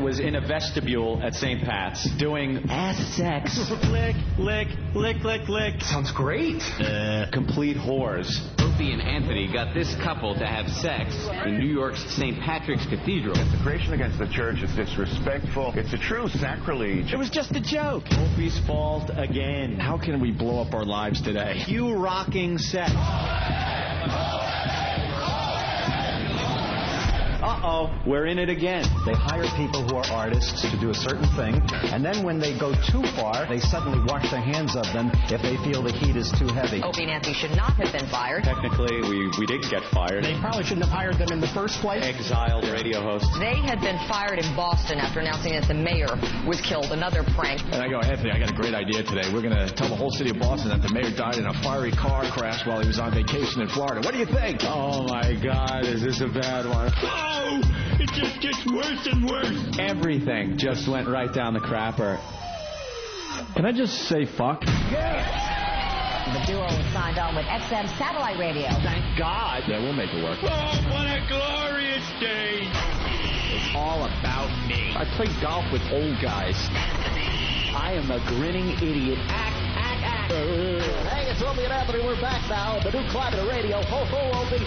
was in a vestibule at St. Pat's doing ass sex. Lick, lick, lick, lick, lick. Sounds great. Complete whores. Opie and Anthony got this couple to have sex in New York's St. Patrick's Cathedral. Desecration against the church is disrespectful. It's a true sacrilege. It was just a joke. Opie's fault again. How can we blow up our lives today? You rocking sex. Uh-oh, we're in it again. They hire people who are artists to do a certain thing, and then when they go too far, they suddenly wash their hands of them if they feel the heat is too heavy. Opie and Anthony should not have been fired. Technically, we didn't get fired. They probably shouldn't have hired them in the first place. Exiled radio hosts. They had been fired in Boston after announcing that the mayor was killed. Another prank. And I go, Anthony, I got a great idea today. We're going to tell the whole city of Boston that the mayor died in a fiery car crash while he was on vacation in Florida. What do you think? Oh, my God, is this a bad one? Oh, it just gets worse and worse. Everything just went right down the crapper. Can I just say fuck? The duo is signed on with XM Satellite Radio. Thank God. Yeah, we'll make it work. Oh, what a glorious day. It's all about me. I play golf with old guys. I am a grinning idiot. Act. Hey, it's Opie and Anthony. We're back now. The new climate radio. Ho, Opie.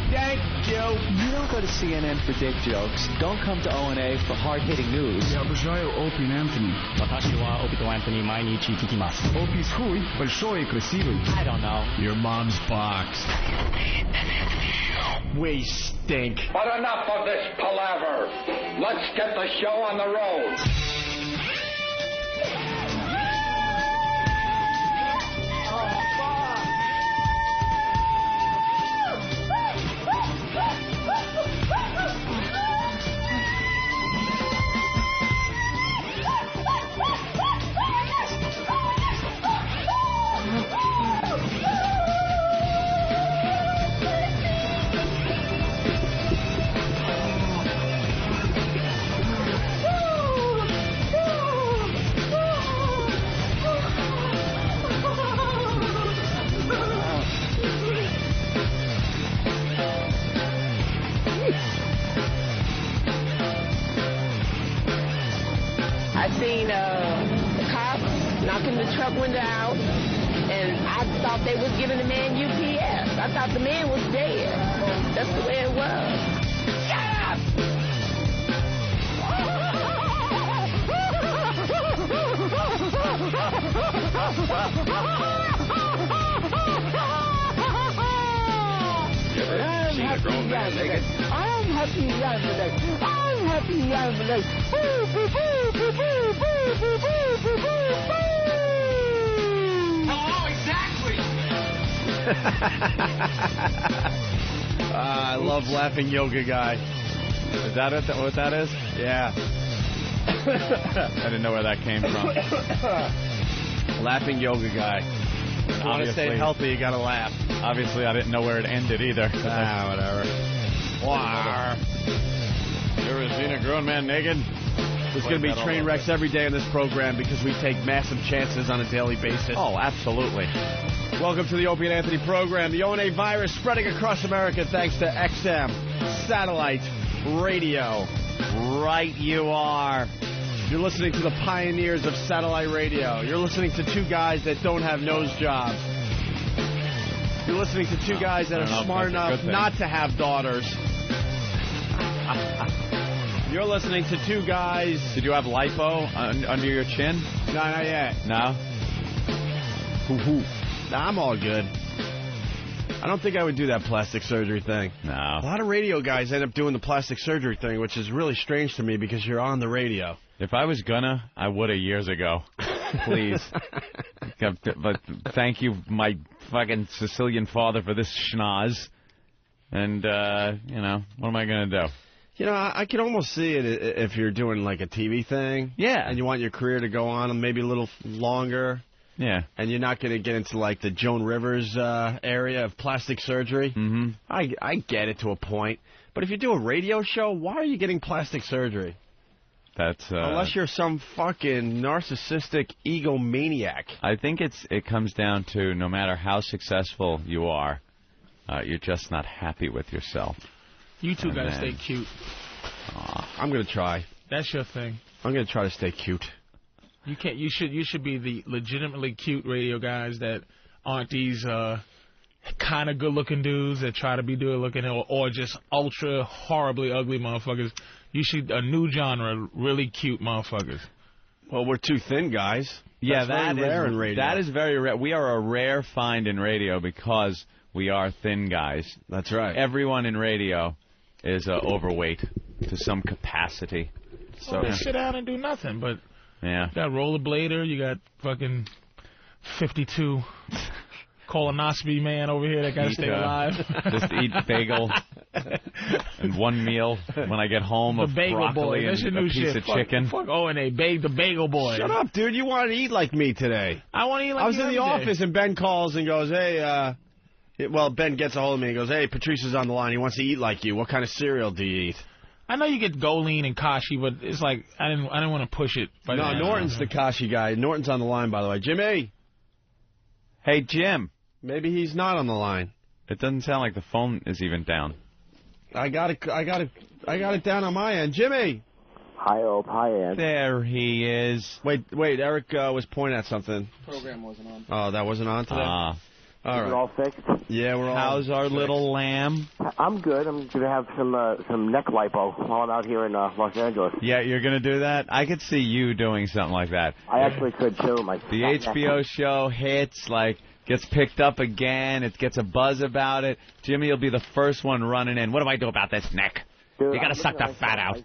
Thank you. You don't go to CNN for dick jokes. Don't come to O&A for hard-hitting news. Я обожаю Опи и Энтони. 私はオピとアントニー毎日聞きます。Опи свой, большой и красивый. I don't know. Your mom's box. We stink. But enough of this palaver. Let's get the show on the road. I seen the cops knocking the truck window out, and I thought they was giving the man UPS. I thought the man was dead. That's the way it was. Shut up! I'm happy yesterday. I'm happy yesterday. Boo, boo, boo, boo, boo, boo, boo, boo, boo, boo. Oh, exactly. I love Laughing Yoga Guy. Is that what that is? Yeah. I didn't know where that came from. Laughing Yoga Guy. If you want to stay healthy, you got to laugh. Obviously, I didn't know where it ended either. Whatever. You ever seen a grown man naked? There's going to be train wrecks every day in this program because we take massive chances on a daily basis. Oh, absolutely. Welcome to the Opie and Anthony program. The O&A virus spreading across America thanks to XM Satellite Radio. Right you are. You're listening to the pioneers of satellite radio. You're listening to two guys that don't have nose jobs. You're listening to two guys that are smart enough not to have daughters. You're listening to two guys... Did you have lipo under your chin? No, not yet. No? Nah, I'm all good. I don't think I would do that plastic surgery thing. No. A lot of radio guys end up doing the plastic surgery thing, which is really strange to me because you're on the radio. If I was gonna, I would have years ago. Please. But thank you, my fucking Sicilian father, for this schnoz. And, what am I going to do? You know, I could almost see it if you're doing, like, a TV thing. Yeah. And you want your career to go on maybe a little longer. Yeah. And you're not going to get into, like, the Joan Rivers area of plastic surgery. Mm-hmm. I get it to a point. But if you do a radio show, why are you getting plastic surgery? That's unless you're some fucking narcissistic egomaniac. I think it comes down to no matter how successful you are, you're just not happy with yourself. You two gotta stay cute. I'm gonna try. That's your thing. I'm gonna try to stay cute. You can't. You should be the legitimately cute radio guys that aren't these kind of good-looking dudes that try to be good-looking or just ultra horribly ugly motherfuckers. You should a new genre, really cute motherfuckers. Well, we're two thin guys. Yeah, That's very rare in radio. That is very rare. We are a rare find in radio because we are thin guys. That's right. Everyone in radio is overweight to some capacity. So they sit down and do nothing, but yeah. You got rollerblader, you got fucking 52 colonoscopy man over here that got to stay alive. Just eat bagel and one meal when I get home of broccoli boy. That's your and new a piece shit. of chicken. Fuck O&A, the bagel boy. Shut up, dude. You wanted to eat like me today. I want to eat like you I was in the every office day. and Ben calls and goes, hey, well, Ben gets a hold of me and goes, hey, Patrice is on the line. He wants to eat like you. What kind of cereal do you eat? I know you get Goleen and Kashi, but it's like I didn't want to push it. No, Norton's the Kashi guy. Norton's on the line, by the way. Jimmy. Hey, Jim. Maybe he's not on the line. It doesn't sound like the phone is even down. I got it down on my end. Jimmy. Hi, Ope. Hi, Ed. There he is. Wait. Eric was pointing at something. Program wasn't on. Oh, that wasn't on today? All right. Is it all fixed? Yeah, we're all How's our fixed. little lamb? I'm good. I'm going to have some neck lipo while I'm out here in Los Angeles. Yeah, you're going to do that? I could see you doing something like that. I actually could, too. The HBO show hits, gets picked up again. It gets a buzz about it. Jimmy will be the first one running in. What do I do about this neck? Dude, you got to suck the fat out.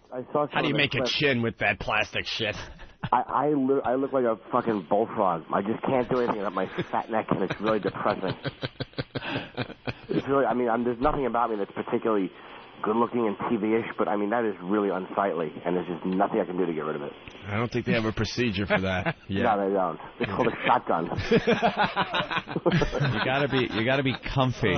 How do you make a chin with that plastic shit? I look like a fucking bullfrog. I just can't do anything about my fat neck, and it's really depressing. It's really, there's nothing about me that's particularly good-looking and TV-ish, but, that is really unsightly, and there's just nothing I can do to get rid of it. I don't think they have a procedure for that. Yeah. No, they don't. It's called a shotgun. You gotta be comfy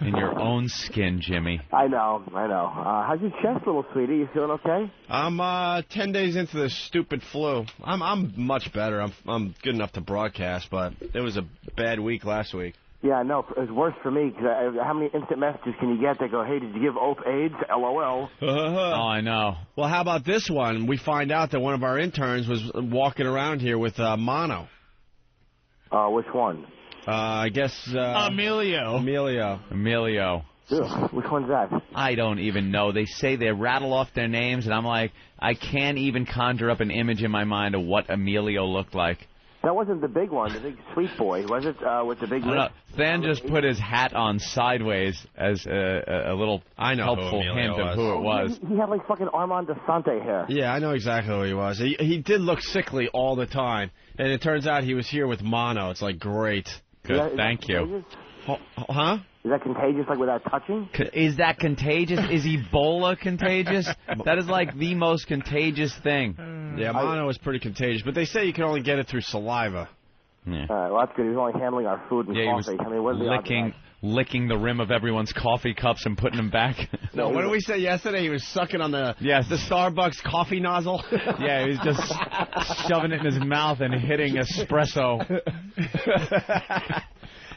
in your own skin, Jimmy. I know. How's your chest, little sweetie? You feeling okay? I'm 10 days into this stupid flu. I'm much better. I'm good enough to broadcast, but it was a bad week last week. Yeah, no, it was worse for me, because how many instant messages can you get that go, hey, did you give Ope AIDS? LOL. Oh, I know. Well, how about this one? We find out that one of our interns was walking around here with mono. Which one? I guess... Emilio. Ugh, which one's that? I don't even know. They say they rattle off their names, and I'm like, I can't even conjure up an image in my mind of what Emilio looked like. That wasn't the big one, the big sweet boy, was it? With the big lip? Than just put his hat on sideways as a little helpful hint of who it was. He had like fucking Armand Desante hair. Yeah, I know exactly who he was. He did look sickly all the time, and it turns out he was here with mono. It's like, great. Good, thank you. Huh? Is that contagious, like without touching? Is that contagious? Is Ebola contagious? That is like the most contagious thing. Yeah, mono is pretty contagious, but they say you can only get it through saliva. Yeah. Well, that's good. He was only handling our food and coffee. He was licking the rim of everyone's coffee cups and putting them back. No, what did we say yesterday? He was sucking on the Starbucks coffee nozzle. Yeah, he was just shoving it in his mouth and hitting espresso.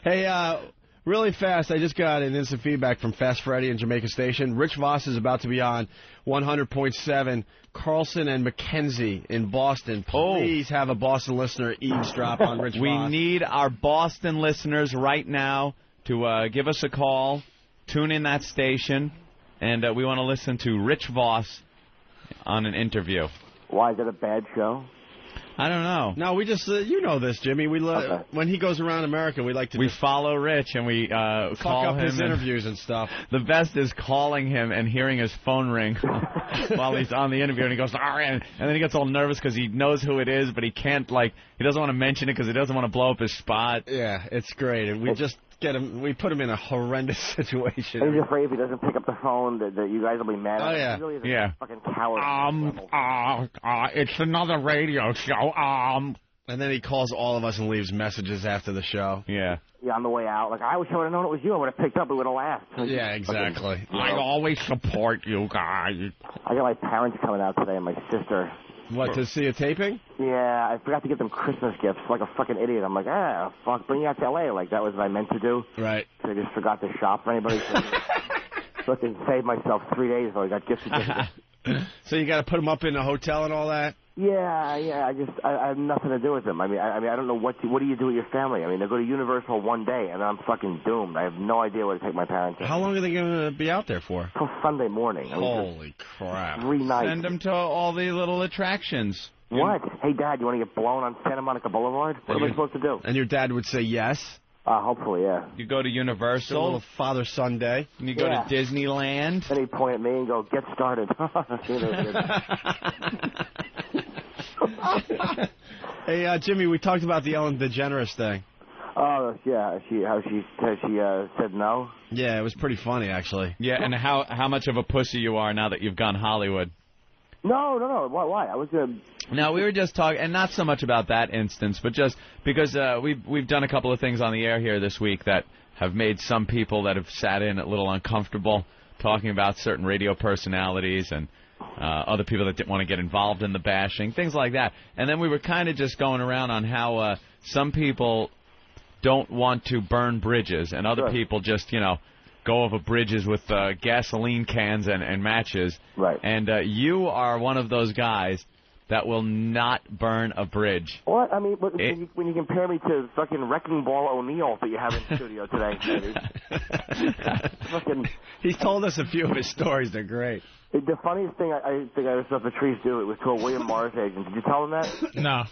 Hey, really fast, I just got an instant feedback from Fast Freddy in Jamaica Station. Rich Voss is about to be on 100.7. Carlson and Mackenzie in Boston. Please have a Boston listener eavesdrop on Rich Voss. We need our Boston listeners right now to give us a call, tune in that station, and we want to listen to Rich Voss on an interview. Why, is that a bad show? I don't know. No, we just, you know this, Jimmy. We when he goes around America, we like to... We follow Rich and we call up him his interviews and stuff. The best is calling him and hearing his phone ring while he's on the interview, and he goes, and then he gets all nervous because he knows who it is, but he can't, he doesn't want to mention it because he doesn't want to blow up his spot. Yeah, it's great. And we just get him, we put him in a horrendous situation. He's afraid if he doesn't pick up the phone that you guys will be mad at him. Oh, yeah. He really is a fucking coward. It's another radio show. And then he calls all of us and leaves messages after the show. Yeah. Yeah, on the way out. I wish I would have known it was you. I would have picked up. We would have laughed. Yeah, exactly. I always support you guys. I got my parents coming out today and my sister. What, to see a taping? Yeah, I forgot to get them Christmas gifts like a fucking idiot. I'm like, fuck, bring you out to L.A. Like, that was what I meant to do. Right. So I just forgot to shop for anybody. So fucking saved myself 3 days ago. I got gift certificates. So you got to put him up in a hotel and all that? Yeah. I have nothing to do with them. I mean, I don't know what do you do with your family? I mean, they go to Universal one day, and I'm fucking doomed. I have no idea where to take my parents. How long are they going to be out there for? Till Sunday morning. Holy crap! 3 nights. Send them to all the little attractions. What? Hey, Dad, you want to get blown on Santa Monica Boulevard? What am I supposed to do? And your dad would say yes? Hopefully, yeah. You go to Universal. A little father-son day. And you go to Disneyland. Then he'd point at me and go, get started. Hey, Jimmy, we talked about the Ellen DeGeneres thing. Oh, yeah. Has she said no? Yeah, it was pretty funny, actually. Yeah, and how much of a pussy you are now that you've gone Hollywood. No. Why? I was No, we were just talking, and not so much about that instance, but just because we've done a couple of things on the air here this week that have made some people that have sat in a little uncomfortable, talking about certain radio personalities and other people that didn't want to get involved in the bashing, things like that. And then we were kind of just going around on how some people don't want to burn bridges, and other people just, go over bridges with gasoline cans and matches. Right. And you are one of those guys that will not burn a bridge. What? I mean, when you compare me to fucking Wrecking Ball O'Neill that you have in the studio today, fucking. He's told us a few of his stories. They're great. The funniest thing I think I saw Patrice do it was to a William Morris agent. Did you tell him that? No.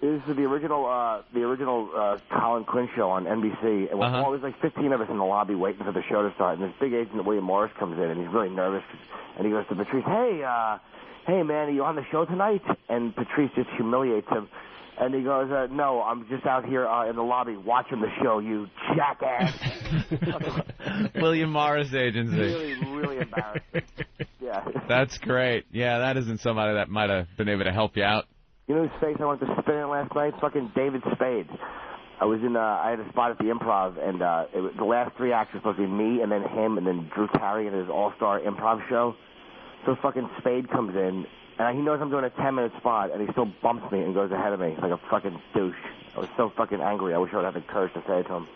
This is the original Colin Quinn show on NBC. And there was like 15 of us in the lobby waiting for the show to start. And this big agent, William Morris, comes in, and he's really nervous. And he goes to Patrice, hey, man, are you on the show tonight? And Patrice just humiliates him. And he goes, no, I'm just out here in the lobby watching the show, you jackass. William Morris Agency. Really embarrassing. Yeah. That's great. Yeah, that isn't somebody that might have been able to help you out. You know whose face I went to spin in last night? Fucking David Spade. I had a spot at the Improv, and the last 3 acts were supposed to be me, and then him, and then Drew Carey in his all-star improv show. So fucking Spade comes in, and he knows I'm doing a 10-minute spot, and he still bumps me and goes ahead of me like a fucking douche. I was so fucking angry, I wish I would have the courage to say it to him.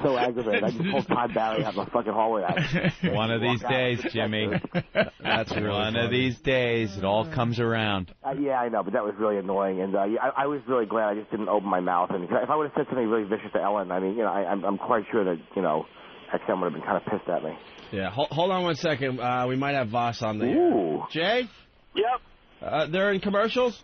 So aggravated. I just pulled Todd Barry out of the fucking hallway. One of these days, Jimmy. That's really one of these days. It all comes around. Yeah, I know, but that was really annoying, and I was really glad I just didn't open my mouth. And if I would have said something really vicious to Ellen, I mean, I'm quite sure that XM would have been kind of pissed at me. Yeah, hold on one second. We might have Voss on the air. Jay? Yep. They're in commercials?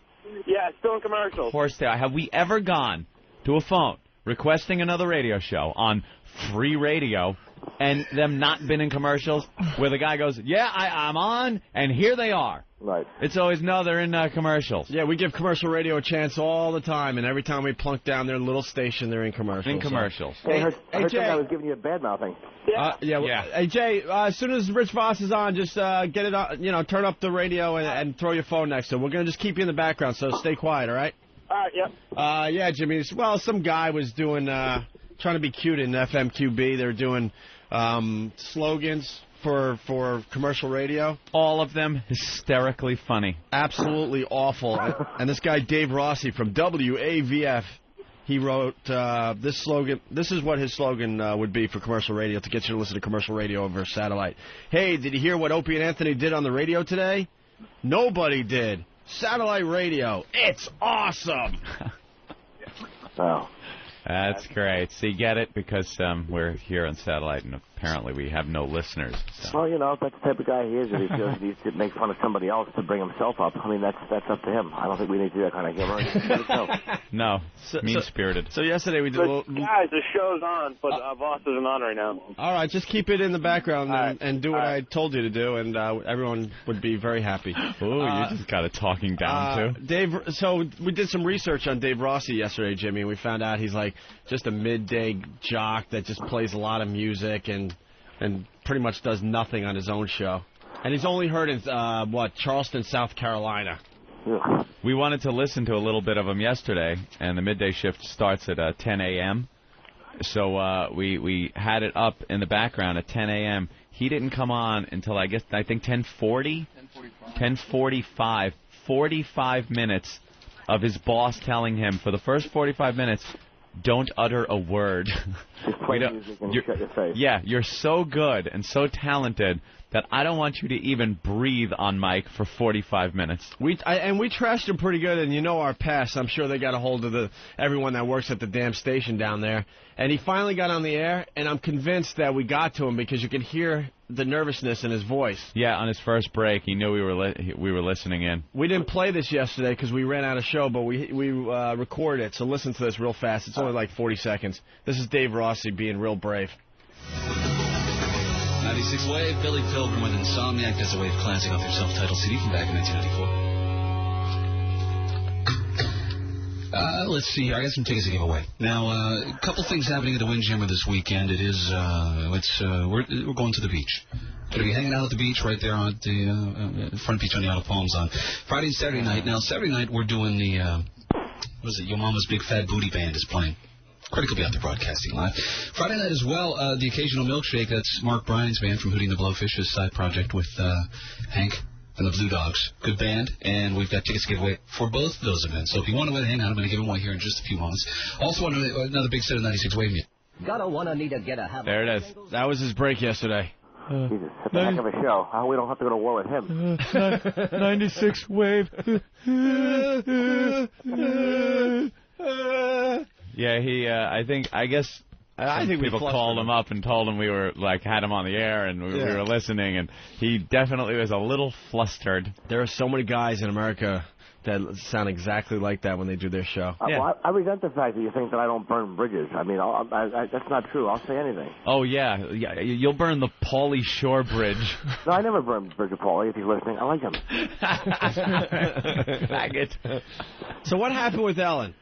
Yeah, still in commercials. Of course they are. Have we ever gone to a phone requesting another radio show on free radio and them not been in commercials where the guy goes, yeah, I'm on, and here they are. Right. It's always, no, they're in commercials. Yeah, we give commercial radio a chance all the time, and every time we plunk down their little station, they're in commercials. In commercials. Hey, I heard Jay, I was giving you a bad mouthing. Yeah. Hey, Jay, as soon as Rich Voss is on, just get it on, turn up the radio and throw your phone next to it. We're going to just keep you in the background, so stay quiet, all right? Yep. Yeah, Jimmy. Well, some guy was doing, trying to be cute in FMQB. They're doing slogans for commercial radio. All of them hysterically funny. Absolutely awful. And this guy, Dave Rossi from WAVF, he wrote this slogan. This is what his slogan would be for commercial radio to get you to listen to commercial radio over satellite. Hey, did you hear what Opie and Anthony did on the radio today? Nobody did. Satellite radio. It's awesome. Wow. That's great. See, get it? Because we're here on satellite, and apparently we have no listeners. So. Well, that's the type of guy he is. If he feels he needs to make fun of somebody else to bring himself up, I mean, that's up to him. I don't think we need to do that kind of humor. No, mean-spirited. So yesterday we did guys, the show's on, but Voss isn't on right now. All right, just keep it in the background and do what I told you to do, and everyone would be very happy. Ooh, you just got a talking down, too. Dave, so we did some research on Dave Rossi yesterday, Jimmy, and we found out he's like just a midday jock that just plays a lot of music and pretty much does nothing on his own show. And he's only heard in, Charleston, South Carolina. We wanted to listen to a little bit of him yesterday, and the midday shift starts at 10 a.m. So we had it up in the background at 10 a.m. He didn't come on until, I think 10:40? 10:45. 45 minutes of his boss telling him, for the first 45 minutes, don't utter a word. Just play music and shut your face. Yeah, you're so good and so talented that I don't want you to even breathe on Mike for 45 minutes. We trashed him pretty good, and you know our past. I'm sure they got a hold of everyone that works at the damn station down there. And he finally got on the air, and I'm convinced that we got to him because you could hear the nervousness in his voice. Yeah, on his first break, he knew we were listening in. We didn't play this yesterday because we ran out of show, but we recorded it, so listen to this real fast. It's only like 40 seconds. This is Dave Rossi being real brave. 96 Wave, Billy Pilgrim with Insomniac. That's a Wave classic off their self-titled CD from back in 1994. Let's see here. I got some tickets to give away. Now, a couple things happening at the Windjammer this weekend. It is, we're going to the beach. Going to be hanging out at the beach right there on the front beach on the Isle of Palms on Friday and Saturday night. Now, Saturday night we're doing the, what is it, Your Mama's Big Fat Booty Band is playing. Critical will be out there broadcasting live. Friday night as well, the Occasional Milkshake. That's Mark Bryan's band from Hootie and the Blowfish, his side project with Hank and the Blue Dogs. Good band, and we've got tickets to give away for both of those events. So if you want to hang out, I'm going to give them away here in just a few moments. Also, another big set of 96 Wave music. Gotta wanna need to get a habit. There it is. That was his break yesterday. Jesus, that's a heck of a show. We don't have to go to war with him. 96 Wave. Yeah, I think people called him up and told him we were, had him on the air and we were listening, and he definitely was a little flustered. There are so many guys in America that sound exactly like that when they do their show. Well, I resent the fact that you think that I don't burn bridges. I mean, that's not true. I'll say anything. Oh, yeah. You'll burn the Pauly Shore Bridge. No, I never burned the bridge of Pauly, if he's listening. I like him. Faggot. So what happened with Ellen?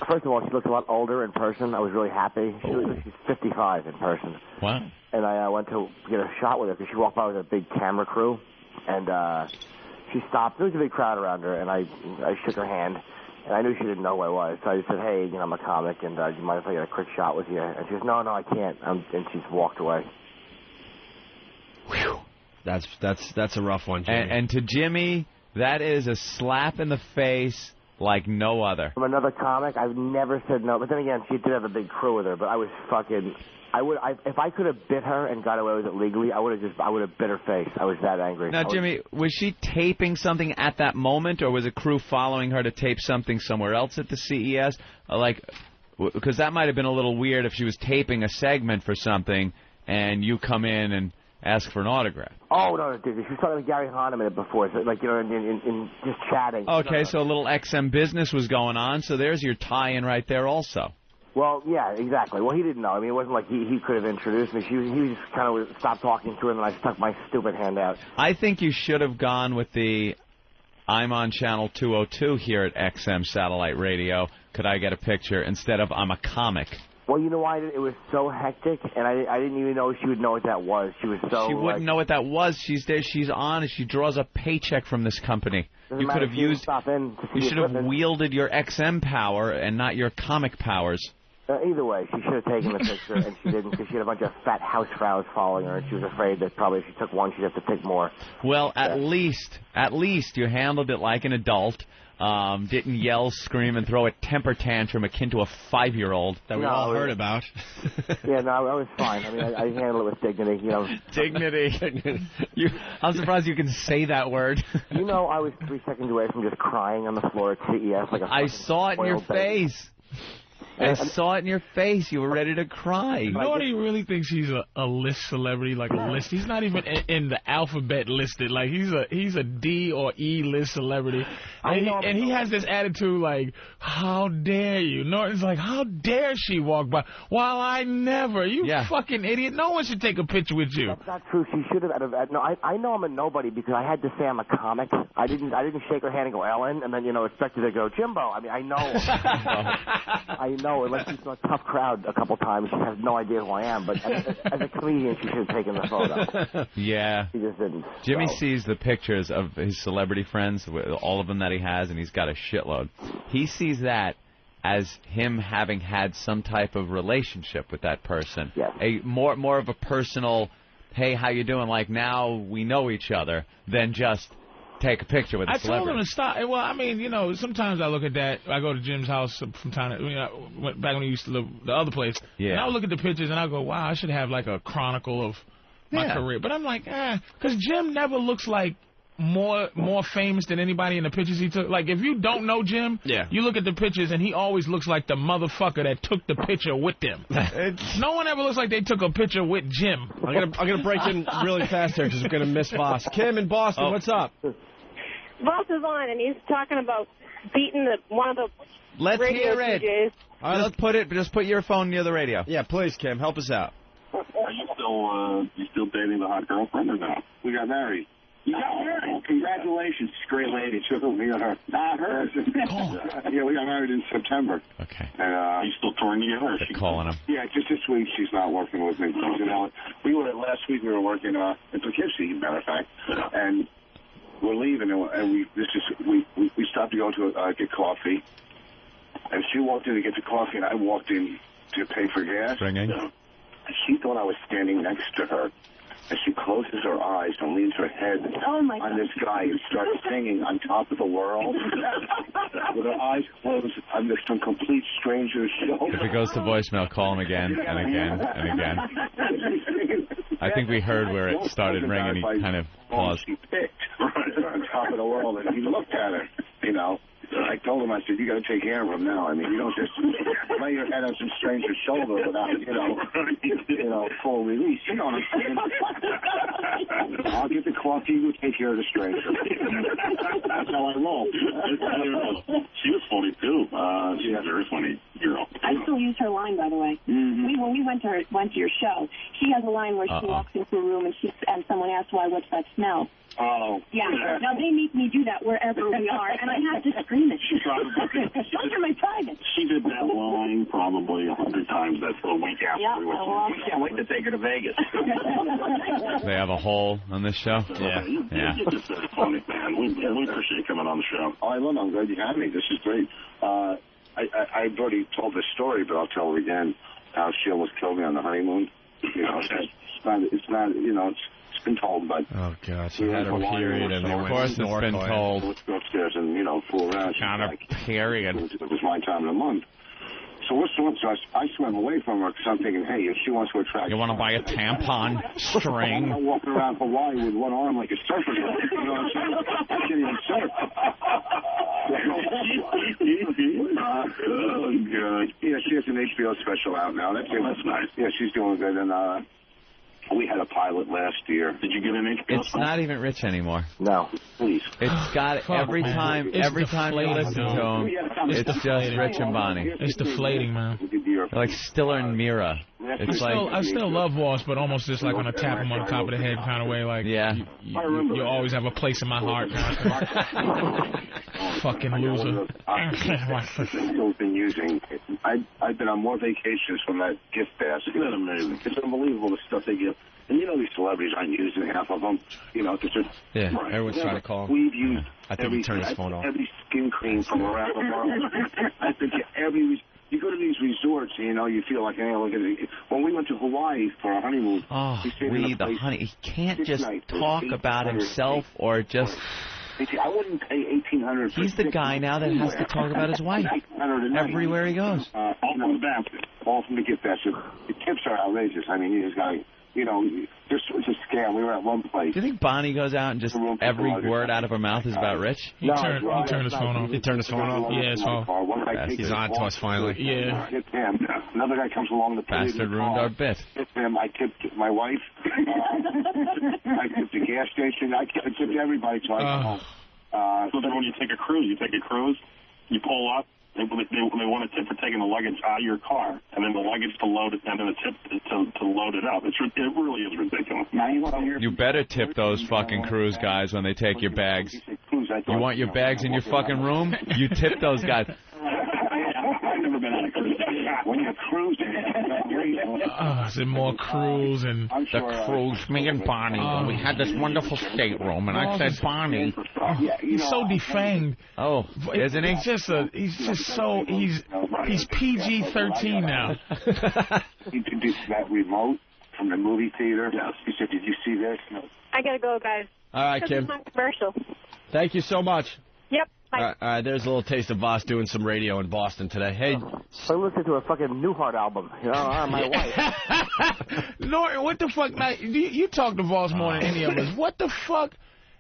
First of all, she looks a lot older in person. I was really happy. She's 55 in person. Wow. And I went to get a shot with her because she walked by with a big camera crew. And she stopped. There was a big crowd around her, and I shook her hand. And I knew she didn't know who I was. So I just said, hey, I'm a comic, and do you mind if I get a quick shot with you? And she goes, no, I can't. And she's walked away. Whew. That's a rough one, Jimmy. And to Jimmy, that is a slap in the face like no other. From another comic, I've never said no. But then again, she did have a big crew with her. But I was fucking... if I could have bit her and got away with it legally, I would have bit her face. I was that angry. Now, Jimmy, was she taping something at that moment, or was a crew following her to tape something somewhere else at the CES? Because that might have been a little weird if she was taping a segment for something and you come in and ask for an autograph. Oh, no, dude. She was talking to Gary Hahn a minute before, so, in just chatting. Okay, so a little XM business was going on, so there's your tie-in right there also. Well, yeah, exactly. Well, he didn't know. I mean, it wasn't like he could have introduced me. He just kind of stopped talking to her, and then I stuck my stupid hand out. I think you should have gone with the I'm on Channel 202 here at XM Satellite Radio. Could I get a picture? Instead of I'm a comic. Well, you know why? It was so hectic, and I didn't even know she would know what that was. She was so... She wouldn't know what that was. She's there. She's on, and she draws a paycheck from this company. You could have used... You should have wielded your XM power and not your comic powers. Either way, she should have taken the picture, and she didn't, because she had a bunch of fat housefrows following her, and she was afraid that probably if she took one, she'd have to take more. Well, at least you handled it like an adult. Didn't yell, scream, and throw a temper tantrum akin to a 5-year-old that we all heard about. Yeah, no, I was fine. I mean, I handled it with dignity, Dignity. I'm surprised you can say that word. I was 3 seconds away from just crying on the floor at CES like a... I saw it in your face. I saw it in your face. You were ready to cry. You know what? He really thinks he's a list celebrity, like a list. He's not even in the alphabet listed. Like he's a D or E list celebrity. And he has this attitude like, how dare you? Norton's like, how dare she walk by? While I never. You fucking idiot. No one should take a picture with you. That's not true. She should have. No, I know I'm a nobody because I had to say I'm a comic. I didn't shake her hand and go, Ellen, and then, expected to go, Jimbo. I mean, I know. I know. Unless she's in a tough crowd a couple times, she has no idea who I am. But as a comedian, she should have taken the photo. Yeah. She just didn't. Jimmy sees the pictures of his celebrity friends, all of them that he has, and he's got a shitload. He sees that as him having had some type of relationship with that person. Yes. More of a personal, hey, how you doing? Like, now we know each other, than just take a picture with a I told him celebrity. to stop. Well, I mean, you know, sometimes I look at that. I go to Jim's house from time to, you know, back when he used to live the other place. Yeah. And I would look at the pictures and I go, wow, I should have like a chronicle of my career. But I'm like, because Jim never looks like more famous than anybody in the pictures he took. Like, if you don't know Jim, you look at the pictures and he always looks like the motherfucker that took the picture with them. No one ever looks like they took a picture with Jim. I'm gonna break in really fast here because we're gonna miss Voss. Kim in Boston, what's up? Voss is on, and he's talking about beating one of the Let's radio hear it. DJs. All right, just put your phone near the radio. Yeah, please, Kim, help us out. Are you still dating the hot girlfriend or not? We got married. Well, congratulations, great lady. Me and her. Not her. Yeah, we got married in September. Okay. And, are you still touring together? They're calling him. Yeah, just this week she's not working with me. You know, last week we were working in Poughkeepsie, matter of fact, and we're leaving, and we stopped to go to get coffee, and she walked in to get the coffee, and I walked in to pay for gas. Ringing. And she thought I was standing next to her. And she closes her eyes and leans her head on this guy and starts singing On Top of the World. With her eyes closed on some complete stranger's shoulder. If it goes to voicemail, call him again and again and again. I think we heard where it started ringing. He kind of paused. She picked On Top of the World, and he looked at her, you know. I told him, I said, you got to take care of him now. I mean, you don't just lay your head on some stranger's shoulder without, full release. You know what I'm saying? I'll get the coffee, you take care of the stranger. That's how I roll. She was funny, too. She's a very funny girl. I still use her line, by the way. Mm-hmm. When we went to your show, she has a line where she walks into a room and someone asks, why, what's that smell? Oh. Yeah. Now, they make me do that wherever we are, and I have to scream it. Those are my private. She did that line probably 100 times. That's the week after we went. We can't wait to take her to Vegas. They have a hole on this show? Yeah. You're just very funny, man. We appreciate you coming on the show. Oh, I love it. I'm glad you had me. This is great. I've already told this story, but I'll tell it again. How she almost killed me on the honeymoon. You know, it's been told, but... Oh, God, she had her period, and of course it's been told. Let's go upstairs and, fool around. Kind of period. It was my time of the month. So I swam away from her because I'm thinking, hey, if she wants to attract... You want to buy a tampon string? I'm walking around Hawaii with one arm like a surfer. You know what I'm saying? I can't even surf. Oh, God. Yeah, she has an HBO special out now. That's nice. Yeah, she's doing good, and... we had a pilot last year. Did you get an HBO? It's not even Rich anymore. No. Please. It's got every time you listen to him, it's just Rich and Bonnie. It's deflating, man. They're like Stiller and Mira. It's I still love Voss, but almost just like on a tap him on the top of the head kind of way. Like, you always have a place in my heart. Fucking loser. I've been using. I've been on more vacations from that gift basket. Isn't that amazing? It's unbelievable the stuff they give. And these celebrities aren't using half of them. Everyone's trying to call him. We've used I think he turned his phone off. Every skin cream from around the world. I think every... You go to these resorts, you feel like, hey, look at it. When we went to Hawaii for our honeymoon, he can't just talk about himself or just... I wouldn't pay $1,800. He's the guy now that has to talk about his wife everywhere he goes. All from the basket. All from the gift basket. The tips are outrageous. I mean, you just got to... it's a scam. We were at one place. Do you think Bonnie goes out and just every word out of her mouth is about Rich? He turned his phone off. He turned his phone off? Yeah, his phone. He's on to us finally. Yeah. Hit him. Another guy comes along the bastard ruined our bit. Hit him. I tipped my wife. I tipped the gas station. I tipped everybody. So so then when you take a cruise, you pull up. They want a tip for taking the luggage out of your car, and then the luggage to load it, and then the tip to load it up. It really is ridiculous. You better tip those fucking cruise guys when they take your bags. You want your bags in your fucking room? You tip those guys. I've never been on a cruise. When you're cruising, is it more cruise and the cruise? Me and Bonnie, we had this wonderful stateroom, and I said, Bonnie, he's so defanged. Oh, isn't he? He's PG-13 now. He introduced that remote from the movie theater. Yes. He said, "Did you see this?" No. I gotta go, guys. All right, Kim. This is my commercial. Thank you so much. Yep. Bye. All right, there's a little taste of Voss doing some radio in Boston today. Hey, I listened to a fucking Newhart album, you know, on my wife. Norton, what the fuck? Now, you talk to Voss more than any of us. What the fuck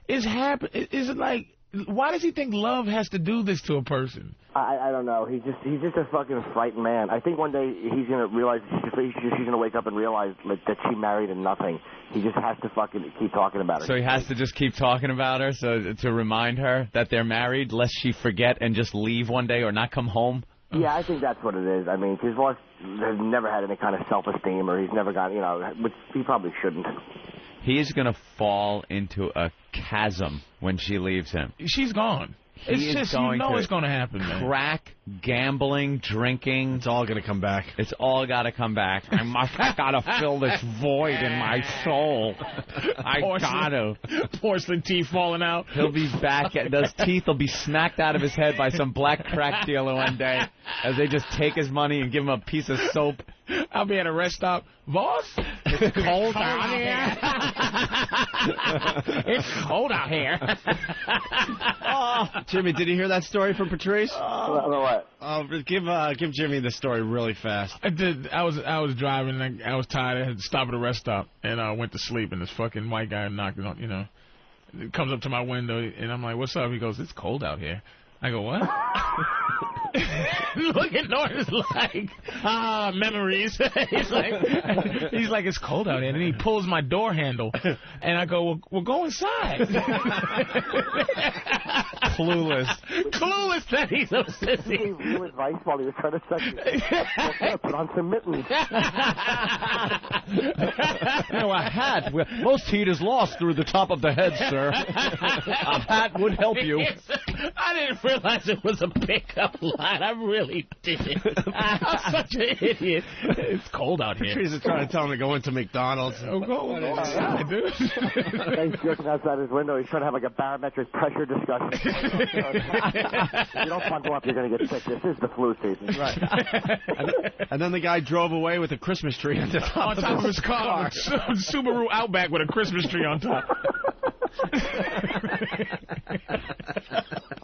is happening? Is it like, why does he think love has to do this to a person? I don't know. He's just a fucking frightened man. I think one day he's gonna realize she's gonna wake up and realize like, that she married and nothing. He just has to fucking keep talking about her. So he has to just keep talking about her, so to remind her that they're married, lest she forget and just leave one day or not come home. Yeah, I think that's what it is. I mean, his Voss has never had any kind of self-esteem, or he's never got, you know, which he probably shouldn't. He is going to fall into a chasm when she leaves him. She's gone. It's just, you know it's going to happen, man. Crack, gambling, drinking. It's all going to come back. It's all got to come back. I got to fill this void in my soul. I got to. Porcelain teeth falling out. He'll be back. Those teeth will be smacked out of his head by some black crack dealer one day as they just take his money and give him a piece of soap. I'll be at a rest stop. Voss, it's cold out here. It's cold out here. Oh, Jimmy, did you hear that story from Patrice? What? Give Jimmy the story really fast. I did. I was driving. And I was tired. I had to stop at a rest stop, and I went to sleep. And this fucking white guy knocked on. You know, comes up to my window, and I'm like, "What's up?" He goes, "It's cold out here." I go, "What?" Look at Norton's like, memories. he's like, it's cold out here. And then he pulls my door handle, and I go, well, we'll go inside. Clueless that he's a sissy. He gave you advice while he was trying to suck you. Put on some mittens. You know, a hat. Most heat is lost through the top of the head, sir. A hat would help you. I didn't realize it was a pickup line. I really didn't. I'm such an idiot. It's cold out here. Patrice is trying to tell him to go into McDonald's. Oh, go inside, dude. He's looking outside his window. He's trying to have like a barometric pressure discussion. You don't bundle up, you're going to get sick. This is the flu season. Right. And then the guy drove away with a Christmas tree on top of his car. Subaru Outback with a Christmas tree on top.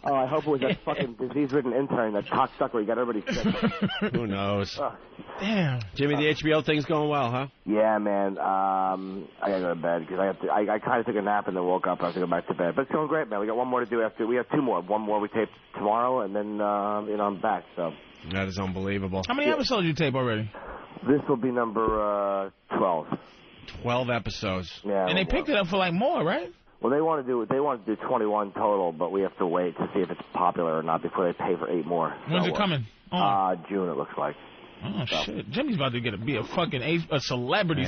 Oh, I hope it was that fucking disease-ridden intern, that cocksucker. He got everybody sick. Who knows? Damn. Jimmy, the HBO thing's going well, huh? Yeah, man. I gotta go to bed because I kind of took a nap and then woke up. I have to go back to bed. But it's going great, man. We got one more to do after. We have two more. One more we tape tomorrow, and then I'm back. So that is unbelievable. How many episodes you tape already? This will be number 12. 12 episodes. Yeah. And they picked it up for like more, right? Well, they want to do 21 total, but we have to wait to see if it's popular or not before they pay for 8 more. When's it coming? June, it looks like. Oh, shit. Jimmy's about to be a celebrity.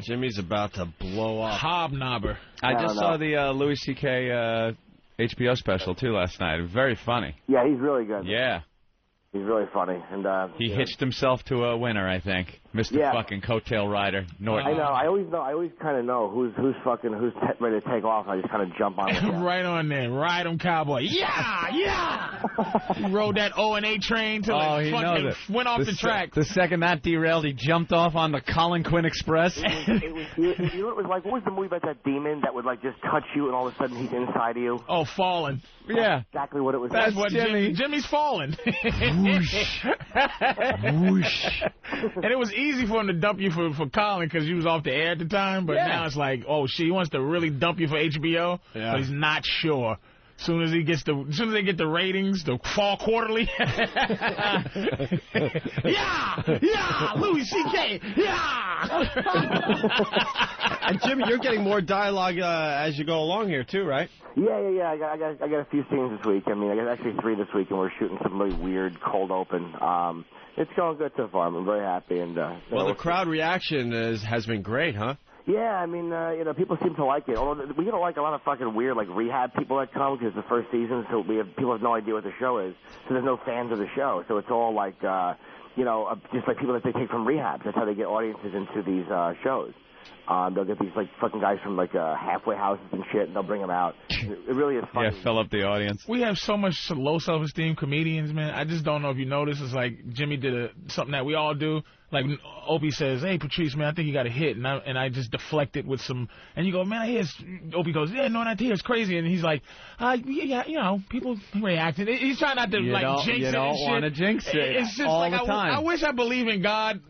Jimmy's about to blow up. Hobnobber. I just saw the Louis C.K. HBO special, too, last night. Very funny. Yeah, he's really good. Yeah. He's really funny. And he hitched himself to a winner, I think. Mr. Fucking Coattail Rider, Norton. I know. I always kind of know who's ready to take off. I just kind of jump on with right on there. Ride him, cowboy. Yeah, yeah. He rode that O&A train till it fucking went off the track. The second that derailed, he jumped off on the Colin Quinn Express. You know what it was like? What was the movie about that demon that would like just touch you and all of a sudden he's inside of you? Oh, Fallen. Yeah. That's exactly what it was. That's like. what Jimmy's fallen. Whoosh. Whoosh. And it was easy for him to dump you for Colin because you was off the air at the time, but now it's like, oh shit, he wants to really dump you for HBO, but he's not sure. As soon as they get the ratings, the fall quarterly. Yeah, Louis C.K. Yeah. And Jimmy, you're getting more dialogue as you go along here too, right? Yeah. I got a few scenes this week. I mean, I got actually 3 this week, and we're shooting some really weird cold open. It's going good so far. I'm very happy. And well, the crowd reaction has been great, huh? Yeah, I mean, people seem to like it. Although we get like a lot of fucking weird like rehab people that come because it's the first season, so people have no idea what the show is. So there's no fans of the show. So it's all like, just like people that they take from rehabs. That's how they get audiences into these shows. They'll get these like fucking guys from like halfway houses and shit, and they'll bring them out. It really is funny. Yeah, fill up the audience. We have so much low self-esteem comedians, man. I just don't know if you notice. It's like Jimmy did something that we all do. like Opie says, "Hey, Patrice, man, I think you got a hit," and I just deflect it with some, and you go, "Man, I hear." Opie goes, "Yeah, no, not here. It's crazy," and he's like, "Yeah, you know, people reacted." He's trying not to jinx it. You don't want to jinx it. It's just all like the time. I wish I believe in God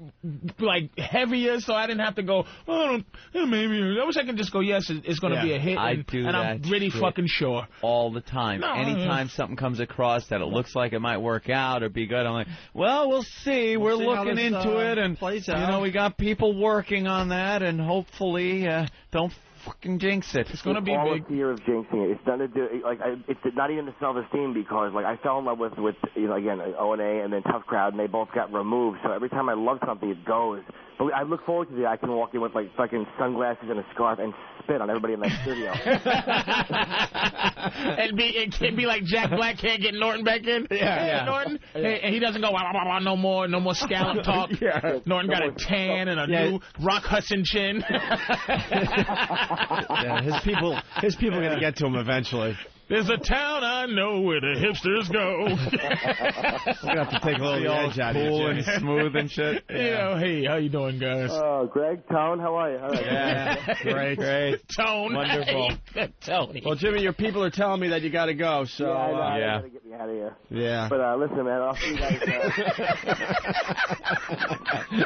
like heavier, so I didn't have to go. Oh, maybe. I wish I could just go. Yes, it's going to be a hit, and I'm really fucking sure. All the time. No, Anytime something comes across that it looks like it might work out or be good, I'm like, well, we'll see. We're looking into it, and plays out. you know, we got people working on that, and hopefully, don't fucking jinx it. It's going to be all big. the fear of jinxing it. It's nothing to do. It's not even the self-esteem, because like I fell in love with you know, again, O&A and then Tough Crowd, and they both got removed. So every time I love something, it goes. But I look forward to the day I can walk in with like fucking sunglasses and a scarf and spit on everybody in that studio. It can be like Jack Black can't get Norton back in. Hey, Norton. Yeah. Hey, and he doesn't go, wah, wah, wah, no more scallop talk. Norton got a tan and a new Rock Hudson chin. His people are going to get to him eventually. There's a town I know where the hipsters go. We're going to have to take a little edge out of you. Cool and smooth and shit. You know, hey, how you doing, guys? Oh, Greg, Tone, how are you? All right. Yeah, great. Tone. Wonderful. Tony. Well, Jimmy, your people are telling me that you got to go, so... Yeah, I know. I gotta get me out of here. Yeah. But listen, man, I'll see you guys.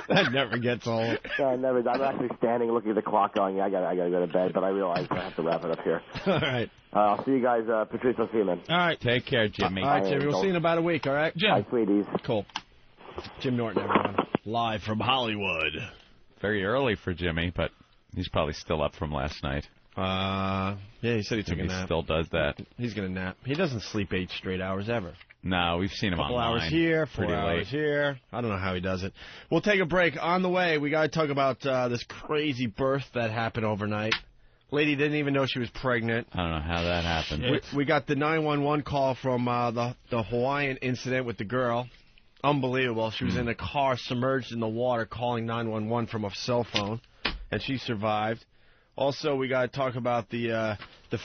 That never gets old. No, never. I'm actually standing looking at the clock going, I gotta go to bed, but I realize I have to wrap it up here. All right. I'll see you guys. Patrice, I'll see you, man. All right. Take care, Jimmy. All right, Jimmy. We'll see you in about a week, all right? Jim. Hi, sweeties. Cool. Jim Norton, everyone. Live from Hollywood. Very early for Jimmy, but he's probably still up from last night. Yeah, he said he took a nap. He still does that. He's going to nap. He doesn't sleep 8 straight hours ever. No, we've seen him Couple online. hours here, 4 Pretty hours late. here. I don't know how he does it. We'll take a break. On the way, we got to talk about this crazy birth that happened overnight. Lady didn't even know she was pregnant. I don't know how that happened. We got the 911 call from the Hawaiian incident with the girl. Unbelievable. She was in a car submerged in the water calling 911 from a cell phone, and she survived. Also, we got to talk about the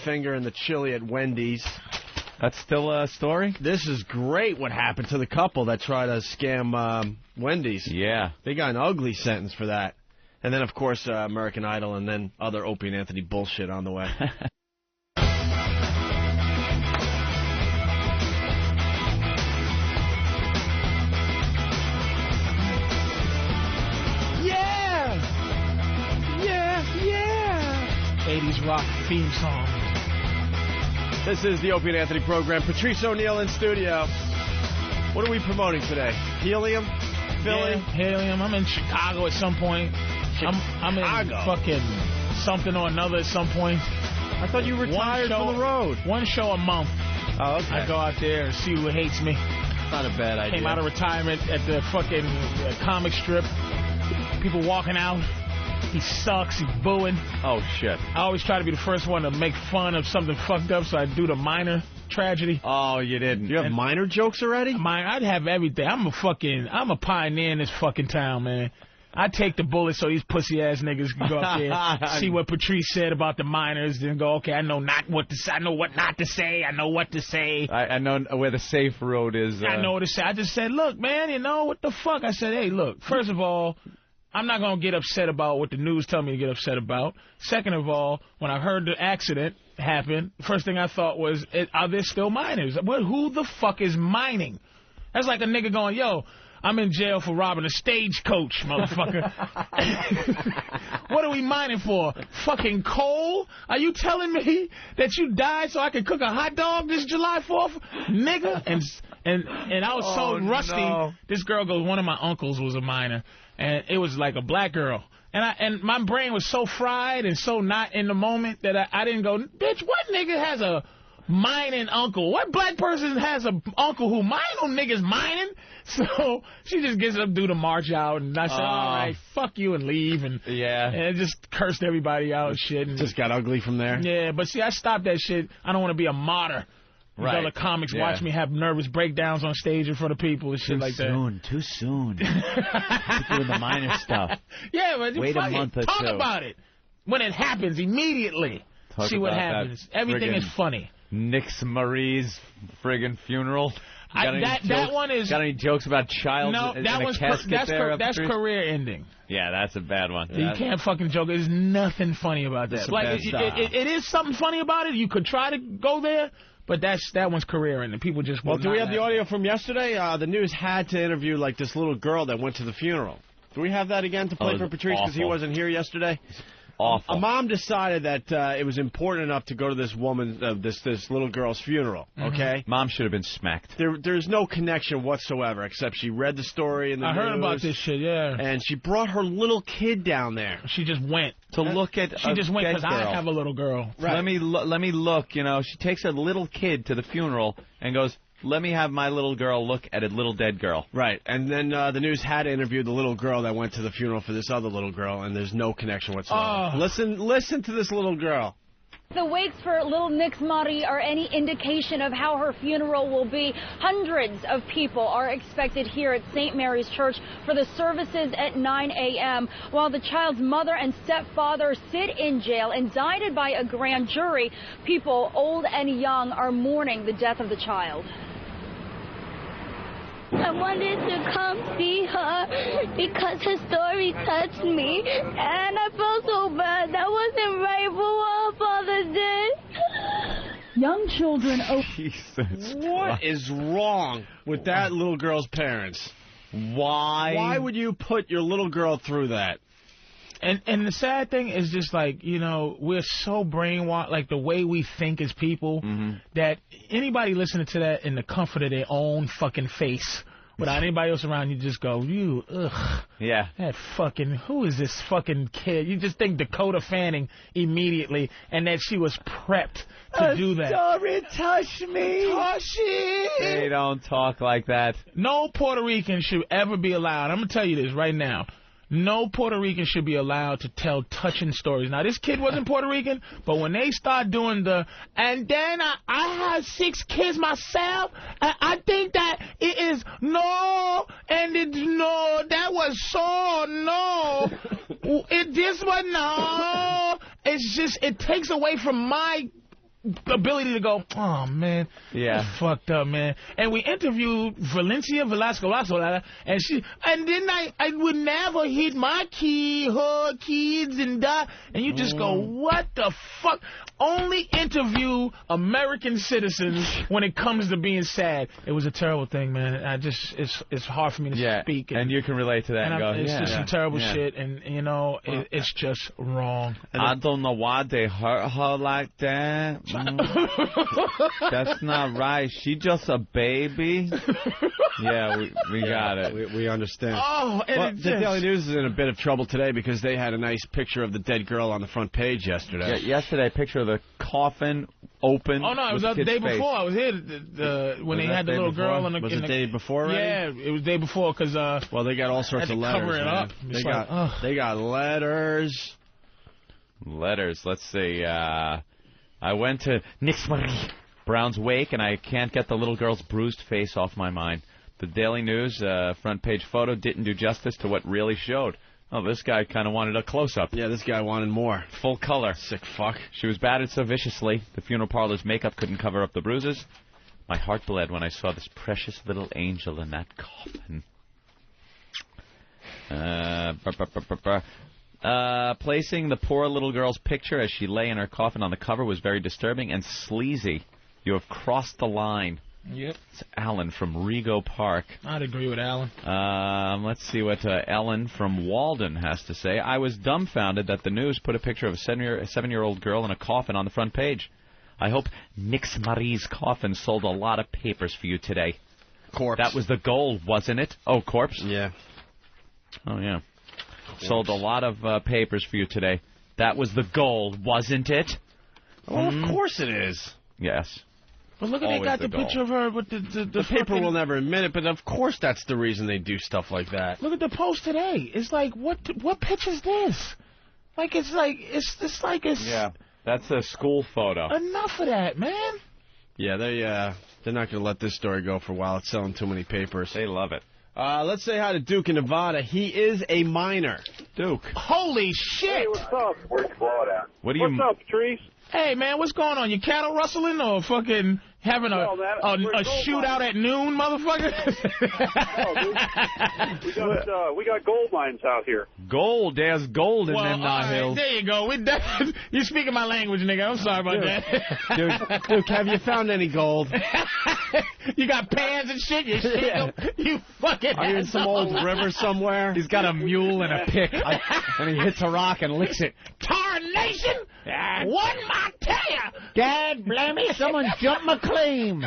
finger and the chili at Wendy's. That's still a story? This is great what happened to the couple that tried to scam Wendy's. Yeah. They got an ugly sentence for that. And then, of course, American Idol and then other Opie and Anthony bullshit on the way. Yeah! 80s rock theme song. This is the Opie and Anthony program. Patrice O'Neill in studio. What are we promoting today? Helium? Philly? Yeah, Helium. I'm in Chicago at some point. I'm in fucking something or another at some point. I thought you retired from the road. One show a month. Oh, okay. I go out there and see who hates me. Not a bad idea. Came out of retirement at the fucking comic strip. People walking out. He sucks. He's booing. Oh, shit. I always try to be the first one to make fun of something fucked up, so I do the minor tragedy. Oh, you didn't. You have minor jokes already? I'd have everything. I'm a pioneer in this fucking town, man. I take the bullet so these pussy-ass niggas can go up there, see what Patrice said about the minors, then go, okay, I know what not to say. I know what to say. I know where the safe road is. I know what to say. I just said, look, man, you know, what the fuck? I said, hey, look, first of all, I'm not going to get upset about what the news tell me to get upset about. Second of all, when I heard the accident happen, first thing I thought was, are there still minors? Who the fuck is mining? That's like a nigga going, yo, I'm in jail for robbing a stagecoach, motherfucker. What are we mining for? Fucking coal? Are you telling me that you died so I can cook a hot dog this July 4th? Nigga? And I was so rusty. No. This girl goes, one of my uncles was a miner. And it was like a black girl. And my brain was so fried and so not in the moment that I didn't go, bitch, what nigga has a mining uncle? What black person has an uncle who mine on niggas mining? So she just gets up, do the march out, and I said, all right, fuck you, and leave. And it just cursed everybody out and shit. And just got ugly from there? Yeah, but see, I stopped that shit. I don't want to be a martyr. Right. Other comics watch me have nervous breakdowns on stage in front of people and shit like that. Too soon. Doing the minor stuff. Yeah, but wait a month or talk two. about it when it happens immediately. See what happens. Everything is funny. Nix Marie's friggin' funeral. That one is. Got any jokes about child? No, that one's that's career ending. Yeah, that's a bad one. You can't fucking joke. There's nothing funny about that. Like it is something funny about it. You could try to go there, but that one's career ending. People just. Well, do we have the audio from yesterday? The news had to interview like this little girl that went to the funeral. Do we have that again to play for Patrice because he wasn't here yesterday? Awful. A mom decided that it was important enough to go to this woman, this little girl's funeral. Okay, Mom should have been smacked. There's no connection whatsoever, except she read the story in the news. I heard about this shit, yeah. And she brought her little kid down there. She just went to look at. She just went because I have a little girl. Right. Let me look. You know, she takes a little kid to the funeral and goes, "Let me have my little girl look at a little dead girl." Right, and then the news had interviewed the little girl that went to the funeral for this other little girl, and there's no connection whatsoever. Listen to this little girl. The wakes for little Nix Marie are any indication of how her funeral will be. Hundreds of people are expected here at St. Mary's Church for the services at 9 a.m., while the child's mother and stepfather sit in jail, indicted by a grand jury. People old and young are mourning the death of the child. I wanted to come see her because her story touched me, and I felt so bad. That wasn't right for what her father did. Young children... What is wrong with that little girl's parents? Why would you put your little girl through that? And the sad thing is just like, you know, we're so brainwashed, like the way we think as people, that anybody listening to that in the comfort of their own fucking face, without anybody else around, you just go, yeah. That fucking, who is this fucking kid? You just think Dakota Fanning immediately, and that she was prepped to do that. Sorry, touch me. Touch it. They don't talk like that. No Puerto Rican should ever be allowed. I'm going to tell you this right now. No Puerto Rican should be allowed to tell touching stories. Now, this kid wasn't Puerto Rican, but when they start doing and then I had 6 kids myself, I think that it is that was so this was no. It's just, it takes away from my ability to go, oh, man, that's fucked up, man. And we interviewed Valencia Velasco, and then I would never hit my her kids and die. And you just go, what the fuck? Only interview American citizens when it comes to being sad. It was a terrible thing, man. It's hard for me to speak. And you can relate to that and go, it's just some terrible shit, and, you know, it's just wrong. I don't know why they hurt her like that. That's not right. She just a baby. Yeah, we got it. We understand. Oh, and the Daily News is in a bit of trouble today because they had a nice picture of the dead girl on the front page yesterday. Yeah, yesterday, a picture of the coffin open. Oh, no, it was the day before. I was here when they had the little girl. Was it the day before already? Yeah, it was the day before because... well, they got all sorts of letters. Cover it up. They got letters. Letters. Let's see. I went to Nix Marie Brown's wake, and I can't get the little girl's bruised face off my mind. The Daily News front page photo didn't do justice to what really showed. Oh, this guy kind of wanted a close-up. Yeah, this guy wanted more. Full color. Sick fuck. She was battered so viciously, the funeral parlor's makeup couldn't cover up the bruises. My heart bled when I saw this precious little angel in that coffin. Placing the poor little girl's picture as she lay in her coffin on the cover was very disturbing and sleazy. You have crossed the line. Yep. It's Alan from Rego Park. I'd agree with Alan. Let's see what Ellen from Walden has to say. I was dumbfounded that the news put a picture of a 7-year-old girl in a coffin on the front page. I hope Nix Marie's coffin sold a lot of papers for you today. Corpse. That was the goal, wasn't it? Oh, corpse? Yeah. Oh, yeah. Corpse. Sold a lot of papers for you today. That was the goal, wasn't it? Well, of course it is. Yes. But look at they got the picture of her with the paper will never admit it, but of course that's the reason they do stuff like that. Look at the post today. It's like, what picture's this? Like, it's Yeah, that's a school photo. Enough of that, man. Yeah, they're not going to let this story go for a while. It's selling too many papers. They love it. Let's say hi to Duke in Nevada. He is a minor. Duke. Holy shit! Hey, what's up? Where's Claude at? What's up, Patrice? Hey, man, what's going on? You cattle rustling or fucking having a shootout at noon, motherfucker? We got gold mines out here. Gold? There's gold in them hills. There you go. You speaking my language, nigga. I'm sorry about that. Dude, have you found any gold? You got pans and shit. You fucking Are you in some old river somewhere? He's got a mule and a pick. And he hits a rock and licks it. Tarnation! One more tell ya! God blame me, someone jumped my claim.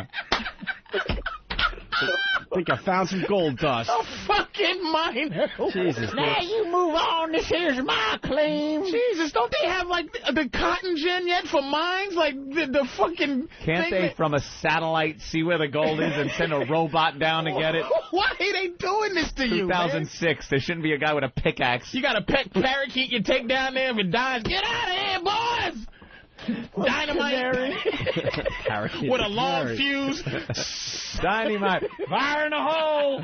I think I found some gold dust. A fucking miner. Jesus. Now you move on. This here's my claim. Jesus, don't they have, like, the cotton gin yet for mines? Like, the fucking Can't they, from a satellite, see where the gold is and send a robot down to get it? Why are they doing this to you, 2006. Man? There shouldn't be a guy with a pickaxe. You got a parakeet you take down there if it dies. Get out of here, boys! Dynamite with a long fuse. Dynamite. Fire in the hole.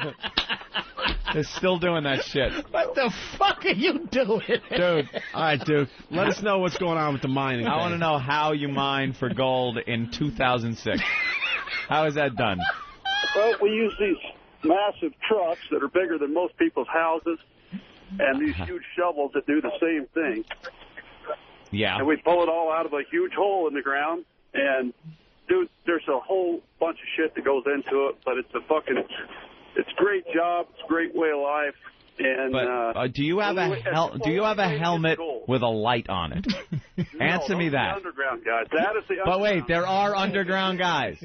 They're still doing that shit. What the fuck are you doing? Dude. All right, Duke. Let us know what's going on with the mining. I want to know how you mine for gold in 2006. How is that done? Well, we use these massive trucks that are bigger than most people's houses and these huge shovels that do the same thing. Yeah. And we pull it all out of a huge hole in the ground. And, dude, there's a whole bunch of shit that goes into it, but it's a great job. It's a great way of life. And but, do you have a helmet with a light on it? Answer me that. Underground guys. That is the But wait, there are underground guys,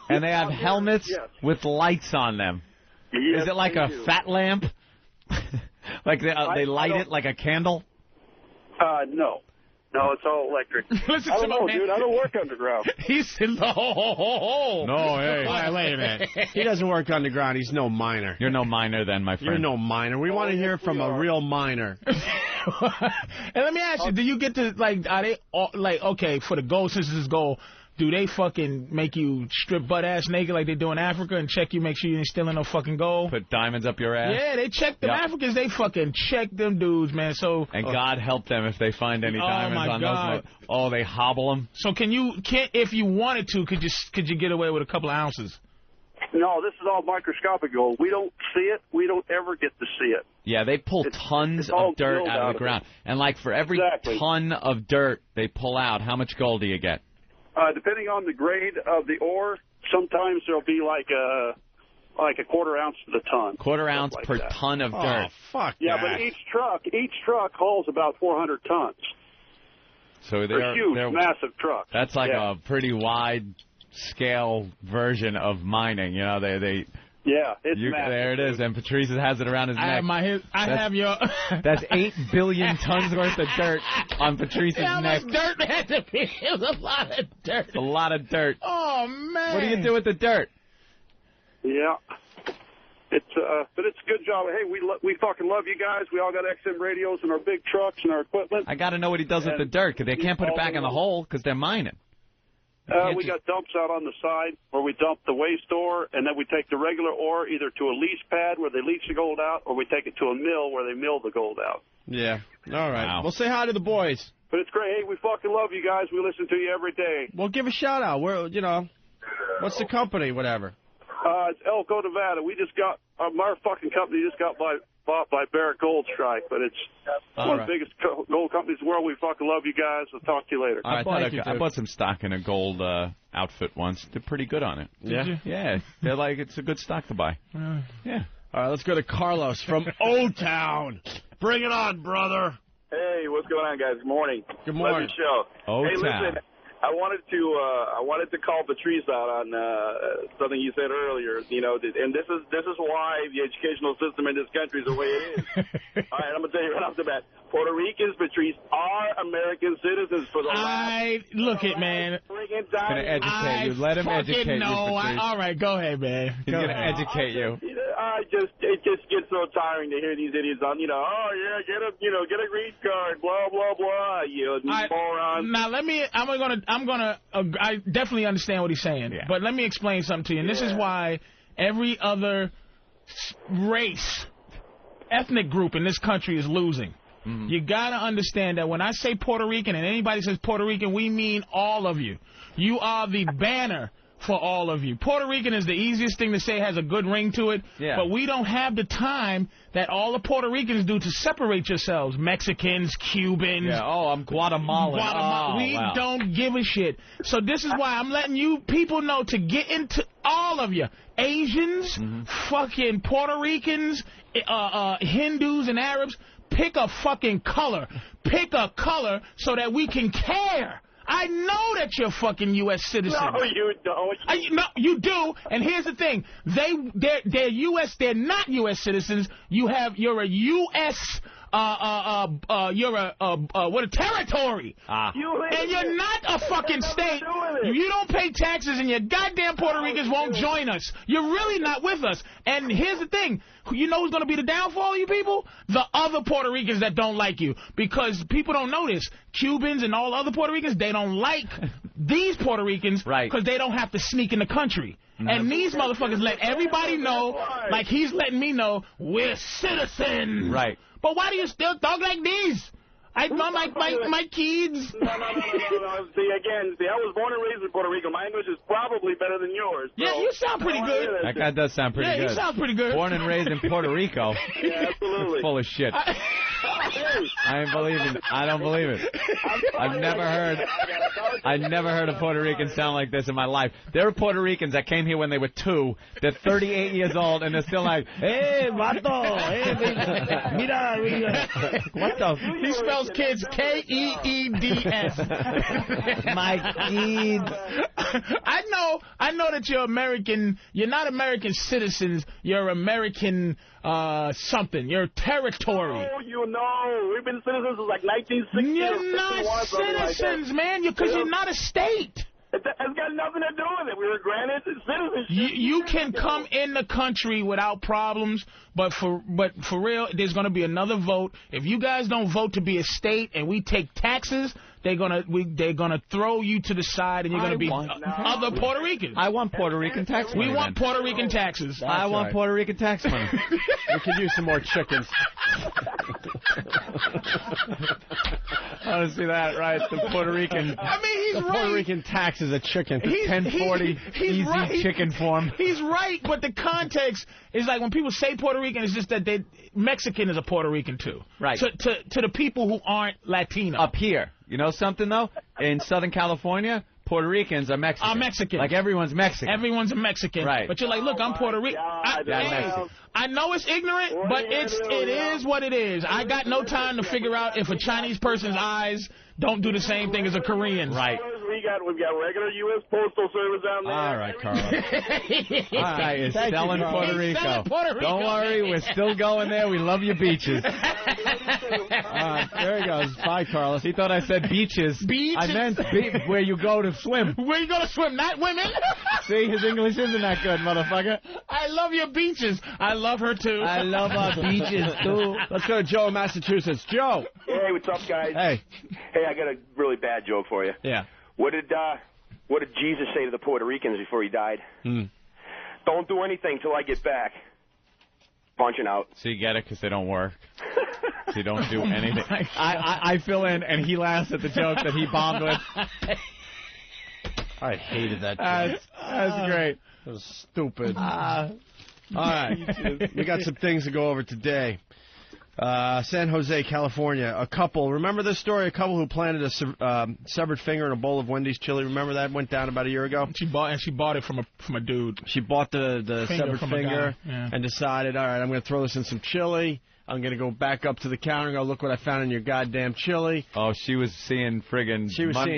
and they have helmets with lights on them. Yes, is it like a fat lamp? Like they light it like a candle? No. No, it's all electric. Listen I don't know, dude. I don't work underground. He said, no, hey. Wait a minute. He doesn't work underground. He's no miner. You're no miner then, my friend. You're no miner. We want to hear from a real miner. And let me ask you, do you get to, like, are they, like, okay, for the gold, since this is gold, do they fucking make you strip butt-ass naked like they do in Africa and check you, make sure you ain't stealing no fucking gold? Put diamonds up your ass? Yeah, they check them Africans. They fucking check them dudes, man. So and God help them if they find any diamonds on God. those. Oh, they hobble them? So if you wanted to, could you get away with a couple of ounces? No, this is all microscopic gold. We don't see it. We don't ever get to see it. Yeah, they pull tons of dirt out of the ground. And, like, for every ton of dirt they pull out, how much gold do you get? Depending on the grade of the ore, sometimes there'll be like a quarter ounce to the ton. Quarter ounce like per that. ton of dirt. Fuck yeah, that. but each truck hauls about 400 tons. So they're huge, massive trucks. That's like a pretty wide scale version of mining. You know, they Yeah, it's massive. There it is, and Patrice has it around his neck. That's 8 billion tons worth of dirt on Patrice's neck. How much dirt there had to be? It was a lot of dirt. It's a lot of dirt. Oh, man. What do you do with the dirt? Yeah. But it's a good job. Hey, we fucking love you guys. We all got XM radios and our big trucks and our equipment. I got to know what he does with the dirt, because they can't put it back in the hole because they're mining. We got dumps out on the side where we dump the waste ore, and then we take the regular ore either to a leach pad where they leach the gold out, or we take it to a mill where they mill the gold out. Yeah. All right. Wow. We'll say hi to the boys. But it's great. Hey, we fucking love you guys. We listen to you every day. Well, give a shout out. What's the company, whatever? It's Elko, Nevada. We just got, our fucking company just got bought by Barrick Gold Strike, but it's one of the biggest gold companies in the world. We fucking love you guys. We'll talk to you later. I bought some stock in a gold outfit once. They're pretty good on it. Yeah? Yeah. They're like, it's a good stock to buy. Yeah. All right, let's go to Carlos from O-Town. Bring it on, brother. Hey, what's going on, guys? Good morning. Good morning. Love your show. O-Town. Hey, listen, I wanted to call Patrice out on something you said earlier. You know, and this is why the educational system in this country is the way it is. All right, I'm gonna tell you right off the bat. Puerto Ricans, Patrice, are American citizens for the last. Look it, man. He's gonna educate you. Let him educate you, Patrice. All right, go ahead, man. He's gonna educate you. It just gets so tiring to hear these idiots on. Get a green card, blah blah blah. You moron. Now I definitely understand what he's saying, but let me explain something to you. And this is why every other ethnic group in this country is losing. You got to understand that when I say Puerto Rican and anybody says Puerto Rican, we mean all of you. You are the banner for all of you. Puerto Rican is the easiest thing to say, has a good ring to it, but we don't have the time that all the Puerto Ricans do to separate yourselves. Mexicans, Cubans. Yeah, I'm Guatemalan. We don't give a shit. So this is why I'm letting you people know to get into all of you. Asians, fucking Puerto Ricans, Hindus and Arabs, pick a fucking color. Pick a color so that we can care. I know that you're fucking U.S. citizens. No, you don't. No, you do. And here's the thing: they're U.S. They're not U.S. citizens. You're a U.S. You're a territory. And you're not a fucking state. You don't pay taxes, and your goddamn Puerto Ricans won't join us. You're really not with us. And here's the thing. You know who's going to be the downfall of you people? The other Puerto Ricans that don't like you. Because people don't know this. Cubans and all other Puerto Ricans, they don't like these Puerto Ricans because they don't have to sneak in the country. And these motherfuckers let everybody know, like he's letting me know, we're citizens. Right. But why do you still talk like these? I know my kids. No. See, I was born and raised in Puerto Rico. My English is probably better than yours. So yeah, you sound pretty good. That guy does sound pretty good. Yeah, you sound pretty good. Born and raised in Puerto Rico. Yeah, absolutely. Full of shit. I ain't believing. I don't believe it. I've never heard a Puerto Rican sound like this in my life. There are Puerto Ricans that came here when they were 2. They're 38 years old, and they're still like, hey, vato, hey, mira. What the? He spells kids Keeds. My kids. I know that you're American. You're not American citizens. You're American something. You're territory. Oh, you know. We've been citizens since like 1960. You're not citizens, man. Because you're not a state. It has got nothing to do with it. We were granted citizenship. You can come in the country without problems, but for real, there's going to be another vote. If you guys don't vote to be a state and we take taxes, they're gonna throw you to the side, and you're gonna be other Puerto Ricans. I want Puerto Rican tax money. We want Puerto Rican taxes. I want Puerto Rican tax money. We could use some more chickens. I want to see that, right? The Puerto Rican. I mean, he's right. Puerto Rican tax is a chicken. 1040 easy right. chicken form. He's right, but the context is like when people say Puerto Rican, it's just that Mexican is a Puerto Rican too. Right. To the people who aren't Latino. Up here. You know something, though? In Southern California, Puerto Ricans are Mexican. Are Mexican. Like everyone's Mexican. Everyone's a Mexican. Right. But you're like, look, I'm Puerto Rican. I know it's ignorant, but it is what it is. I got no time to figure out if a Chinese person's eyes don't do the same thing as a Korean. Right. We've got regular U.S. Postal Service down there. All right, Carlos. All right, you're selling Puerto Rico. Don't worry, we're still going there. We love your beaches. There he goes. Bye, Carlos. He thought I said beaches. Beaches? I meant where you go to swim. Where you go to swim, not women. See, his English isn't that good, motherfucker. I love your beaches. I love her, too. I love our beaches, too. Let's go to Joe in Massachusetts. Joe. Hey, what's up, guys? Hey, I got a really bad joke for you. Yeah. What did Jesus say to the Puerto Ricans before he died? Don't do anything till I get back. Punching out. So you get it because they don't work. So you don't do anything. I fill in, and he laughs at the joke that he bombed with. I hated that joke. That's great. That was stupid. All right. We got some things to go over today. San Jose, California. A couple. Remember this story? A couple who planted a severed finger in a bowl of Wendy's chili. Remember that went down about a year ago? She bought it from a dude. She bought the severed finger and decided, all right, I'm going to throw this in some chili. I'm going to go back up to the counter and go, look what I found in your goddamn chili. Oh, she was seeing friggin'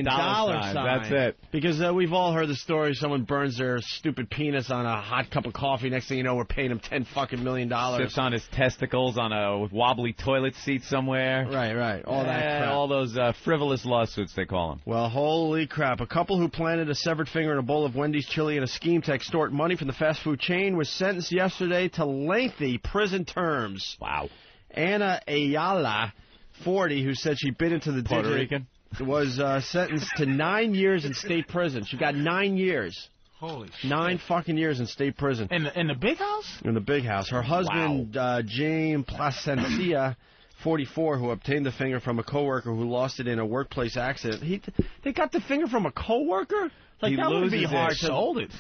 dollar signs. That's it. Because we've all heard the story. Someone burns their stupid penis on a hot cup of coffee. Next thing you know, we're paying him $10 million. Sips on his testicles on a wobbly toilet seat somewhere. Right. All that crap. All those frivolous lawsuits, they call them. Well, holy crap. A couple who planted a severed finger in a bowl of Wendy's chili in a scheme to extort money from the fast food chain was sentenced yesterday to lengthy prison terms. Wow. Anna Ayala, 40, who said she bit into the Puerto digit, Rican, was sentenced to 9 years in state prison. She got 9 years. Holy shit. 9 fucking years in state prison. In the big house? In the big house. Her husband, James Placencia, 44, who obtained the finger from a coworker who lost it in a workplace accident. They got the finger from a coworker? Like, that wouldn't be hard to sold it.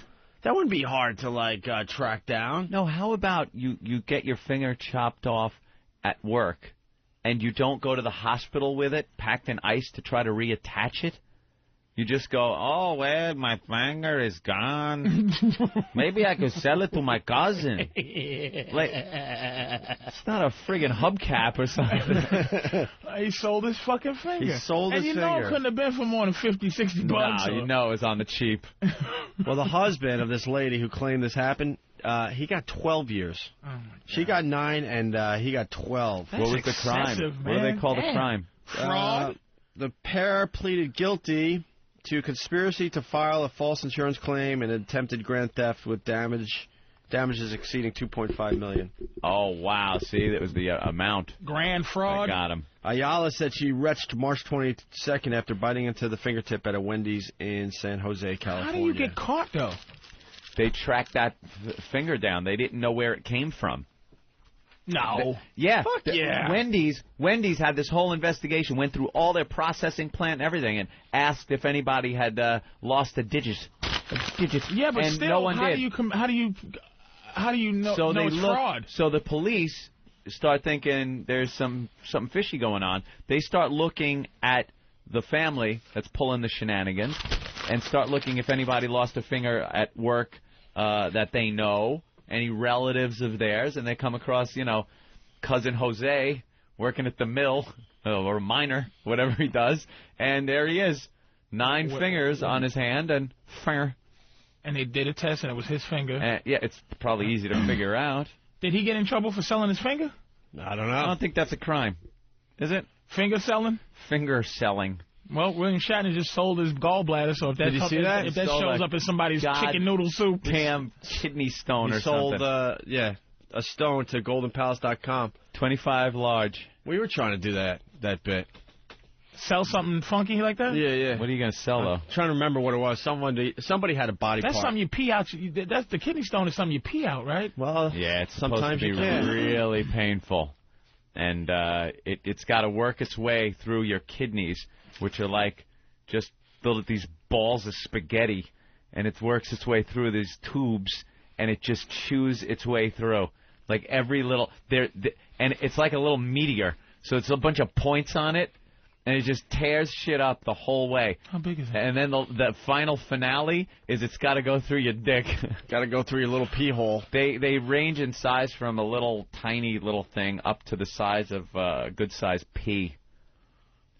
That wouldn't be hard to, like, track down. No, how about you get your finger chopped off at work, and you don't go to the hospital with it, packed in ice to try to reattach it? You just go, oh, well, my finger is gone. Maybe I could sell it to my cousin. Like, it's not a friggin' hubcap or something. He sold his fucking finger. He sold his finger. And you know it couldn't have been for more than 50, 60 bucks. No, you know it was on the cheap. Well, the husband of this lady who claimed this happened, he got 12 years. Oh she got 9, and he got 12. What was the crime? Man. What do they call the crime? Fraud? The pair pleaded guilty to conspiracy to file a false insurance claim and attempted grand theft with damages exceeding $2.5 million. Oh, wow. See, that was the amount. Grand fraud? I got him. Ayala said she retched March 22nd after biting into the fingertip at a Wendy's in San Jose, California. How do you get caught, though? They tracked that finger down. They didn't know where it came from. No. Yeah. Fuck yeah. Wendy's had this whole investigation, went through all their processing plant and everything, and asked if anybody had lost a digit. Yeah, but and still, no one how did. do you know, So know they it's look, fraud? So the police start thinking there's something fishy going on. They start looking at the family that's pulling the shenanigans, and start looking if anybody lost a finger at work that they know. Any relatives of theirs, and they come across, cousin Jose working at the mill, or miner, whatever he does, and there he is, 9 fingers on his hand, and finger. And they did a test, and it was his finger. Yeah, it's probably easy to figure out. Did he get in trouble for selling his finger? I don't know. I don't think that's a crime. Is it? Finger selling? Finger selling. Well, William Shatner just sold his gallbladder, so if that, Did you see that? If that shows up in somebody's chicken noodle soup, damn kidney stone or something. He sold, a stone to GoldenPalace.com. 25 large. We were trying to do that bit. Sell something funky like that? Yeah. What are you going to sell, though? I'm trying to remember what it was. Somebody had a body That's part. something you pee out. That's the kidney stone is something you pee out, right? Well, yeah, it's sometimes supposed to be really painful. And it's got to work its way through your kidneys, which are like just these balls of spaghetti, and it works its way through these tubes, and it just chews its way through. Like every little and it's like a little meteor, so it's a bunch of points on it, and it just tears shit up the whole way. How big is it? And then the final finale is it's got to go through your dick. Got to go through your little pee hole. They range in size from a little tiny little thing up to the size of a good size pea.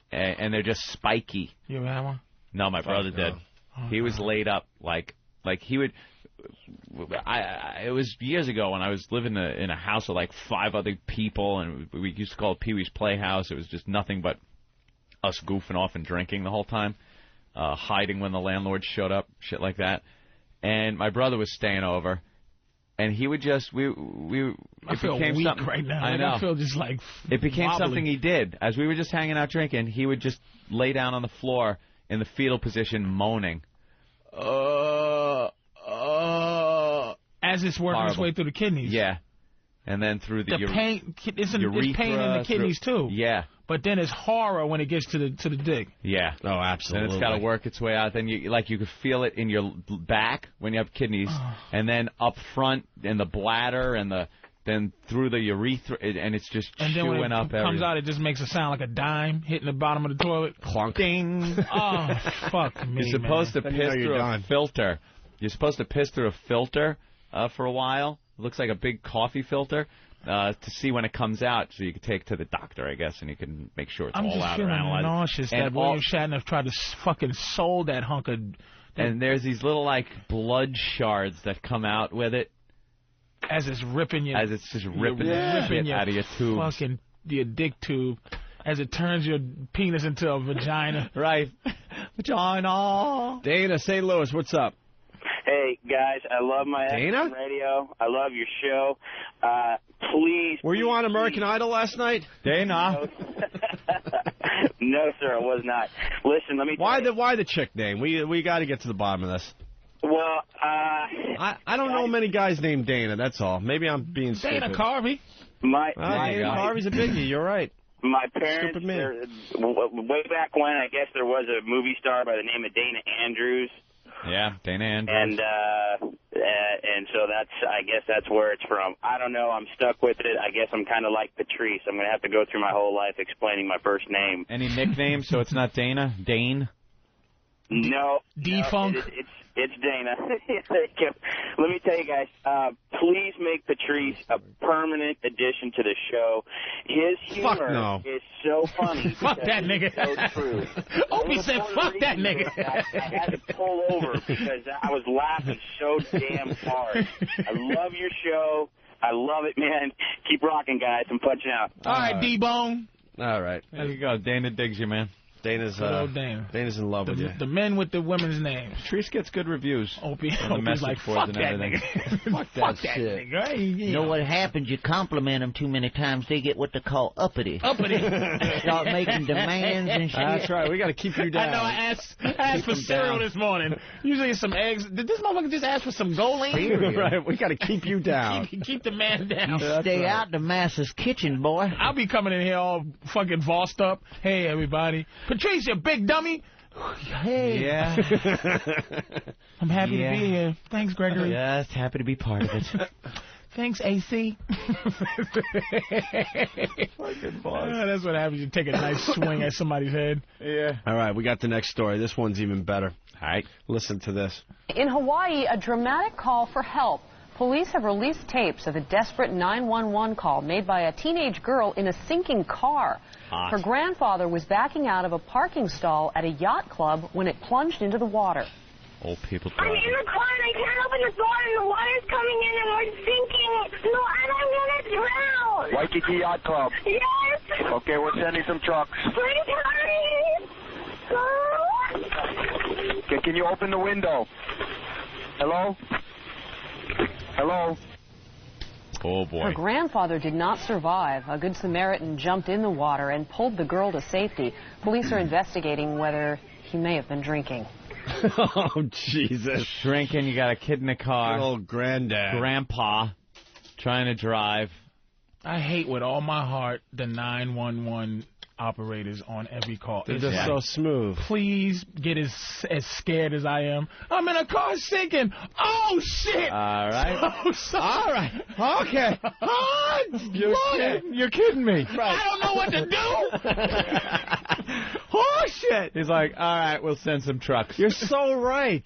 And they're just spiky. You ever had one? No, my brother did. Oh, he was laid up like he would. It was years ago when I was living in a house with like 5 other people, and we used to call it Pee Wee's Playhouse. It was just nothing but us goofing off and drinking the whole time, hiding when the landlord showed up, shit like that. And my brother was staying over. And he would just I feel became weak something, right now. I know. I feel just like it became wobbly. something he did. As we were just hanging out drinking, he would just lay down on the floor in the fetal position, moaning. As it's working its way through the kidneys. Yeah, and then through the pain. It's urethra, pain in the kidneys too. Yeah. But then it's horror when it gets to the dick. Yeah. Oh, absolutely. And it's got to work its way out. Then you could feel it in your back when you have kidneys, and then up front in the bladder, and then through the urethra, and it's just and then chewing when up it comes everything. out, it just makes a sound like a dime hitting the bottom of the toilet. Clunk. Ding. Oh, fuck me, You're supposed to piss through a filter. You're supposed to piss through a filter for a while. It looks like a big coffee filter. To see when it comes out, so you can take it to the doctor, I guess, and you can make sure it's I'm all just out feeling or analyzed. nauseous that William Shatner tried to fucking sold that hunk of... And there's these little, like, blood shards that come out with it. As it's ripping you... As it's just ripping the shit out of your tubes. Fucking your dick tube. As it turns your penis into a vagina. Right. Vagina. Dana, St. Louis, what's up? Hey, guys, I love my Dana? radio. I love your show. Please. Were you on American Idol last night? Dana. No, sir, I was not. Listen, let me. Why the chick name? We got to get to the bottom of this. Well, I don't know many guys named Dana. That's all. Maybe I'm being stupid. Dana Carvey. Dana Carvey's a biggie. You're right. My parents, way back when, I guess there was a movie star by the name of Dana Andrews. Yeah, Dana Andrews. And so I guess that's where it's from. I don't know. I'm stuck with it. I guess I'm kind of like Patrice. I'm going to have to go through my whole life explaining my first name. Any nicknames? So it's not Dana? Dane? No. D-Funk? No, it's Dana. Let me tell you guys, please make Patrice a permanent addition to the show. His humor is so funny. Fuck that nigga. So true. Opie said, fuck that nigga. I had to pull over because I was laughing so damn hard. I love your show. I love it, man. Keep rocking, guys. I'm punching out. All right, D-Bone. All right. There you go. Dana digs you, man. Dana's Dana's in love with you. The men with the women's names. Patrice gets good reviews. Opie's like, fuck that nigga. Fuck that shit. Nigga. You know what happens? You compliment them too many times, they get what they call uppity. Uppity. Start making demands and shit. That's right. We got to keep you down. I know. I asked for cereal this morning. Usually it's some eggs. Did this motherfucker just ask for some Goline? Right. We got to keep you down. Keep the man down. You stay out the master's kitchen, boy. I'll be coming in here all fucking bossed up. Hey, everybody. Patrice, you big dummy. Hey. Yeah. I'm happy to be here. Thanks, Gregory. Yes, happy to be part of it. Thanks, AC. Fucking boss. That's what happens. You take a nice swing at somebody's head. Yeah. All right, we got the next story. This one's even better. All right. Listen to this. In Hawaii, a dramatic call for help. Police have released tapes of a desperate 911 call made by a teenage girl in a sinking car. Hot. Her grandfather was backing out of a parking stall at a yacht club when it plunged into the water. Old people I'm driving. in the car and I can't open the door and the water's coming in and we're sinking. No, and I'm going to drown. Waikiki Yacht Club. Yes. Okay, we're sending some trucks. Please hurry. Okay, can you open the window? Hello? Hello? Oh, boy. Her grandfather did not survive. A Good Samaritan jumped in the water and pulled the girl to safety. Police are investigating whether he may have been drinking. Oh, Jesus. Drinking, you got a kid in the car. Good old granddad. Grandpa trying to drive. I hate with all my heart the 911 operators on every call. They're just so smooth. Please get as scared as I am. I'm in a car sinking. Oh, shit. All right. Oh, sorry. All right. Okay. Oh, You're kidding me. I don't know what to do. Oh, shit. He's like, all right, we'll send some trucks. You're so right.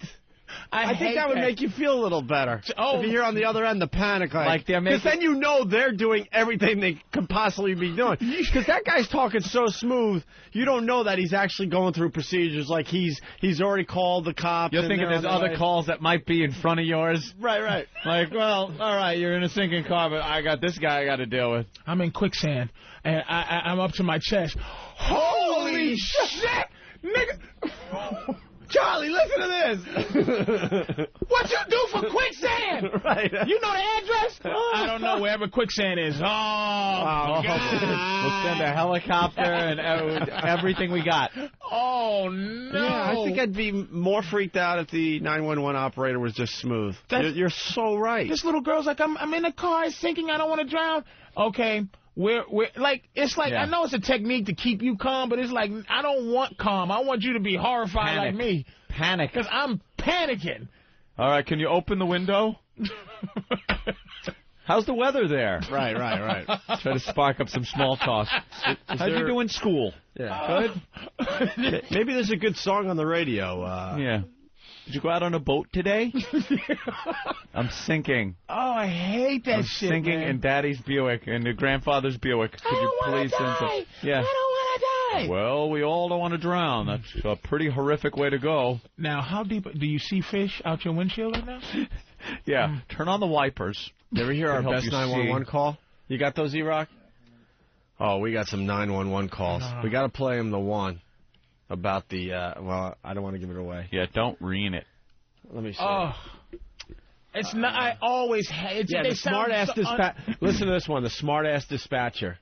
I think that would make you feel a little better. Oh. If you hear on the other end the panic, Like they're making... Because then you know they're doing everything they could possibly be doing. Because that guy's talking so smooth, you don't know that he's actually going through procedures. Like he's already called the cops. You're thinking there's other calls that might be in front of yours. Right. Like, well, all right, you're in a sinking car, but I got this guy I got to deal with. I'm in quicksand, and I'm up to my chest. Holy shit! Nigga! Charlie, listen to this. What you do for quicksand? Right. You know the address? I don't know wherever quicksand is. Oh, God. We'll send a helicopter and everything we got. Oh, no. Yeah, I think I'd be more freaked out if the 911 operator was just smooth. You're so right. This little girl's like, I'm in a car, it's sinking, I don't want to drown. Okay. We're like, it's like, I know it's a technique to keep you calm, but it's like, I don't want calm. I want you to be horrified like me. Panic. Because I'm panicking. All right, can you open the window? How's the weather there? Right. Try to spark up some small talk. How'd you do in school? Yeah. Good? Maybe there's a good song on the radio. Yeah. Did you go out on a boat today? I'm sinking. Oh, I hate that shit, sinking man. in Daddy's Buick, in your grandfather's Buick. Could you please send some? Yeah. I don't want to die. Well, we all don't want to drown. That's a pretty horrific way to go. Now, how deep do you see fish out your windshield right now? Yeah. Turn on the wipers. You ever hear our best 911 call? You got those, E-Rock? Oh, we got some 911 calls. We got to play them the one. About the, well, I don't want to give it away. Yeah, don't ream it. Let me see. Oh, it's not, I always hate. Yeah, the smart-ass dispatcher. Listen to this one, the smart-ass dispatcher.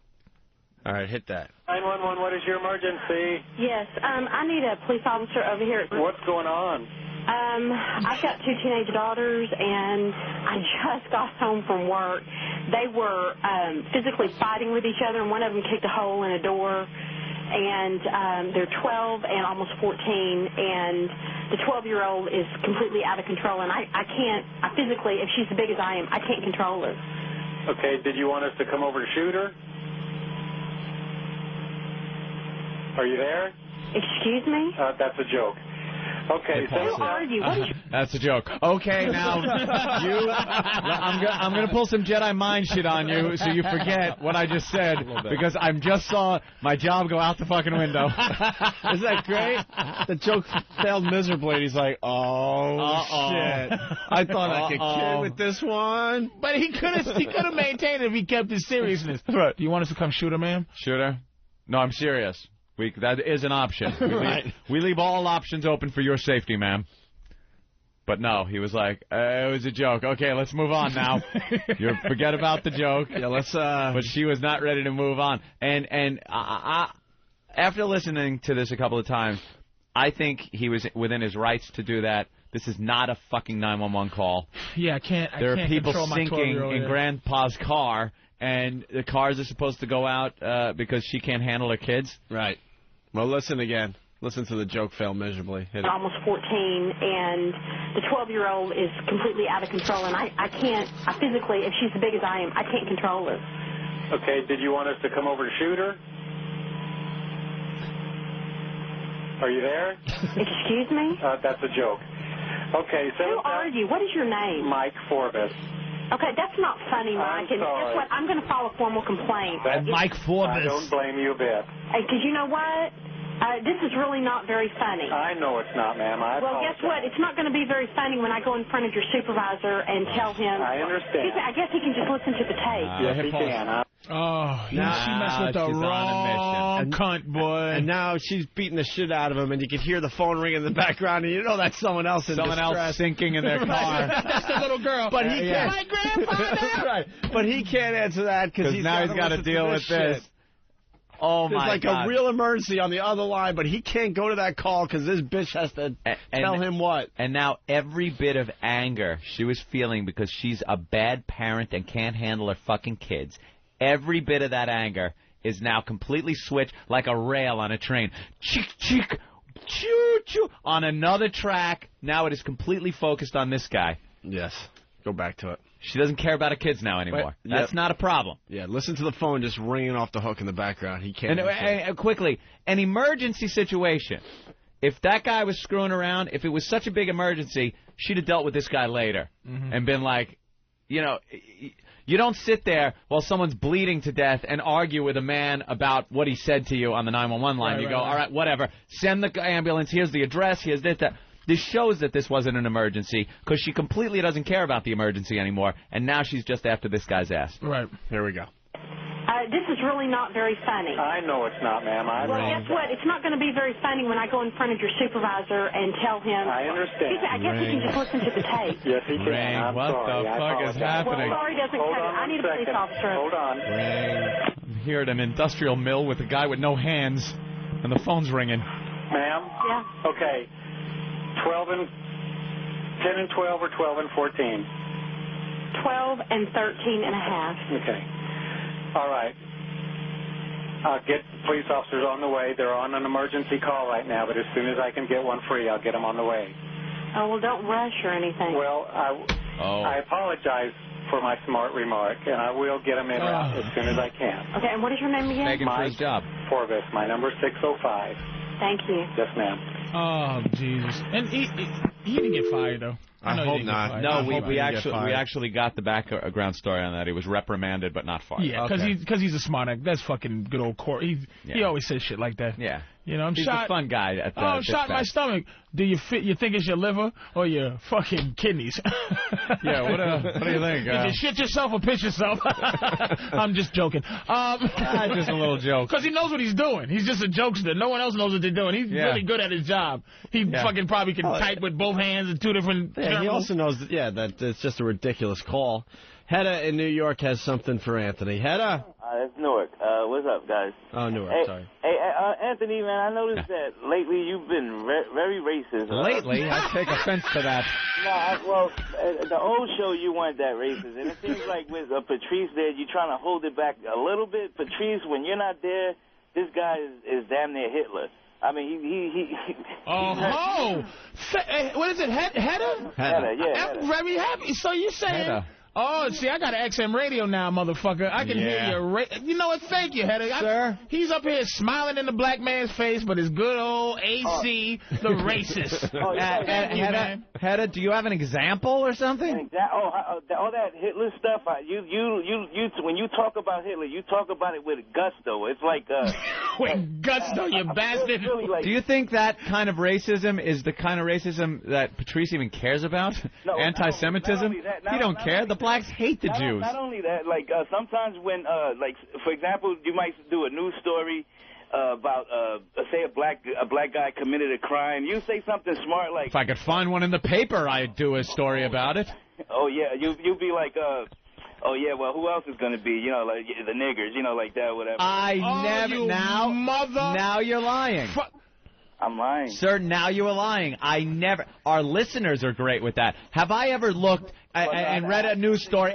All right, hit that. 911, what is your emergency? Yes, I need a police officer over here. What's going on? I've got 2 teenage daughters, and I just got home from work. They were physically fighting with each other, and one of them kicked a hole in a door. And they're 12 and almost 14, and the 12-year-old is completely out of control. And I physically, if she's as big as I am, I can't control her. Okay, did you want us to come over to shoot her? Are you there? Excuse me? That's a joke. Okay, who are you? What is That's a joke. Okay, now I'm gonna pull some Jedi mind shit on you so you forget what I just said because I just saw my job go out the fucking window. Isn't that great? The joke failed miserably. And he's like, shit! I thought I could kid with this one, but he could have maintained it if he kept his seriousness. Right. Do you want us to come shoot her, ma'am? Shoot her? No, I'm serious. That is an option. We leave all options open for your safety, ma'am. But no, he was like, it was a joke. Okay, let's move on now. Forget about the joke. Yeah, let's. But she was not ready to move on. And after listening to this a couple of times, I think he was within his rights to do that. This is not a fucking 911 call. Yeah, I can't. There are people control my sinking 12-year-old, in Grandpa's car, and the cars are supposed to go out because she can't handle her kids. Right. Well, listen again. Listen to the joke fail miserably. Hit it. Almost 14, and the 12-year-old is completely out of control, and I physically, if she's as big as I am, I can't control her. Okay, did you want us to come over to shoot her? Are you there? Excuse me? That's a joke. Okay, so... Who are you? What is your name? Mike Forbes. Okay, that's not funny, Mike. And guess what? I'm going to file a formal complaint. Mike Forbes. I don't blame you a bit. Because you know what? This is really not very funny. I know it's not, ma'am. Well, guess what? It's not going to be very funny when I go in front of your supervisor and tell him. I understand. I guess he can just listen to the tape. Yes, he can. She messed with the wrong cunt, boy. And now she's beating the shit out of him, and you can hear the phone ring in the background, and you know that's someone else in distress. Else sinking in their car. That's the little girl. But he can't. My grandfather. Right. But he can't answer that because he's got to deal with this. Oh, There's my God. There's like a real emergency on the other line, but he can't go to that call because this bitch has to tell him what. And now every bit of anger she was feeling because she's a bad parent and can't handle her fucking kids, every bit of that anger is now completely switched like a rail on a train. Chick, chick, choo, choo. On another track, now it is completely focused on this guy. Yes. Go back to it. She doesn't care about her kids now anymore. That's not a problem. Yeah, listen to the phone just ringing off the hook in the background. He can't. And quickly, an emergency situation. If that guy was screwing around, if it was such a big emergency, she'd have dealt with this guy later and been like, you know, you don't sit there while someone's bleeding to death and argue with a man about what he said to you on the 911 line. All right, whatever. Send the ambulance. Here's the address. Here's this, that. This shows that this wasn't an emergency because she completely doesn't care about the emergency anymore, and now she's just after this guy's ass. Right. Here we go. This is really not very funny. I know it's not, ma'am. Well, guess what? It's not going to be very funny when I go in front of your supervisor and tell him. I understand. I guess he can just listen to the tape. Yes, he can. I'm what sorry. the fuck is happening? Well, sorry doesn't cut it. I need a police officer. Hold on. I'm here at an industrial mill with a guy with no hands, and the phone's ringing. Ma'am? Yeah. Okay. 10 and 12 or 12 and 14? 12 and 13 and a half. Okay. All right. I'll get police officers on the way. They're on an emergency call right now, but as soon as I can get one free, I'll get them on the way. Oh, well, don't rush or anything. Well, I apologize for my smart remark, and I will get them in as soon as I can. Okay, and what is your name again? Megan for his job. Forbes. My number's 605. Thank you. Yes, ma'am. Oh, Jesus. And he didn't get fired, though. I hope not. No, we actually got the background story on that. He was reprimanded but not fired. Yeah, because he's a smart act. That's fucking good old Court. He always says shit like that. Yeah. You know, He's a fun guy. I'm shot in my stomach. Do you think it's your liver or your fucking kidneys? Yeah, what do you think? Did you shit yourself or piss yourself? I'm just joking. Just a little joke. Because he knows what he's doing. He's just a jokester. No one else knows what they're doing. He's really good at his job. He fucking probably can type with both hands in two different he also knows that it's just a ridiculous call. Hedda in New York has something for Anthony. Hedda. It's Newark. What's up, guys? Oh, Newark, sorry. Hey, Anthony, man, I noticed that lately you've been very racist. Lately? I take offense to that. Well, the old show you weren't that racist, and it seems like with Patrice there, you're trying to hold it back a little bit. Patrice, when you're not there, this guy is damn near Hitler. I mean, he what is it, Hedda? Hedda, yeah. I'm very happy. So you're saying... Hedda. Oh, see, I got an XM radio now, motherfucker. I can hear your... You know what? Thank you, Hedda. Sir? He's up here smiling in the black man's face, but his good old AC, the racist. Hedda, do you have an example or something? All that Hitler stuff. When you talk about Hitler, you talk about it with gusto. It's like with gusto, you bastard. Really like, do you think that kind of racism is the kind of racism that Patrice even cares about? No, anti-Semitism? He don't care. The blacks hate the Jews. Not only that, like sometimes when, like for example, you might do a news story about, say a black guy committed a crime. You say something smart like, if I could find one in the paper, I'd do a story about it. Oh yeah, you'd be like, oh yeah, well who else is gonna be? You know, like the niggers, you know, like that, whatever. Now you're lying. I'm lying. Sir, now you are lying. Our listeners are great with that. Have I ever looked and read a news story?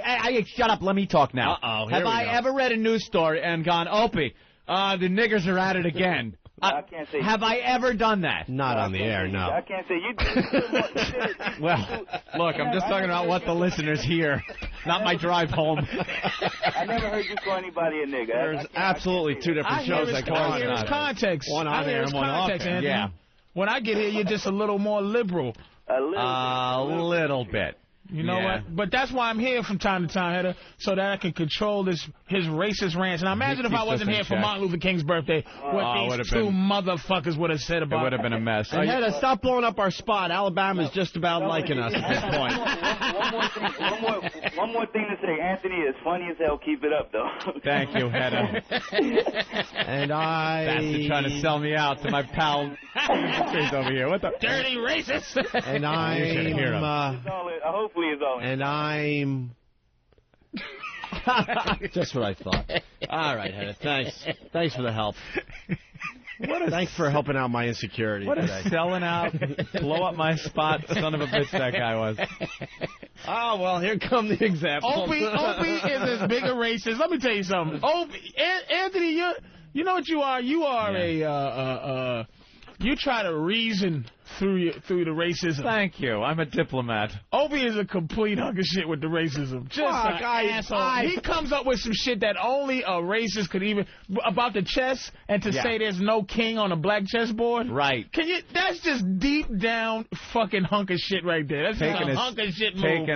Shut up, let me talk now. Uh-oh, Have I ever read a news story and gone, Opie, the niggers are at it again? I can't say. Have I ever done that? Not on the air, no. I can't say you did. Well, look, I'm just talking about what the listeners hear, not my drive home. I never heard you call anybody a nigger. There's absolutely two different shows that go on. I hear his context. One on air and one off air. Yeah. When I get here, you're just a little more liberal. A little bit. You know what? But that's why I'm here from time to time, Hedda, so that I can control his racist rants. And I imagine if I wasn't here for Martin Luther King's birthday, what these two motherfuckers would have said about it. It would have been a mess. And Hedda, stop blowing up our spot. Alabama's just about liking us at this point. One more thing to say. Anthony is funny as hell. Keep it up, though. Thank you, Hedda. And Bastard trying to sell me out to my pal over here. What the? Dirty racist. And hopefully it's all. And I'm... Just what I thought. All right, Hedda. Thanks for the help. Thanks for helping out my insecurity today. Selling out, blow up my spot, son of a bitch that guy was. Oh, well, here come the examples. Opie is as big a racist. Let me tell you something. Anthony, you know what you are? You are you try to reason through the racism. Thank you. I'm a diplomat. Opie is a complete hunk of shit with the racism. Just an asshole. He comes up with some shit that only a racist could even... About the chess, and to say there's no king on a black chessboard. Right. That's just deep down fucking hunk of shit right there. That's just a hunk of shit move.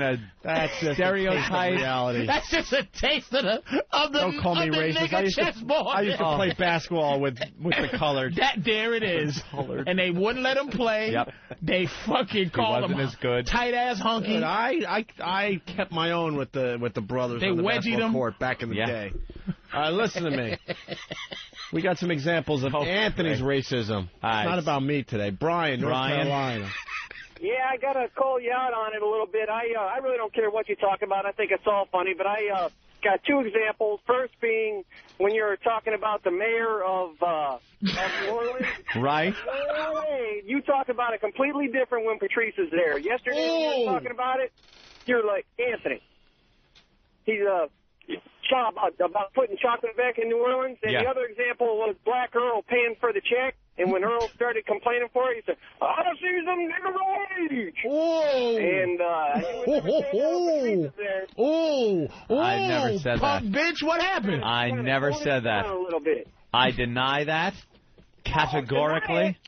That's just stereotype. Reality. That's just a taste of the Don't call me racist. Chessboard. I used to play basketball with the colored. There it is. And they wouldn't let him play. Yep. They fucking called him as good. Tight ass hunky. But I kept my own with the brothers on the basketball court back in the day. Listen to me. We got some examples of Anthony's racism. It's not about me today. Brian, North Carolina. Yeah, I got to call you out on it a little bit. I really don't care what you talk about. I think it's all funny, but I got two examples. First being when you're talking about the mayor of New Orleans. Right. You talk about it completely different when Patrice is there. Yesterday when you were talking about it, you're like, Anthony. He's about putting chocolate back in New Orleans. And the other example was Black Earl paying for the check. And when Earl started complaining for it, he said, I don't see some nigger wage. And I never said that. Bitch, what happened? I never said that. A little bit. I deny that categorically.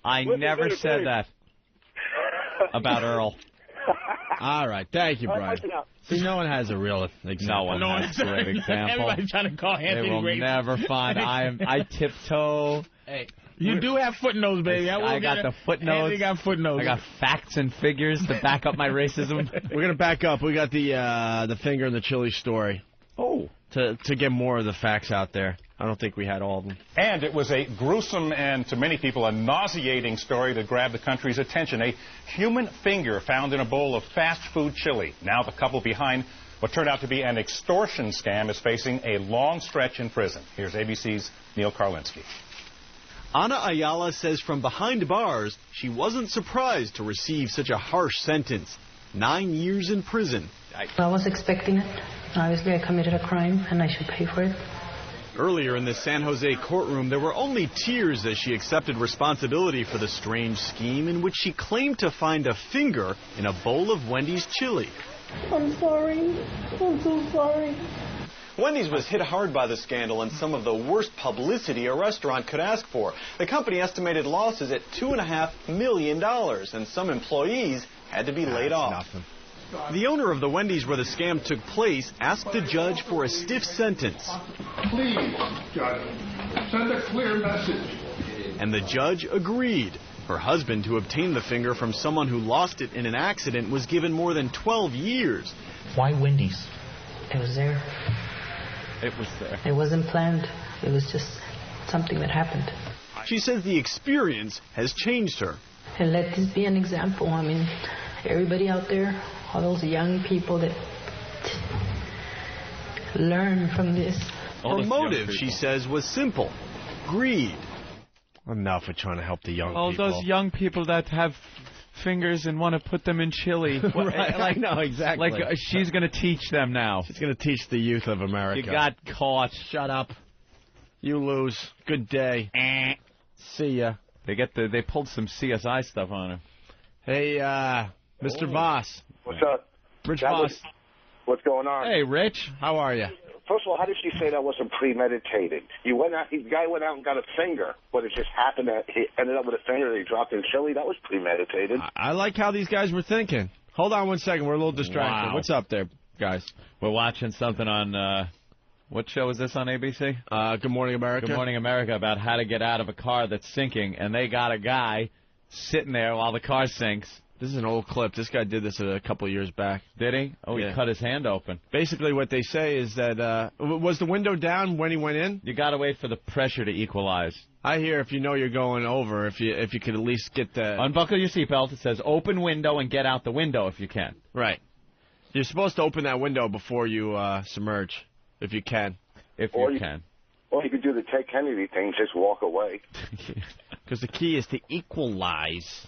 I never said that about Earl. All right. Thank you, Brian. See, no one has a real example. No one has a great example. Everybody's trying to call Anthony racist. They will never find. I tiptoe. Hey. You do have footnotes, baby. I got the footnotes. Anthony got footnotes. I got facts and figures to back up my racism. We're going to back up. We got the finger in the chili story. Oh. To get more of the facts out there. I don't think we had all of them. And it was a gruesome and, to many people, a nauseating story that grabbed the country's attention. A human finger found in a bowl of fast food chili. Now the couple behind What turned out to be an extortion scam is facing a long stretch in prison. Here's ABC's Neil Karlinski. Ana Ayala says from behind bars, she wasn't surprised to receive such a harsh sentence. 9 years in prison. I was expecting it. Obviously, I committed a crime, and I should pay for it. Earlier in the San Jose courtroom, there were only tears as she accepted responsibility for the strange scheme in which she claimed to find a finger in a bowl of Wendy's chili. I'm sorry. I'm so sorry. Wendy's was hit hard by the scandal and some of the worst publicity a restaurant could ask for. The company estimated losses at $2.5 million, and some employees had to be laid off. Nothing. The owner of the Wendy's where the scam took place asked the judge for a stiff sentence. Please, Judge, send a clear message. And the judge agreed. Her husband, who obtained the finger from someone who lost it in an accident, was given more than 12 years. Why Wendy's? It was there. It was there. It wasn't planned. It was just something that happened. She says the experience has changed her. And let this be an example. I mean, everybody out there, all those young people that learn from this. Her motive, she says, was simple. Greed. Enough of trying to help the young people. All those young people that have fingers and want to put them in chili. Right, I know, exactly. Like, she's going to teach them now. She's going to teach the youth of America. You got caught. Shut up. You lose. Good day. See ya. They pulled some CSI stuff on her. Hey, Mr. Voss. What's up? Rich Voss. What's going on? Hey, Rich. How are you? First of all, how did she say that wasn't premeditated? You went out, the guy went out and got a finger, but it just happened that he ended up with a finger that he dropped in chili. That was premeditated. I like how these guys were thinking. Hold on one second. We're a little distracted. Wow. What's up there, guys? We're watching something on, what show is this on ABC? Good Morning America. Good Morning America, about how to get out of a car that's sinking, and they got a guy sitting there while the car sinks. This is an old clip. This guy did this a couple of years back. Did he? Oh, yeah. He cut his hand open. Basically, what they say is that, was the window down when he went in? You got to wait for the pressure to equalize. I hear if you know you're going over, if you could at least get the... Unbuckle your seatbelt. It says open window and get out the window if you can. Right. You're supposed to open that window before you submerge, if you can. If you can. Or you could do the Ted Kennedy thing, just walk away. Because the key is to equalize.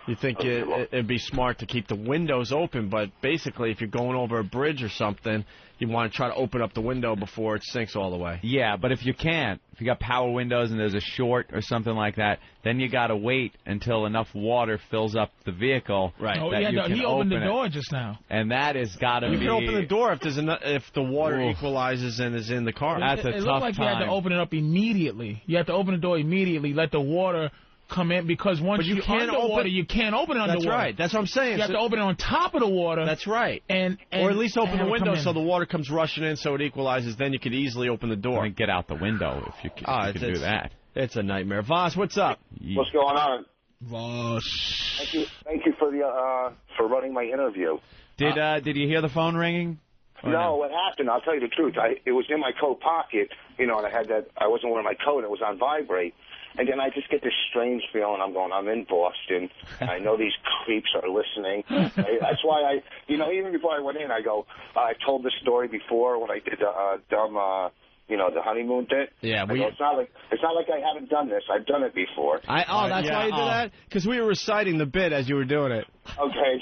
You think it'd be smart to keep the windows open, but basically if you're going over a bridge or something, you want to try to open up the window before it sinks all the way. Yeah, but if you can't, if you got power windows and there's a short or something like that, then you got to wait until enough water fills up the vehicle. Right. Oh, yeah, he opened the door just now. And that has got to be... You can open the door if the water equalizes and is in the car. That's a tough time. It looked like you had to open it up immediately. You have to open the door immediately, let the water come in, because once you can't underwater, you can't open it underwater. That's right. That's what I'm saying. You have to open it on top of the water. That's right. And or at least open the window so the water comes rushing in so it equalizes. Then you could easily open the door. And get out the window if you can, do that. It's a nightmare. Voss, what's up? What's going on? Voss. Thank you for the for running my interview. Did you hear the phone ringing? No, what happened? I'll tell you the truth. It was in my coat pocket, and I had that. I wasn't wearing my coat. It was on vibrate. And then I just get this strange feeling. I'm in Boston. I know these creeps are listening. That's why even before I went in, I go, I told this story before when I did the the honeymoon bit. Yeah, it's not like I haven't done this. I've done it before. That's why you did that? Because we were reciting the bit as you were doing it. Okay,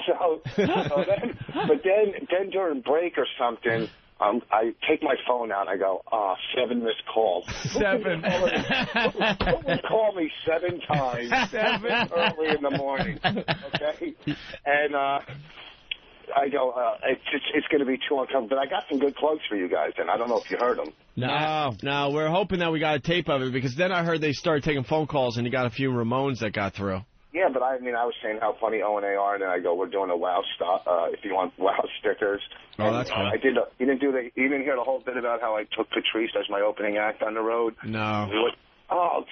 then during break or something, I take my phone out and I go, 7 missed calls. 7. Who would call me 7 times 7 early in the morning? Okay? And I go, it's going to be too uncomfortable. But I got some good plugs for you guys, and I don't know if you heard them. No, we're hoping that we got a tape of it, because then I heard they started taking phone calls, and you got a few Ramones that got through. Yeah, but I was saying how funny O and A are, and then I go, we're doing a WOW stop if you want WOW stickers. Oh, that's cool. You didn't hear the whole bit about how I took Patrice as my opening act on the road? No.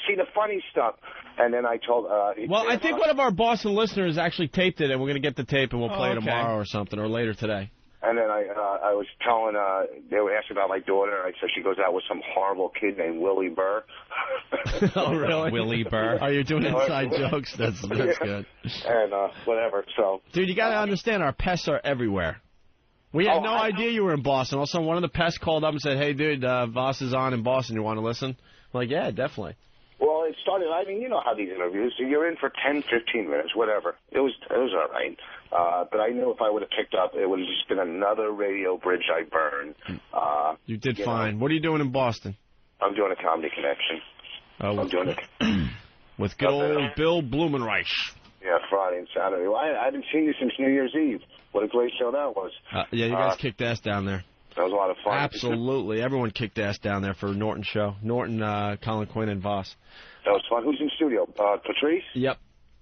See the funny stuff. And then I told... I think one of our Boston listeners actually taped it, and we're going to get the tape, and we'll play it tomorrow or something, or later today. And then I was telling, they were asking about my daughter. I said she goes out with some horrible kid named Willie Burr. Oh, really? Willie Burr. Are you doing inside jokes? That's good. And whatever, so... Dude, you got to understand, our pests are everywhere. We had no idea you were in Boston. All of a sudden, one of the pests called up and said, "Hey, dude, Voss is on in Boston. You want to listen?" I'm like, yeah, definitely. Well, it started, I mean, you know how these interviews, you're in for 10, 15 minutes, whatever. It was all right. But I knew if I would have picked up, it would have just been another radio bridge I burned. You did fine. What are you doing in Boston? I'm doing a Comedy Connection. I'm doing it. With good old Bill Blumenreich. Yeah, Friday and Saturday. Well, I haven't seen you since New Year's Eve. What a great show that was. Yeah, you guys kicked ass down there. That was a lot of fun. Absolutely. Everyone kicked ass down there for Norton's show. Norton, Colin Quinn, and Voss. That was fun. Who's in studio? Patrice? Yep.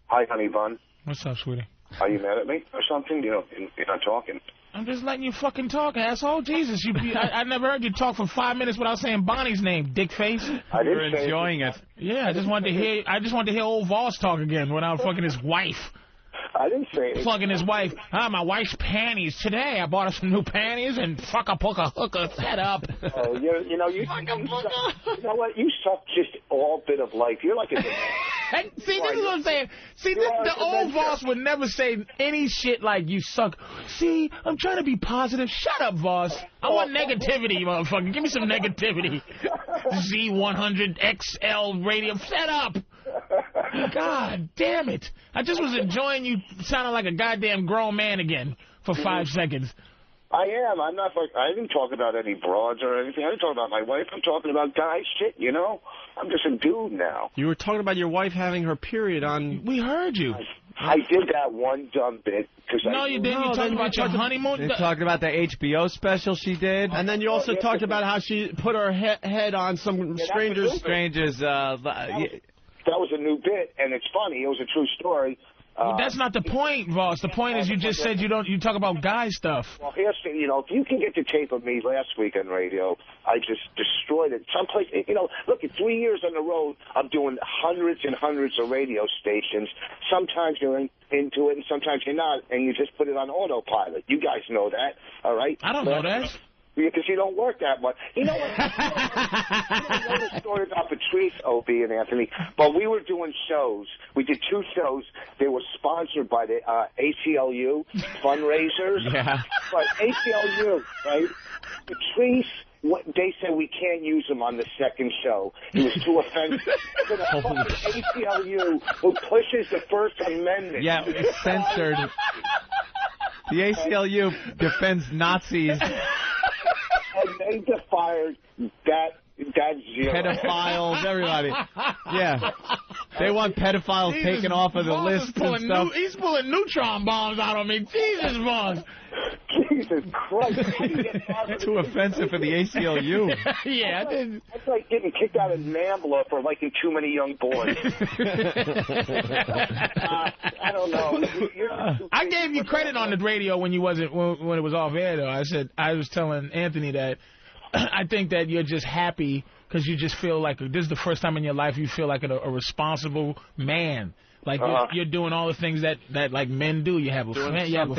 Hi, honey bun. What's up, sweetie? Are you mad at me or something? You know, you're not talking. I'm just letting you fucking talk, asshole. Jesus, I never heard you talk for 5 minutes without saying Bonnie's name, dick face. You're enjoying it. Yeah, I just wanted to hear old Voss talk again without fucking his wife. I didn't say it. Plugging his wife. My wife's panties today. I bought her some new panties and fuck a hooker set up. Oh, you know what? You suck just all bit of life. You're like a. See, this is what I'm saying. See, the old Voss would never say any shit like you suck. See, I'm trying to be positive. Shut up, Voss. I want negativity, motherfucker. Give me some negativity. Z100XL radio. Shut up. God damn it. I just was enjoying you sounding like a goddamn grown man again for 5 seconds. I am. I'm not like, I didn't talk about any broads or anything. I didn't talk about my wife. I'm talking about guy shit, you know? I'm just a dude now. You were talking about your wife having her period on... We heard you. I did that one dumb bit. No, you didn't. You talked about your honeymoon. You talked about the HBO special she did. And then you also talked about how she put her head on some strangers... That was a new bit, and it's funny. It was a true story. Well, that's not the point, Voss. The point is you just said you talk about guy stuff. Well, here's the, you know, if you can get the tape of me last week on radio, I just destroyed it. Someplace, you know, look, at 3 years on the road, I'm doing hundreds and hundreds of radio stations. Sometimes you're into it, and sometimes you're not, and you just put it on autopilot. You guys know that, all right? I don't know that. Because you don't work that much. You know what? I know the story about Patrice, Opie, and Anthony, but we were doing shows. We did 2 shows. They were sponsored by the ACLU fundraisers. Yeah. But ACLU, right? Patrice, they said we can't use him on the second show. He was too offensive. So the fucking ACLU, who pushes the First Amendment. Yeah, it's censored. The ACLU defends Nazis. And they defied that zero. Pedophiles, everybody. Yeah. They want pedophiles taken off of the list and stuff. He's pulling neutron bombs out on me. Jesus, Voss. Jesus Christ. Too offensive for the ACLU. Yeah, I did. That's like getting kicked out of NAMBLA for liking too many young boys. I don't know. I gave you credit on the radio when you wasn't when it was off air, though. I was telling Anthony that I think that you're just happy because you just feel like this is the first time in your life you feel like a responsible man. Like you're doing all the things that like men do. You have a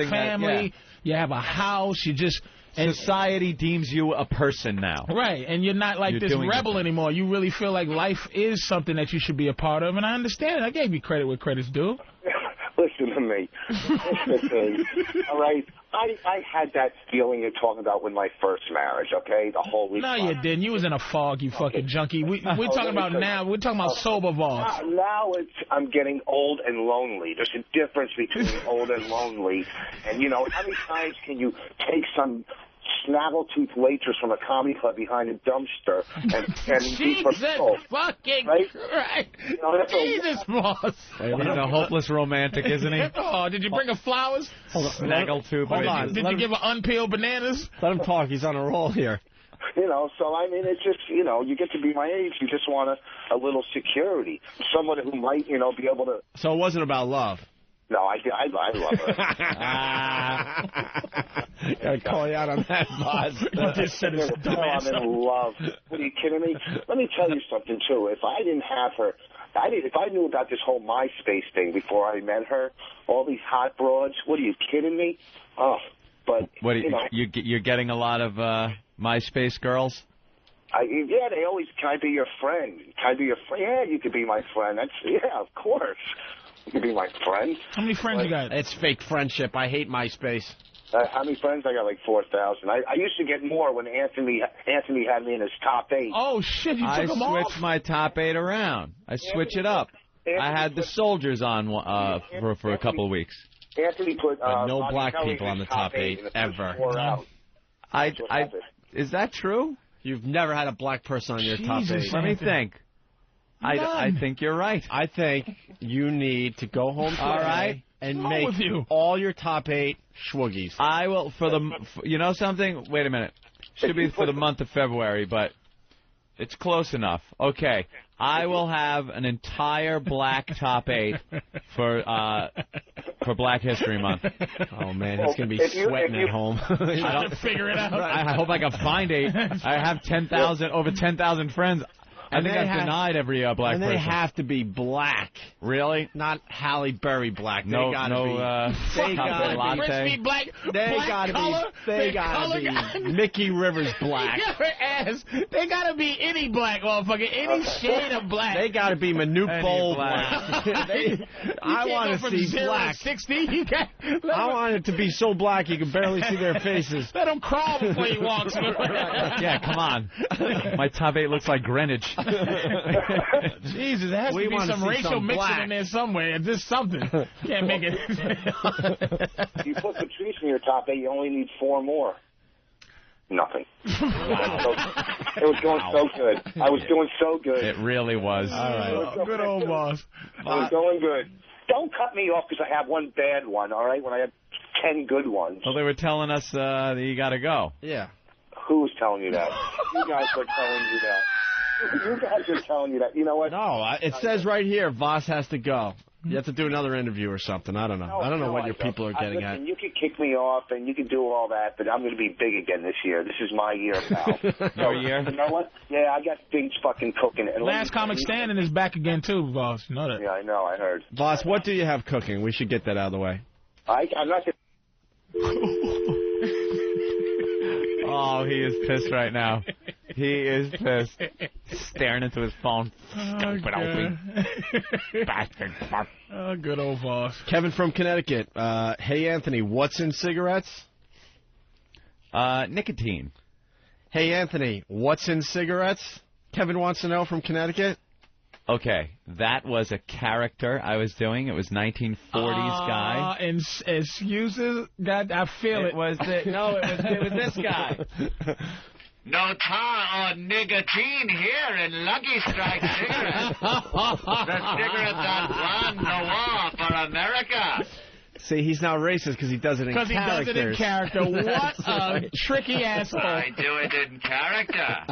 family, you have a house, you just... And society deems you a person now. Right, and you're not like this rebel anymore. You really feel like life is something that you should be a part of, and I understand it. I gave you credit where credit's due. Listen to me. All right? I had that feeling you're talking about with my first marriage, okay? The whole week. No, you didn't. You was in a fog, you fucking junkie. We're talking about now. We're talking about sober Voss. Now I'm getting old and lonely. There's a difference between old and lonely. And, you know, how many times can you take some snaggletooth waitress from a comedy club behind a dumpster and be fulfilled, fucking right? You know, Jesus, Voss. He's a hopeless romantic, isn't he? Oh, did you bring her flowers? Snaggletooth. Hold on. Did you give her unpeeled bananas? Let him talk. He's on a roll here. You know, so I mean, it's just, you know, you get to be my age, you just want a little security. Someone who might, you know, be able to... So it wasn't about love? No, I love her. Gotta call you out on that, Voss. I'm in love. What are you kidding me? Let me tell you something, too. If I didn't have her, if I knew about this whole MySpace thing before I met her, all these hot broads, what are you kidding me? Oh, but, what, you know. You're getting a lot of MySpace girls? Yeah, they always, can I be your friend? Can I be your friend? Yeah, you could be my friend. Yeah, of course. You can be my friend. How many friends you got? It's fake friendship. I hate MySpace. How many friends? I got like 4,000. I used to get more when Anthony had me in his top 8. Oh, shit, you took them off? I switched my top 8 around. I switch it up. I had the soldiers on for a couple of weeks. Anthony put but no Bobby black Kelly people in on the his top 8 in the ever. 4 out. Is that true? You've never had a black person on your top 8. Let me think. I think you're right. I think you need to go home today and make all your top 8 schwoogies. I will you know something? Wait a minute. Should be for the month of February, but it's close enough. Okay. I will have an entire black top 8 for Black History Month. Oh man, he's gonna be sweating at home. Trying to figure it out. I hope I can find 8. I have over 10,000 friends. I think I've denied every black person. And they have to be black. Really? Not Halle Berry black. No, they gotta be. They gotta be crispy black. They gotta color, be. They gotta be Mickey Rivers black. They gotta be any black motherfucker, any shade of black. They gotta be Manute Bol black. I want to see black. 60. You can't. I want it to be so black you can barely see their faces. Let them crawl before you walk. Yeah, come on. My top 8 looks like Greenwich. Jesus, there has to be some racial mixing in there somewhere. Just something. Can't make it. If you put Patrice in your top 8, you only need 4 more. Nothing. It was going so good. I was doing so good. It really was. All right. Good old boss. I was going good. Don't cut me off because I have one bad one, all right, when I have 10 good ones. Well, they were telling us that you got to go. Yeah. Who's telling you that? You guys are telling you that. You guys are telling you that. You know what? No, it says right here, Voss has to go. You have to do another interview or something. I don't know. I don't know what your people are getting at. You can kick me off and you can do all that, but I'm going to be big again this year. This is my year, pal. Your year? You know what? Yeah, I got things fucking cooking. And Last Comic Standing is back again, too, Voss. You know that. Yeah, I know. I heard. Voss, what do you have cooking? We should get that out of the way. I'm not going Oh, he is pissed right now. He is pissed. Staring into his phone. Stupid Opie. Bastard. Oh, good old Voss. Kevin from Connecticut. Hey, Anthony, what's in cigarettes? Nicotine. Hey, Anthony, what's in cigarettes? Kevin wants to know from Connecticut. Okay, that was a character I was doing. It was 1940s guy. Excuses? God, I feel it. It was this guy. No tar or nicotine here in Lucky Strike cigarettes. The cigarettes that won the war for America. See, he's not racist because he does it in character. Because he does it in character. What a tricky asshole. I do it in character.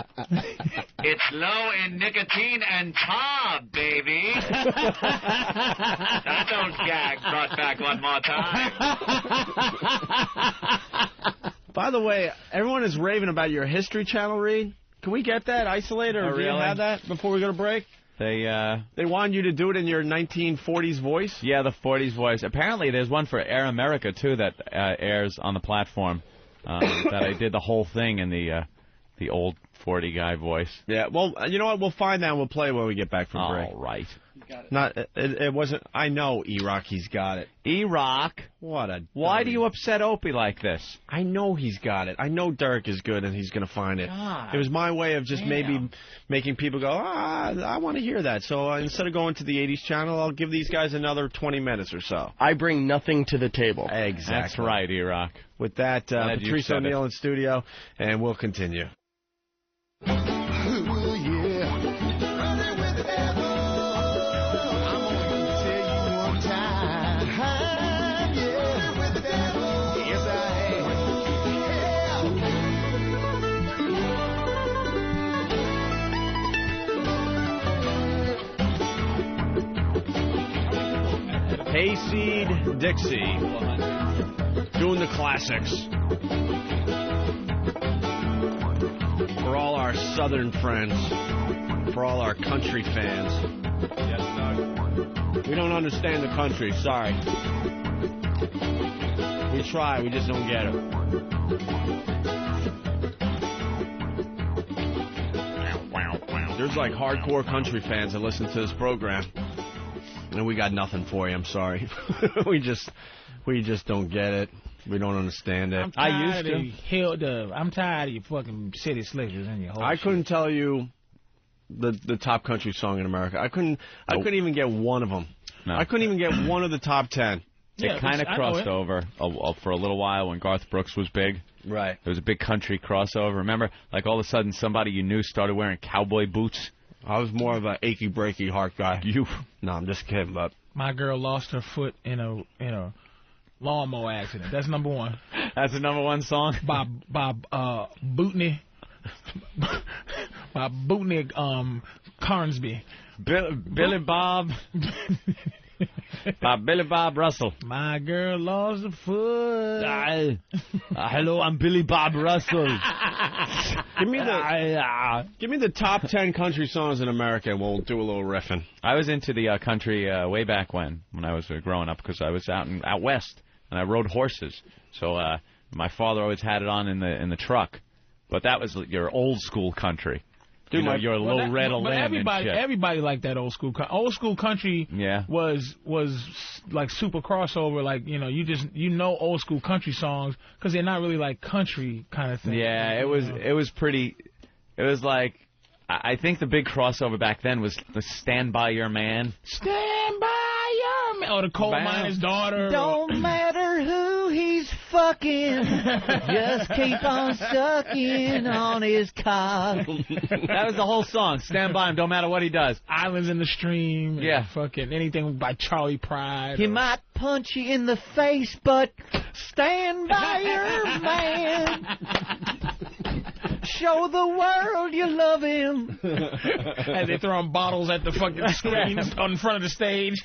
It's low in nicotine and tar, baby. That old gag brought back one more time. By the way, everyone is raving about your History Channel read. Can we get that isolated, or do you have that before we go to break? They want you to do it in your 1940s voice? Yeah, the 40s voice. Apparently, there's one for Air America, too, that airs on the platform. That I did the whole thing in the old 40 guy voice. Yeah, well, you know what? We'll find that and we'll play when we get back from break. All right. It wasn't. I know, E-Rock, he's got it. E-Rock? What a... Why do you upset Opie like this? I know he's got it. I know Dirk is good and he's going to find it. God. It was my way of just maybe making people go, I want to hear that. So instead of going to the 80s channel, I'll give these guys another 20 minutes or so. I bring nothing to the table. Exactly. That's right, E-Rock. With that, Patrice O'Neill in studio, and we'll continue. Hayseed Dixie, doing the classics. For all our Southern friends, for all our country fans. Yes, Doug. We don't understand the country, sorry. We try, we just don't get it. There's like hardcore country fans that listen to this program. And we got nothing for you, I'm sorry. we just don't get it. We don't understand it. I used to. I'm tired of your fucking city slickers and your whole I couldn't tell you the top country song in America. I couldn't even get one of them. No. I couldn't even get one of the top 10. It kind of crossed over for a little while when Garth Brooks was big. Right. There was a big country crossover. Remember, like all of a sudden somebody you knew started wearing cowboy boots. I was more of an achy breaky heart guy. You? No, I'm just kidding. But my girl lost her foot in a lawnmower accident. That's number one. That's the number one song. By Bootney. By Bootney Carnsby. Billy Bob. Billy Bob Russell. My girl lost a foot. Hello, I'm Billy Bob Russell. Give me the top 10 country songs in America, and we'll do a little riffing. I was into the country way back when I was growing up, because I was out west and I rode horses. So my father always had it on in the truck. But that was your old school country. Dude, your Loretta Lynn and shit. Everybody liked that old school. Old school country was like super crossover. Like, you know old school country songs because they're not really like country kind of thing. Yeah, it was pretty. It was like, I think the big crossover back then was the Stand By Your Man. Stand by your man. Or the Coal Miner's Daughter. Don't matter who he's fucking, just keep on sucking on his cock. That was the whole song. Stand by him, don't matter what he does. Islands in the Stream. Yeah. Fucking anything by Charlie Pride. He might punch you in the face, but stand by your man. Show the world you love him. As they throwing bottles at the fucking screens in front of the stage.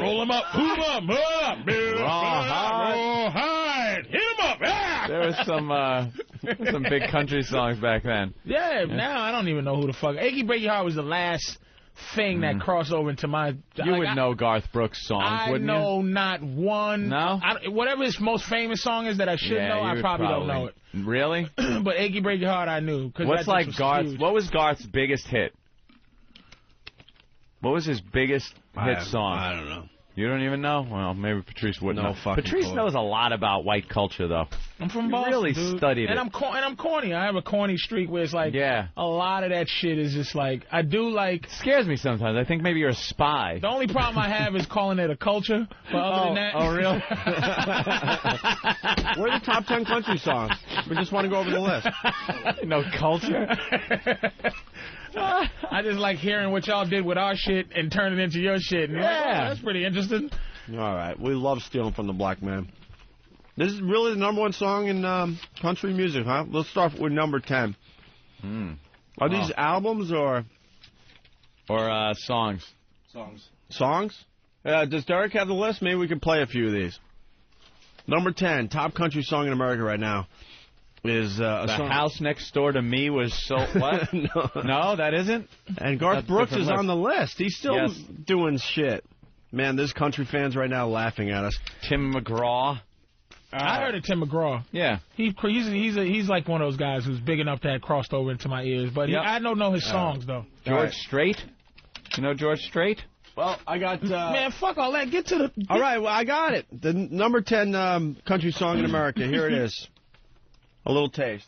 Roll them up, hoop them up, rawhide, hit them up. Ah! There was some big country songs back then. Yeah, now I don't even know who the fuck. Achy Breaky Heart was the last thing that crossed over into my... You would know Garth Brooks songs, wouldn't you? I know not one. No? Whatever his most famous song is that I should know, I probably don't know it. Really? But Achy Breaky Heart I knew. What's like Garth? What was Garth's biggest hit? What was his biggest hit song? I don't know. You don't even know? Well, maybe Patrice wouldn't know. Fucking Patrice knows a lot about white culture, though. I'm from Boston, really dude. studied and it. I'm corny. I have a corny streak where it's like a lot of that shit is just like, I do like... It scares me sometimes. I think maybe you're a spy. The only problem I have is calling it a culture. But other than that... Oh, really? What are the top 10 country songs? We just want to go over the list. No culture? I just like hearing what y'all did with our shit and turn it into your shit. And like, oh, that's pretty interesting. All right. We love stealing from the black man. This is really the number one song in country music, huh? Let's start with number 10. Are these albums or songs? Songs? Does Derek have the list? Maybe we can play a few of these. Number 10, top country song in America right now is a The song. House Next Door to Me was so... What? No, that isn't? And Garth Brooks is on the list. He's still doing shit. Man, there's country fans right now laughing at us. Tim McGraw. I heard of Tim McGraw. Yeah. He's like one of those guys who's big enough to have crossed over into my ears. But I don't know his songs, though. George Strait? You know George Strait? Well, I got... Man, fuck all that. Get to the... All right, well, I got it. The number 10 country song in America. Here it is. A little taste.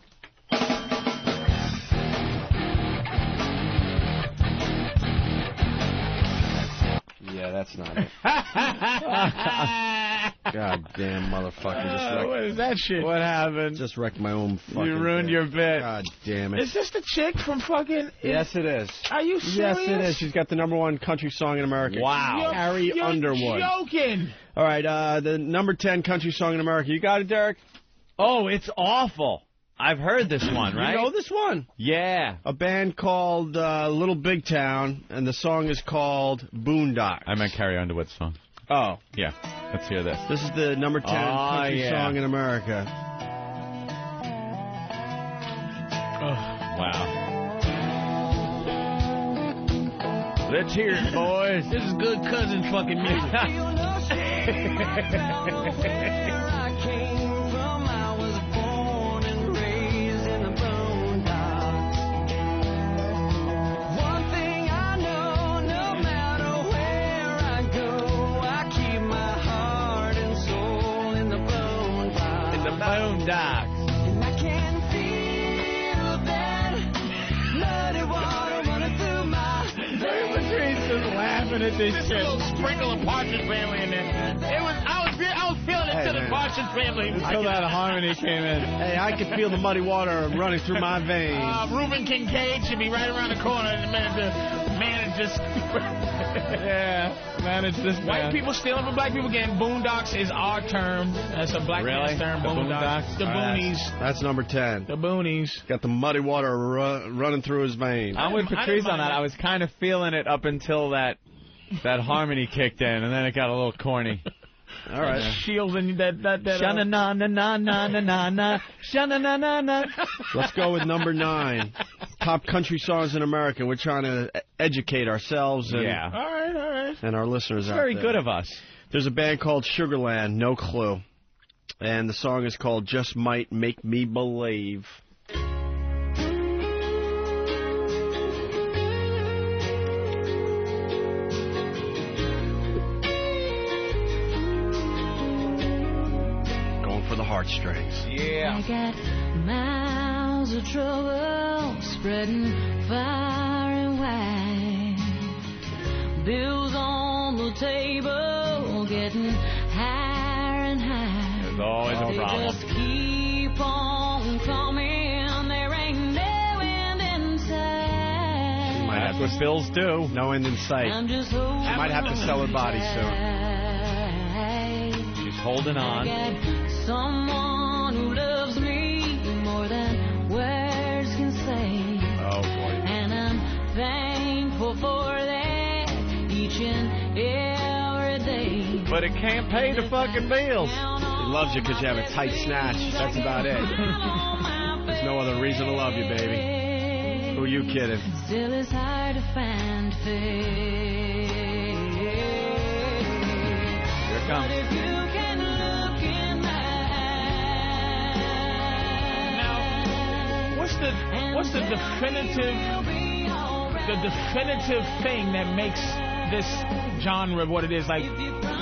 Yeah, that's not it. God damn, motherfucker. What is that shit? What happened? Just wrecked my own fucking You ruined your bit. God damn it. Is this the chick from fucking... Yes, it is. Are you serious? Yes, it is. She's got the number one country song in America. Wow. Carrie Underwood. You're joking. All right, the number 10 country song in America. You got it, Derek? Oh, it's awful. I've heard this one, right? You know this one? Yeah. A band called Little Big Town, and the song is called Boondocks. I meant Carrie Underwood's song. Oh. Yeah. Let's hear this. This is the number 10 country song in America. Wow. Let's hear it, boys. This is good cousin fucking music. laughing at this shit. A little sprinkle of Partridge Family in there. I was feeling it to the Partridge Family. Until that harmony came in. Hey, I could feel the muddy water running through my veins. Reuben Kincaid should be right around the corner and manage this. Manage this. White people stealing from black people again. Boondocks is our term. That's a black man's term. Boondocks. The Boonies. That's number 10. The Boonies. Got the muddy water running through his veins. I'm with Patrice on that. I was kind of feeling it up until that harmony kicked in, and then it got a little corny. All right. Shields and that. Sha-na-na-na-na-na-na-na. Sha-na-na-na-na. Let's go with number 9. Top country songs in America. We're trying to educate ourselves and, All right. and our listeners out there. Very good of us. There's a band called Sugarland, No Clue. And the song is called Just Might Make Me Believe. For the heartstrings. Yeah. I got miles of trouble spreading far and wide. Bills on the table getting higher and higher. There's always a problem. They just keep on coming. There ain't no end in sight. That's what bills do. No end in sight. I'm just She might have to sell her body soon. She's holding on. Someone who loves me more than words can say. Oh, boy. And I'm thankful for that each and every day. But it can't pay the fucking bills. He loves you because you have a tight snatch. That's about it. There's no other reason to love you, baby. Who are you kidding? Still it's hard to find faith. Here it comes. But if you can look in my What's the definitive thing that makes this genre what it is? Like,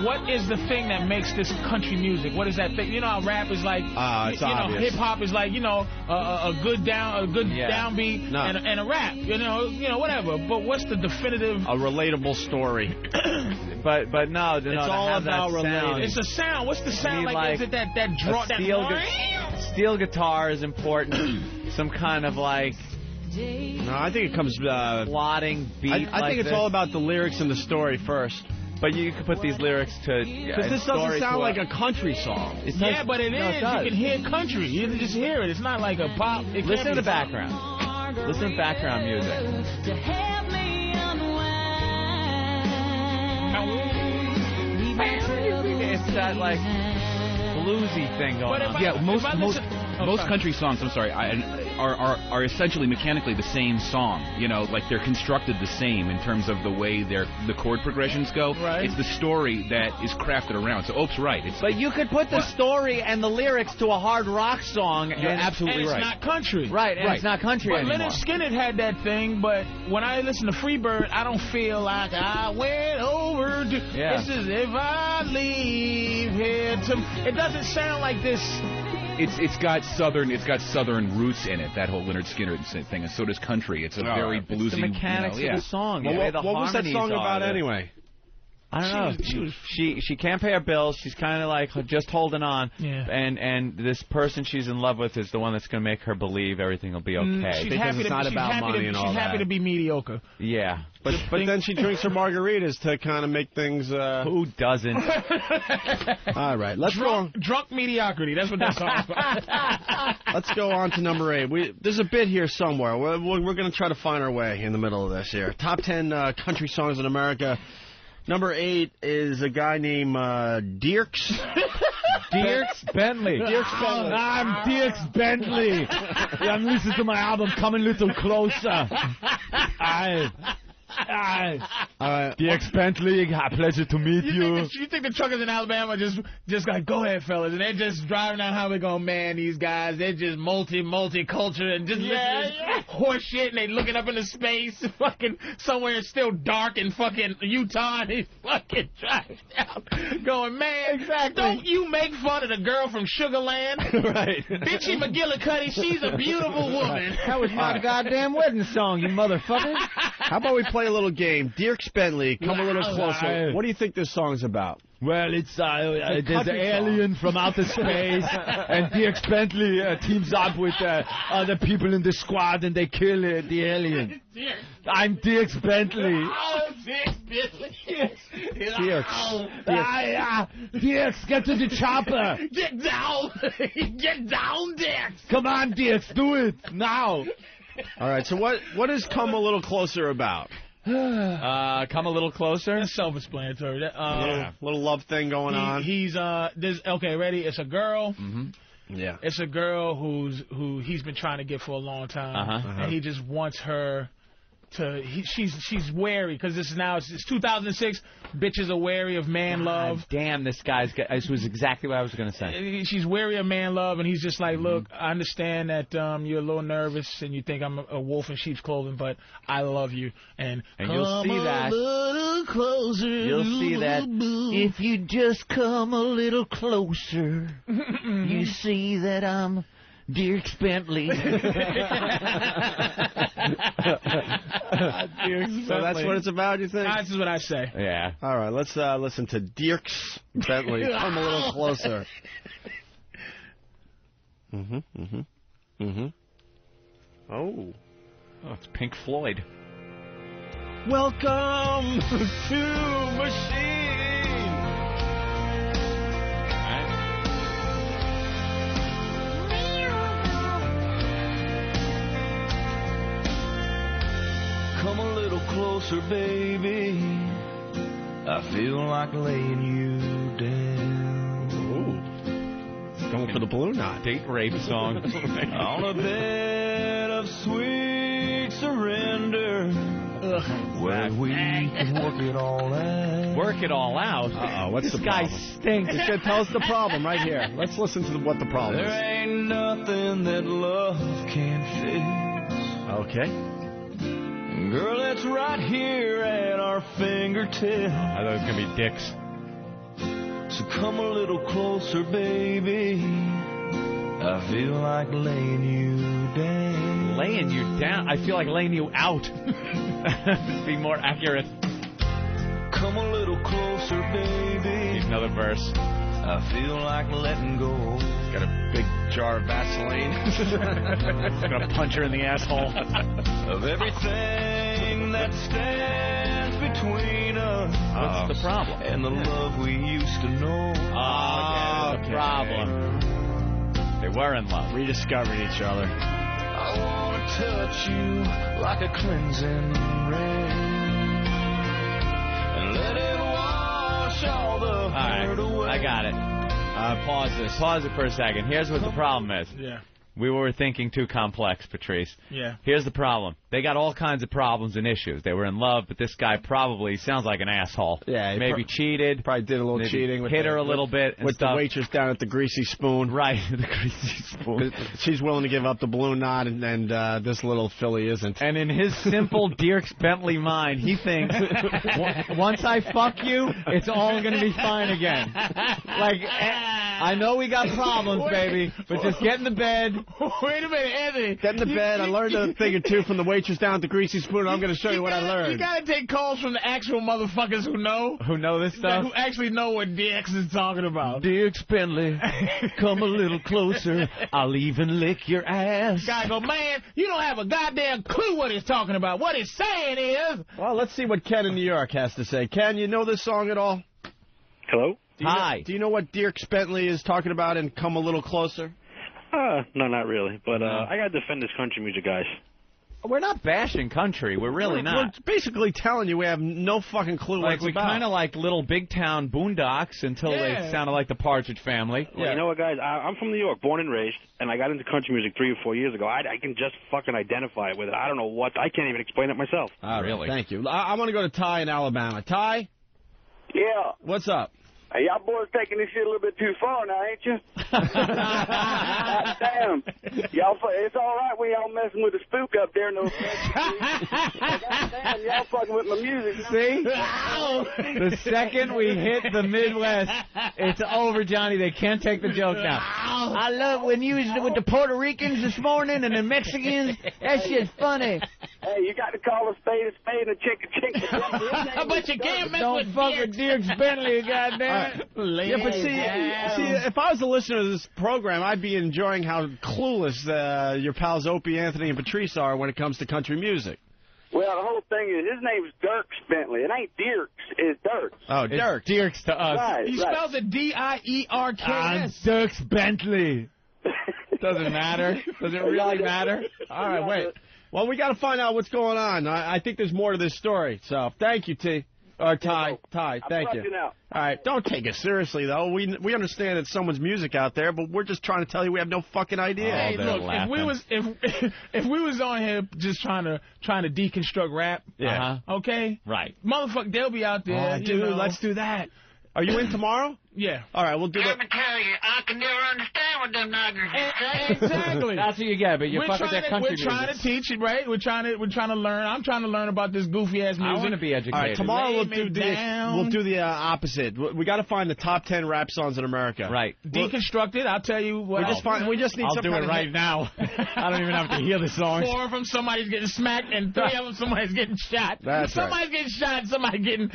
what is the thing that makes this country music? What is that thing? You know how rap is like, it's obvious. hip hop is like, a good downbeat and a rap, whatever. But what's the definitive? A relatable story. But no, it's all about related. It's a sound. What's the sound like? Is it that draw? Steel guitar is important. Some kind of like. No, I think it comes plotting beat. I think it's all about the lyrics and the story first. But you could put these lyrics to because this doesn't sound like a country song. Yeah, but it is. It does. You can hear country. You can just hear it. It's not like a pop. Listen to the background. Listen to background music. It's that like bluesy thing going on. Yeah, most country songs, I'm sorry, are essentially mechanically the same song. Like they're constructed the same in terms of the way the chord progressions go. Right. It's the story that is crafted around. So Ope's right. But you could put the story and the lyrics to a hard rock song. You're absolutely right. right. It's not country. Right, and it's not country anymore. Leonard Skinner had that thing, but when I listen to Freebird, I don't feel like I went over to... Yeah. It's as if I leave here to... It doesn't sound like this... It's got southern roots in it. That whole Leonard Skinner thing, and so does country. It's a very bluesy. It's the mechanics of the song. Well, what was that song about anyway? I don't know. She can't pay her bills. She's kind of like just holding on. Yeah. And this person she's in love with is the one that's going to make her believe everything will be okay. She's happy to be mediocre. Yeah. But then she drinks her margaritas to kind of make things... Who doesn't? All right, let's go. Drunk mediocrity. That's what that song's about. Let's go on to number 8. There's a bit here somewhere. We're going to try to find our way in the middle of this here. Top 10 country songs in America. Number 8 is a guy named Dierks. Dierks Bentley. Dierks Bentley. I'm Dierks Bentley. I'm listening to my album, Come a Little Closer. Dierks Bentley, pleasure to meet you. You think the truckers in Alabama just like, go ahead, fellas, and they're just driving down highway going, man, these guys, they're just multicultural and just listening to this horse shit, and they looking up into space, fucking somewhere still dark in fucking Utah, and they fucking driving down, going, man, don't you make fun of the girl from Sugarland? Right. Bitchy McGillicuddy, she's a beautiful woman. That was my goddamn wedding song, you motherfucker. How about we play a little game? Dierks Bentley, come a little closer. What do you think this song's about? Well, it's there's an alien from outer space, and Dirk Bentley teams up with other people in the squad, and they kill the alien. I'm Dirk Bentley. Oh, Dirk Bentley. Dirk, get to the chopper. Get down. Get down, Dirk. Come on, Dirk, do it now. All right, so what is Come a Little Closer about? Come a little closer. That's self-explanatory. Little love thing going on. Okay, ready? It's a girl. Mm-hmm. Yeah. It's a girl who he's been trying to get for a long time, and he just wants her to. She's wary because it's 2006. Bitches are wary of man love. Damn, this was exactly what I was going to say. She's wary of man love, and he's just like, look, I understand that you're a little nervous and you think I'm a wolf in sheep's clothing, but I love you, and you'll see that. A little closer. You'll see that if you just come a little closer, you see that I'm Dirk Bentley. So that's what it's about, you think? That's what I say. Yeah. All right, let's listen to Dirk Bentley. Come a little closer. Oh, it's Pink Floyd. Welcome to Machine. Come a little closer, baby. I feel like laying you down. Ooh. Going for the Blue Knot. Date rape song. On a bed of sweet surrender. Where we can work it all out. Work it all out? Uh-oh, what's this the guy problem? stinks. Tell us the problem right here. Let's listen to what the problem is. There ain't nothing that love can fix. Okay. Girl, it's right here at our fingertips. I thought it was going to be dicks. So come a little closer, baby. I feel like laying you down. Laying you down? I feel like laying you out. To be more accurate. Come a little closer, baby. Need another verse. I feel like letting go. Got a big jar of Vaseline. Gonna punch her in the asshole. Of everything that stands between us. What's the problem? And the love we used to know. The problem. They were in love. Rediscovered each other. I want to touch you like a cleansing rain. And let it wash all the hurt away. I got it. Pause this. Pause it for a second. Here's what the problem is. Yeah. We were thinking too complex, Patrice. Yeah. Here's the problem. They got all kinds of problems and issues. They were in love, but this guy probably sounds like an asshole. Yeah. Maybe cheated. Probably did a little cheating. Hit her a little bit. With the waitress down at the Greasy Spoon. Right, the Greasy Spoon. She's willing to give up the Blue Knot, and this little filly isn't. And in his simple Dirk Bentley mind, he thinks, once I fuck you, it's all going to be fine again. Like, I know we got problems, baby, but just get in the bed. Wait a minute, Anthony. Get in the bed. I learned a thing or two from the waitress down at the Greasy Spoon. I'm going to show you what I learned. You got to take calls from the actual motherfuckers who know. Who know this stuff? Who actually know what DX is talking about. Dirk Bentley, come a little closer. I'll even lick your ass. Guy go, man, you don't have a goddamn clue what he's talking about. What he's saying is... Well, let's see what Ken in New York has to say. Ken, you know this song at all? Hello? Hi. Do you know what Dirk Bentley is talking about in Come a Little Closer? No, not really. But I got to defend this country music, guys. We're not bashing country. We're really not. We're basically telling you we have no fucking clue what it's we about. kind of like little big town boondocks until they sounded like the Partridge Family. Well, you know what, guys? I'm from New York, born and raised, and I got into country music 3 or 4 years ago. I can just fucking identify it with it. I don't know what. I can't even explain it myself. Really? Thank you. I'm going to go to Ty in Alabama. Ty? Yeah. What's up? Hey, y'all boys taking this shit a little bit too far now, ain't you? Damn. Y'all, it's all right when y'all messing with the spook up there. No damn, y'all fucking with my music. See? The second we hit the Midwest, it's over, Johnny. They can't take the joke now. I love when you was with the Puerto Ricans this morning and the Mexicans. That shit's funny. Hey, you got to call a spade and a chick a chick. But you can't mess Don't with fuck with Dierks Bentley, goddamn. Yeah, but see, if I was a listener to this program, I'd be enjoying how clueless your pals Opie, Anthony, and Patrice are when it comes to country music. Well, the whole thing is, his name's Dierks Bentley. It ain't Dierks, it's Dirks. Oh, Dirks. Dierks to us. Right, He spells it D-I-E-R-K-S. Dierks Bentley. Doesn't matter. Does it really matter? All right, wait. Well, we got to find out what's going on. I think there's more to this story. So, thank you, Ty. Thank you. All right, don't take it seriously, though. We understand that someone's music out there, but we're just trying to tell you we have no fucking idea. Hey, look, if we was on here just trying to deconstruct rap, okay, right, motherfucker, they'll be out there. Dude, let's do that. Are you in tomorrow? Yeah. All right, we'll do that. Let me tell you, I can never understand what them niggers say. Exactly. That's what you get, but you fuck with that country music. We're trying to teach it, right? We're trying to learn. I'm trying to learn about this goofy ass music. I want to be educated. All right, tomorrow we'll do the opposite. We got to find the top 10 rap songs in America. Right. Deconstructed. I'll tell you what. We just need. I'll do it right now. I don't even have to hear the songs. 4 of them, somebody's getting smacked, and 3 of them, somebody's getting shot. That's somebody's getting shot, somebody getting.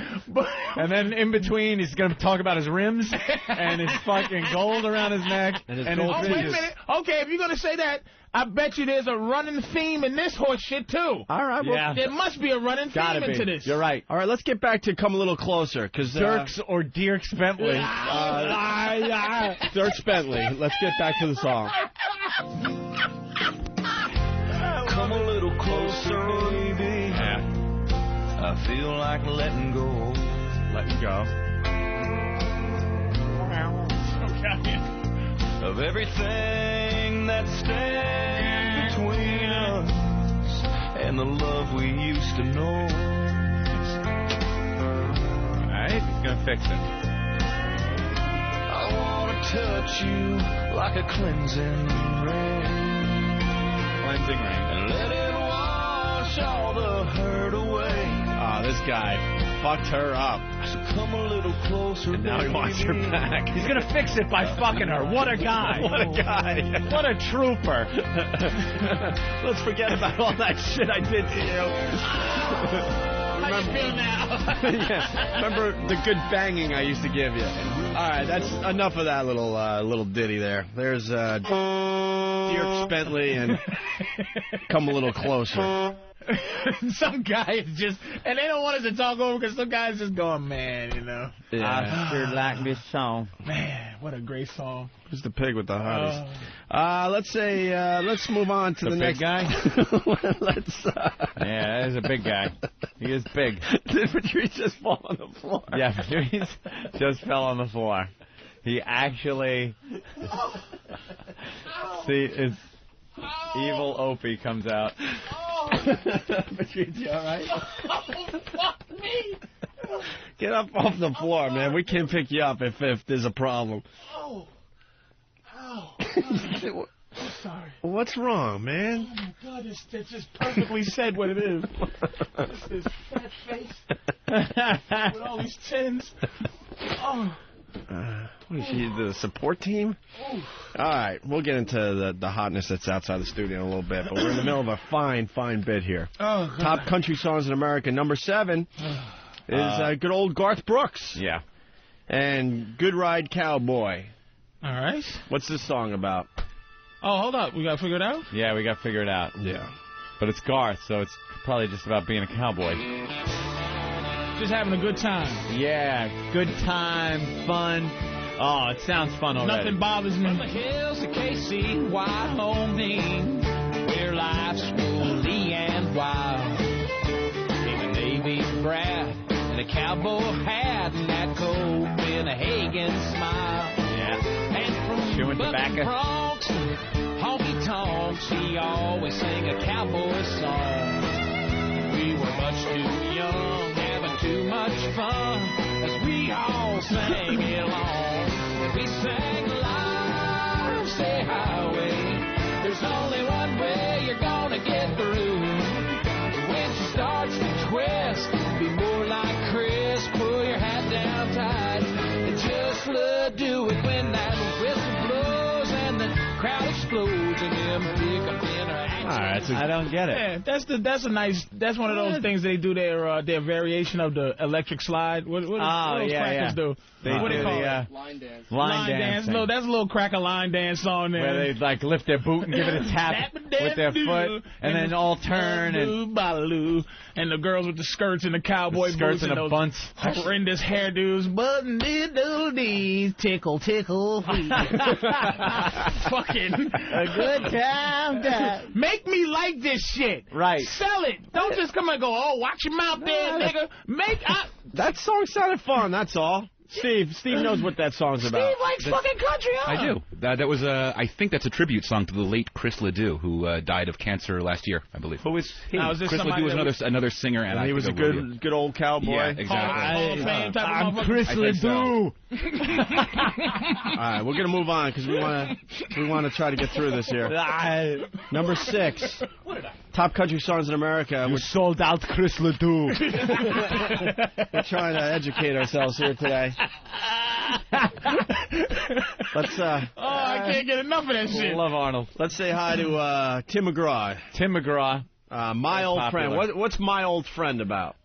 And then in between, he's going to talk about his rims and his fucking gold around his neck and his gold wait a minute. Okay, if you're going to say that, I bet you there's a running theme in this horse shit, too. All right. Yeah. There must be a running theme into this. You're right. All right, let's get back to Come a Little Closer. Cause, Dirks or Dierks Bentley. Dirks Bentley. Let's get back to the song. Come a little closer, baby. Yeah. I feel like letting go. Letting go. Of everything that stands between us and the love we used to know. Alright, gonna fix it. I wanna touch you like a cleansing rain. Cleansing rain. And let it wash all the hurt away. Oh, this guy fucked her up. So come a little closer, and now he wants her back. He's gonna fix it by fucking her. What a guy. What a guy. What a trooper. Let's forget about all that shit I did to you. How you feel now? Yeah. Remember the good banging I used to give you. All right, that's enough of that little ditty there. There's Dierks Bentley and Come a Little Closer. Some guy is just, and they don't want us to talk over because some guy's just going, man, you know. Yeah. I sure like this song. Man, what a great song. Who's the pig with the hotties? Let's move on to the next guy. Yeah, that is a big guy. He is big. Did Patrice just fall on the floor? Yeah, Patrice just fell on the floor. He actually... See, it's... Evil Opie comes out. Patrice, you all right? Oh, fuck me. Get up off the floor, man. We can't pick you up if there's a problem. Oh. Ow. I'm sorry. What's wrong, man? Oh, my God. It's just perfectly said what it is. This is fat face with all these tins. Oh. What is she, the support team? Oof. All right, we'll get into the hotness that's outside the studio in a little bit, but we're in the middle of a fine bit here. Oh, God. Top country songs in America. Number 7 is good old Garth Brooks. Yeah. And Good Ride Cowboy. All right. What's this song about? Oh, hold up. We got to figure it out? Yeah, we got to figure it out. Yeah. But it's Garth, so it's probably just about being a cowboy. Just having a good time. Yeah, good time, fun. Oh, it sounds fun already. Nothing bothers me. From the hills of KC, Wyoming, where life's woolly and wild. Came a Navy brat and a cowboy hat and that Copenhagen smile. Yeah. And from Bucking Bronx and honky tonks, he always sang a cowboy song. We were much too young, having too much fun, as we all sang along. We sang Life's a Highway, there's only one way you're gonna get through. When she starts to twist, be more like Chris, pull your hat down tight, and just do it when that whistle blows and the crowd explodes, and them pick up in her I don't get it. Yeah, that's one of those things they do their variation of the electric slide. What those crackers do? What do they call it? Line dance. Line dance. No, that's a little cracker line dance song there. Where they like lift their boot and give it a tap with their foot, and then all turn and the girls with the skirts and the cowboy skirts boots and those a bunch. horrendous hairdos. Button diddle dee, tickle tickle. Fucking a good time. Make me like this shit. Right. Sell it. Don't just come and go. Oh, watch your mouth there, nigga. That song sounded fun. That's all. Steve knows what that song's about. Steve likes fucking country, huh? I do. That was I think that's a tribute song to the late Chris Ledoux, who died of cancer last year, I believe. Who is he? Chris Ledoux was another singer, and he was a good old cowboy. Yeah, exactly. I'm Chris Ledoux. All right, we're gonna move on because we want to try to get through this here. Number 6. Top country songs in America. You sold out Chris Ledoux. We're trying to educate ourselves here today. Let's. I can't get enough of that shit. Love Arnold. Let's say hi to Tim McGraw. Tim McGraw. My old popular. friend. What's my old friend about?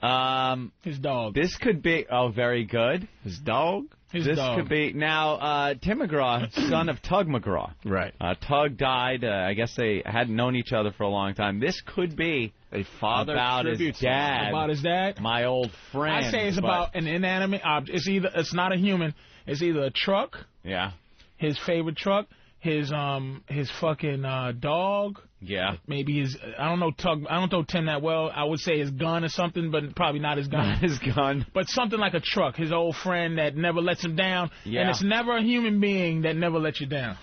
His dog. This could be. Oh, very good. His dog. This could be now. Tim McGraw, son of Tug McGraw. Right. Tug died. I guess they hadn't known each other for a long time. This could be a father about tribute his dad. About his dad. My old friend. I say it's about an inanimate object. It's not a human. It's either a truck. Yeah. His favorite truck. His fucking dog. Yeah. Maybe his. I don't know Tug. I don't know Tim that well. I would say his gun or something, but probably not his gun. Not his gun. But something like a truck. His old friend that never lets him down. Yeah. And it's never a human being that never lets you down.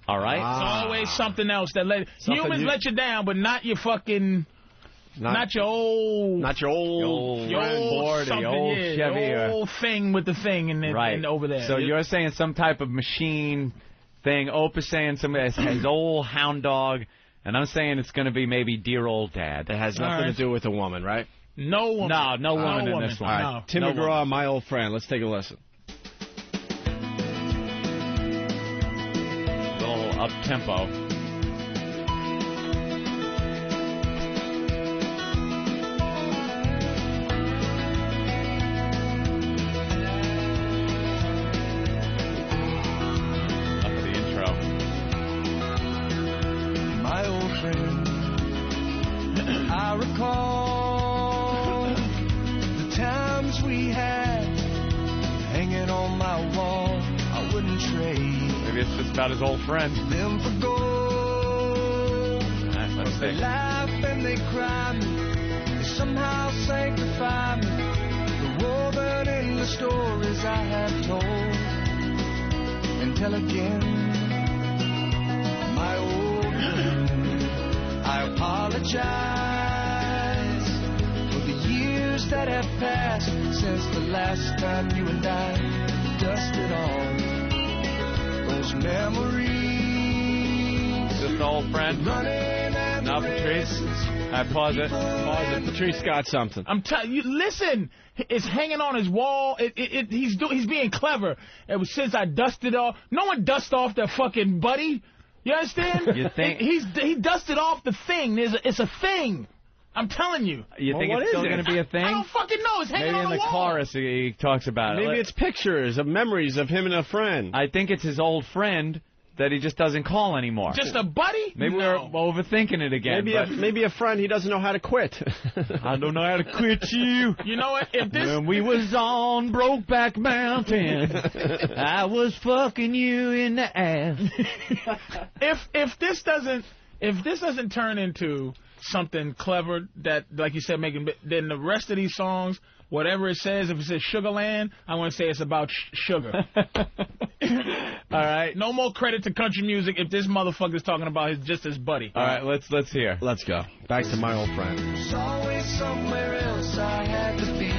All right. It's always something else that humans let you down, but not your fucking. Not your old Ford, something, the old Chevy, your old thing with the thing and over there. So you're saying some type of machine thing. Opus saying his old hound dog, and I'm saying it's going to be maybe dear old dad. It has nothing to do with a woman, right? No woman. No woman in this one. All right. Tim McGraw, my old friend. Let's take a listen. A little up tempo. I recall the times we had hanging on my wall. I wouldn't trade. Maybe it's just about his old friend. Them for gold. Let's see. They laugh and they cry me. They somehow sanctify me. They're woven in the stories I have told and tell again. My old friend, I apologize for the years that have passed since the last time you and I dusted off those memories. Just an old friend. Now, Patrice. I pause it. Patrice got something. I'm telling you. Listen, it's hanging on his wall. He's being clever. It was since I dusted off. No one dusts off their fucking buddy. You understand? You think he dusted off the thing? It's a thing. I'm telling you. You think it's still going to be a thing? I don't fucking know. It's hanging on the wall. Maybe in the chorus he talks about it. Maybe it's pictures of memories of him and a friend. I think it's his old friend that he just doesn't call anymore. Just a buddy? Maybe we're overthinking it again. Maybe a friend he doesn't know how to quit. I don't know how to quit you. You know what? When we was on Brokeback Mountain, I was fucking you in the ass. If this doesn't turn into something clever that, like you said, then the rest of these songs, whatever it says, if it says Sugarland, I want to say it's about sugar. All right. No more credit to country music if this motherfucker's talking about just his buddy. All right, let's hear. Let's go. Back to my old friend. There's always somewhere else I had to be.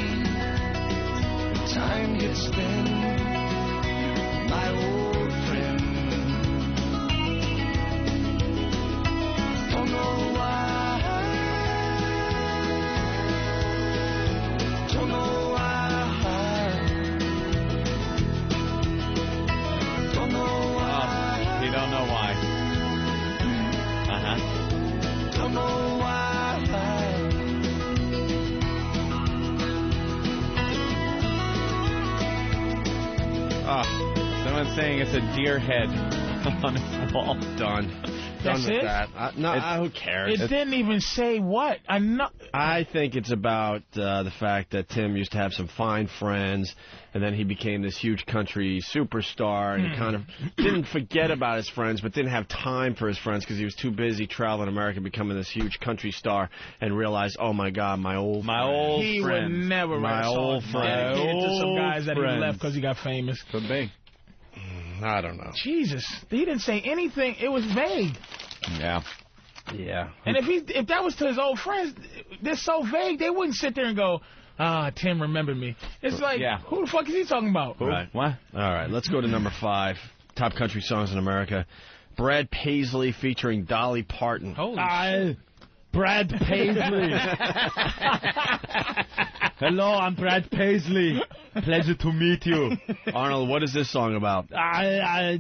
The time gets thin. My old friend. Don't know why. Don't know why. Don't know why. You don't know why. Don't Someone's saying it's a deer head on its wall. Done. That's Done with it? that. Who cares? It didn't even say what. I think it's about the fact that Tim used to have some fine friends, and then he became this huge country superstar, and he kind of didn't forget about his friends, but didn't have time for his friends because he was too busy traveling America, becoming this huge country star, and realized, oh my God, my old He would never write a song dedicated to some guys that he left because he got famous. Could be. I don't know. Jesus, he didn't say anything. It was vague. Yeah. Yeah. And if that was to his old friends, they're so vague, they wouldn't sit there and go, Tim remembered me. It's like, who the fuck is he talking about? Right. What? All right, let's go to number 5. Top country songs in America. Brad Paisley featuring Dolly Parton. Holy shit. Brad Paisley. Hello, I'm Brad Paisley. Pleasure to meet you. Arnold, what is this song about?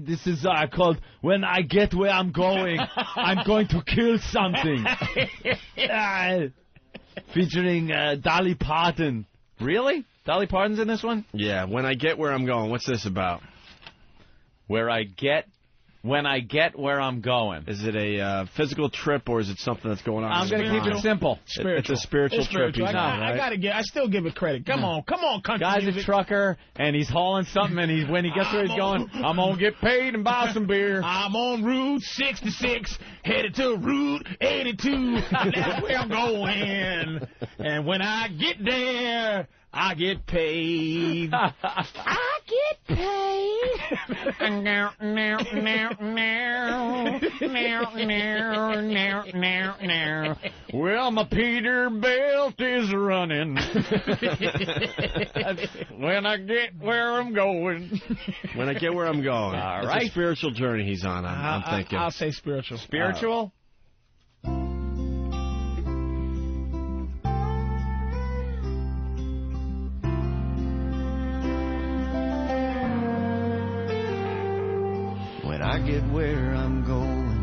This is called When I Get Where I'm Going, I'm Going to Kill Something. Featuring Dolly Parton. Really? Dolly Parton's in this one? Yeah, When I Get Where I'm Going. What's this about? When I get where I'm going. Is it a physical trip, or is it something that's going on? I'm going to keep it simple. It's a spiritual trip. He's on, right? I still give it credit. Come on, country Guy's music. a trucker, and he's hauling something, and when he gets where he's going, I'm going to get paid and buy some beer. I'm on Route 66, headed to Route 82. That's where I'm going. And when I get there, I get paid. I get paid. Well, my Peterbilt is running. When I get where I'm going. When I get where I'm going. All right. It's a spiritual journey he's on, I'm thinking. I'll say spiritual. Spiritual? When I get where I'm going,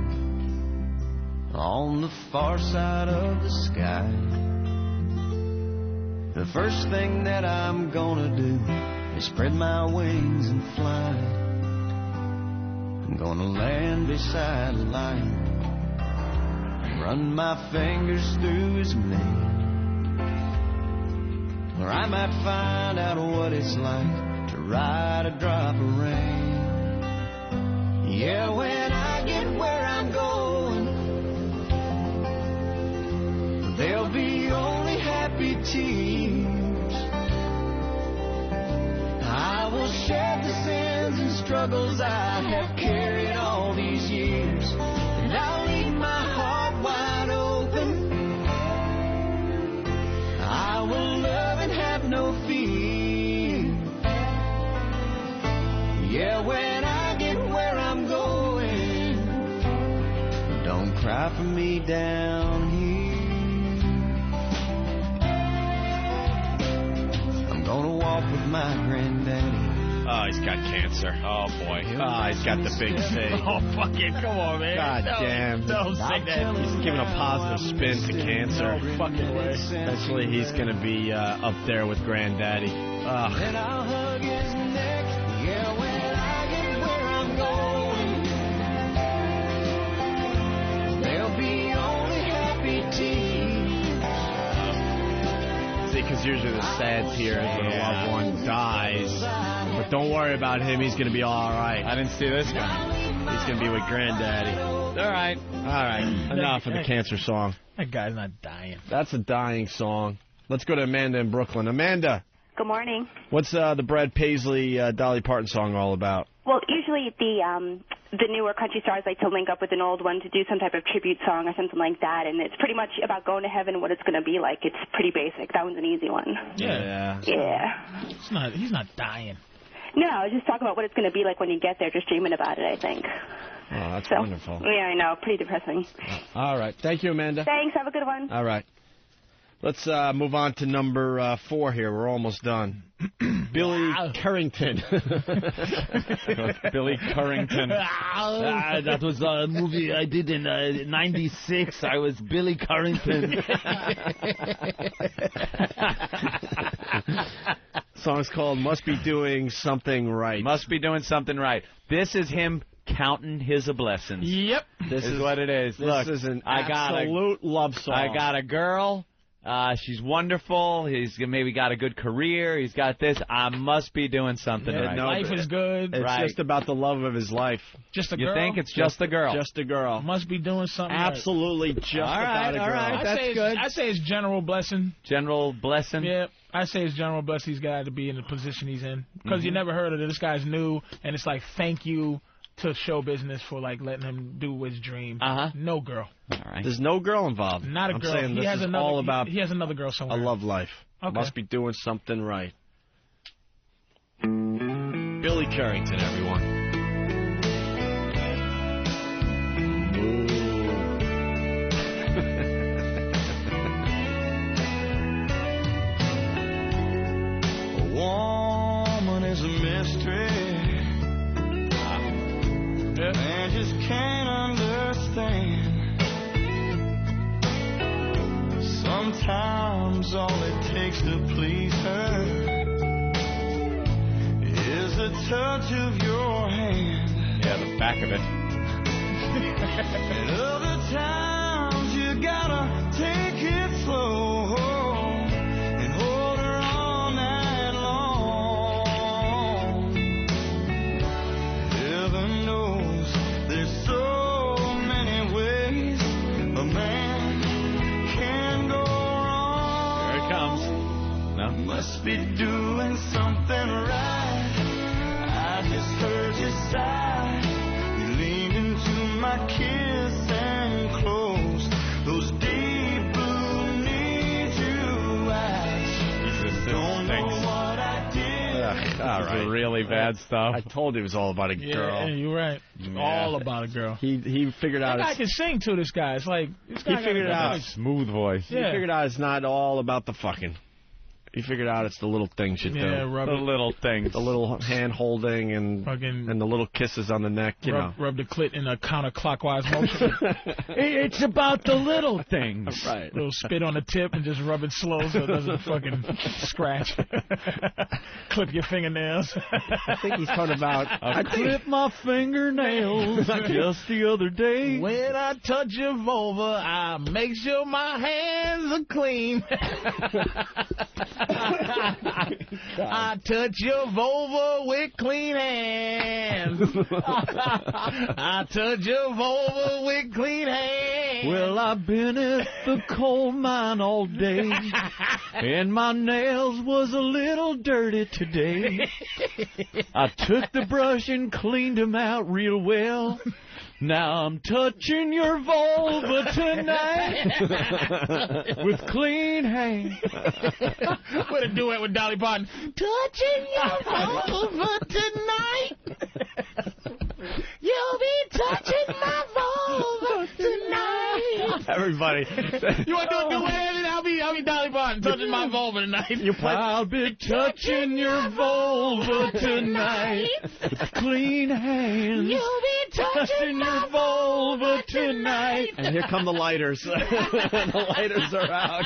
on the far side of the sky, the first thing that I'm gonna do is spread my wings and fly. I'm gonna land beside a lion and run my fingers through his mane, or I might find out what it's like to ride a drop of rain. Yeah, when I get where I'm going, there'll be only happy tears. I will shed the sins and struggles I have carried all these years, and I'll leave my heart wide open. I will love and have no fear. Yeah, when I get where I'm going, don't cry for me down here. I'm gonna walk with my granddaddy. Oh, he's got cancer. Oh, boy. Oh, he's got the big C. Oh, fuck it. Come on, man. God damn. Don't say that. He's giving a positive spin to cancer. No fucking way. Eventually, he's going to be up there with Granddaddy. Then I'll hug his neck. Yeah, when I get where I'm going, there'll be only happy tears. See, because usually the sad tears when a loved one dies. But don't worry about him. He's going to be all right. I didn't see this coming. He's going to be with Granddaddy. All right. All right. Enough of the cancer song. That guy's not dying. That's a dying song. Let's go to Amanda in Brooklyn. Amanda, Good morning. what's the Brad Paisley, Dolly Parton song all about? Well, usually the newer country stars like to link up with an old one to do some type of tribute song or something like that, and it's pretty much about going to heaven and what it's going to be like. It's pretty basic. That one's an easy one. Yeah. Yeah. He's not dying. No, I was just talking about what it's going to be like when you get there, just dreaming about it, I think. Oh, that's So, wonderful. Yeah, I know. Pretty depressing. All right. Thank you, Amanda. Thanks. Have a good one. All right. Let's move on to number 4 here. We're almost done. Billy Currington. Billy Currington. That was a movie I did in '96. I was Billy Currington. Song's called Must Be Doing Something Right. Must be doing something right. This is him counting his blessings. Yep. This is what it is. This Look, is an I got absolute love song. I got a girl. She's wonderful. He's maybe got a good career. He's got this. I must be doing something right. Life is good. It's Right. just about the love of his life. Just a You girl. think it's just a girl? Just a girl. Must be doing something. Absolutely just about a girl. all right. That's good. I say it's general blessing. General blessing? Yeah, I say it's general blessing. He's got to be in the position he's in. Because you never heard of it. This guy's new, and it's like, thank you to show business for, like, letting him do his dream. No girl. All right. There's no girl involved. Not a I'm girl. saying He this has is another, all about he has another girl a somewhere. love life. Okay. Must be doing something right. Billy Currington, everyone. A woman is a mystery. Man just can't understand. Sometimes all it takes to please her is a touch of your hand. Yeah, the back of it. And other times you gotta take it slow and hold her all night long. Heaven knows there's so many ways a man can go wrong. Here it comes. No. Must be doing something right. I just heard you sigh. You leaned into my kiss and closed those deep blue need you eyes. Don't know what I did. All This is really bad stuff. I told you it was all about a girl. Yeah, you're right. It's all about a girl. He figured out. That guy It's, can sing too. This guy. It's like this guy he figured it out. Smooth voice. He figured out it's not all about the fucking. He figured out it's the little things you do. Yeah, rub The it. little things. The little hand holding and the little kisses on the neck. You know. Rub the clit in a counterclockwise motion. It's about the little things. Right. Little spit on the tip and just rub it slow so it doesn't fucking scratch. Clip your fingernails. I think he's talking about. I clipped my fingernails just the other day. When I touch your vulva, I make sure my hands are clean. I touch your vulva with clean hands. I touch your vulva with clean hands. Well, I've been at the coal mine all day, and my nails was a little dirty today. I took the brush and cleaned them out real well. Now I'm touching your vulva tonight with clean hands. What a duet with Dolly Parton. Touching your vulva tonight. You'll be touching my vulva tonight. Everybody. You want to do a duet? I'll be Dolly Parton touching my vulva tonight. I'll be touching your vulva tonight with clean hands. You'll be touching your vulva tonight. And here come the lighters. The lighters are out.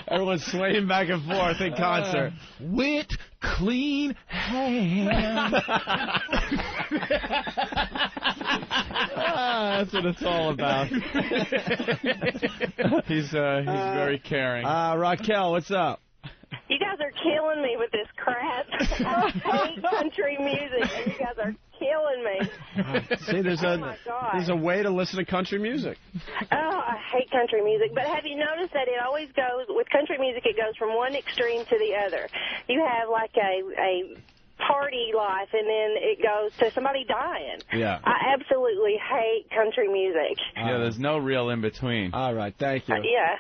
Everyone's swaying back and forth in concert. With clean hands. That's what it's all about. He's very caring. Raquel, what's up? You guys are killing me with this crap. I hate country music, and you guys are killing me. See, there's Oh, my God. a way to listen to country music. Oh, I hate country music. But have you noticed that it always goes, with country music, it goes from one extreme to the other. You have like a party life, and then it goes to somebody dying. Yeah. I absolutely hate country music. Yeah, there's no real in between. All right, thank you. Yeah.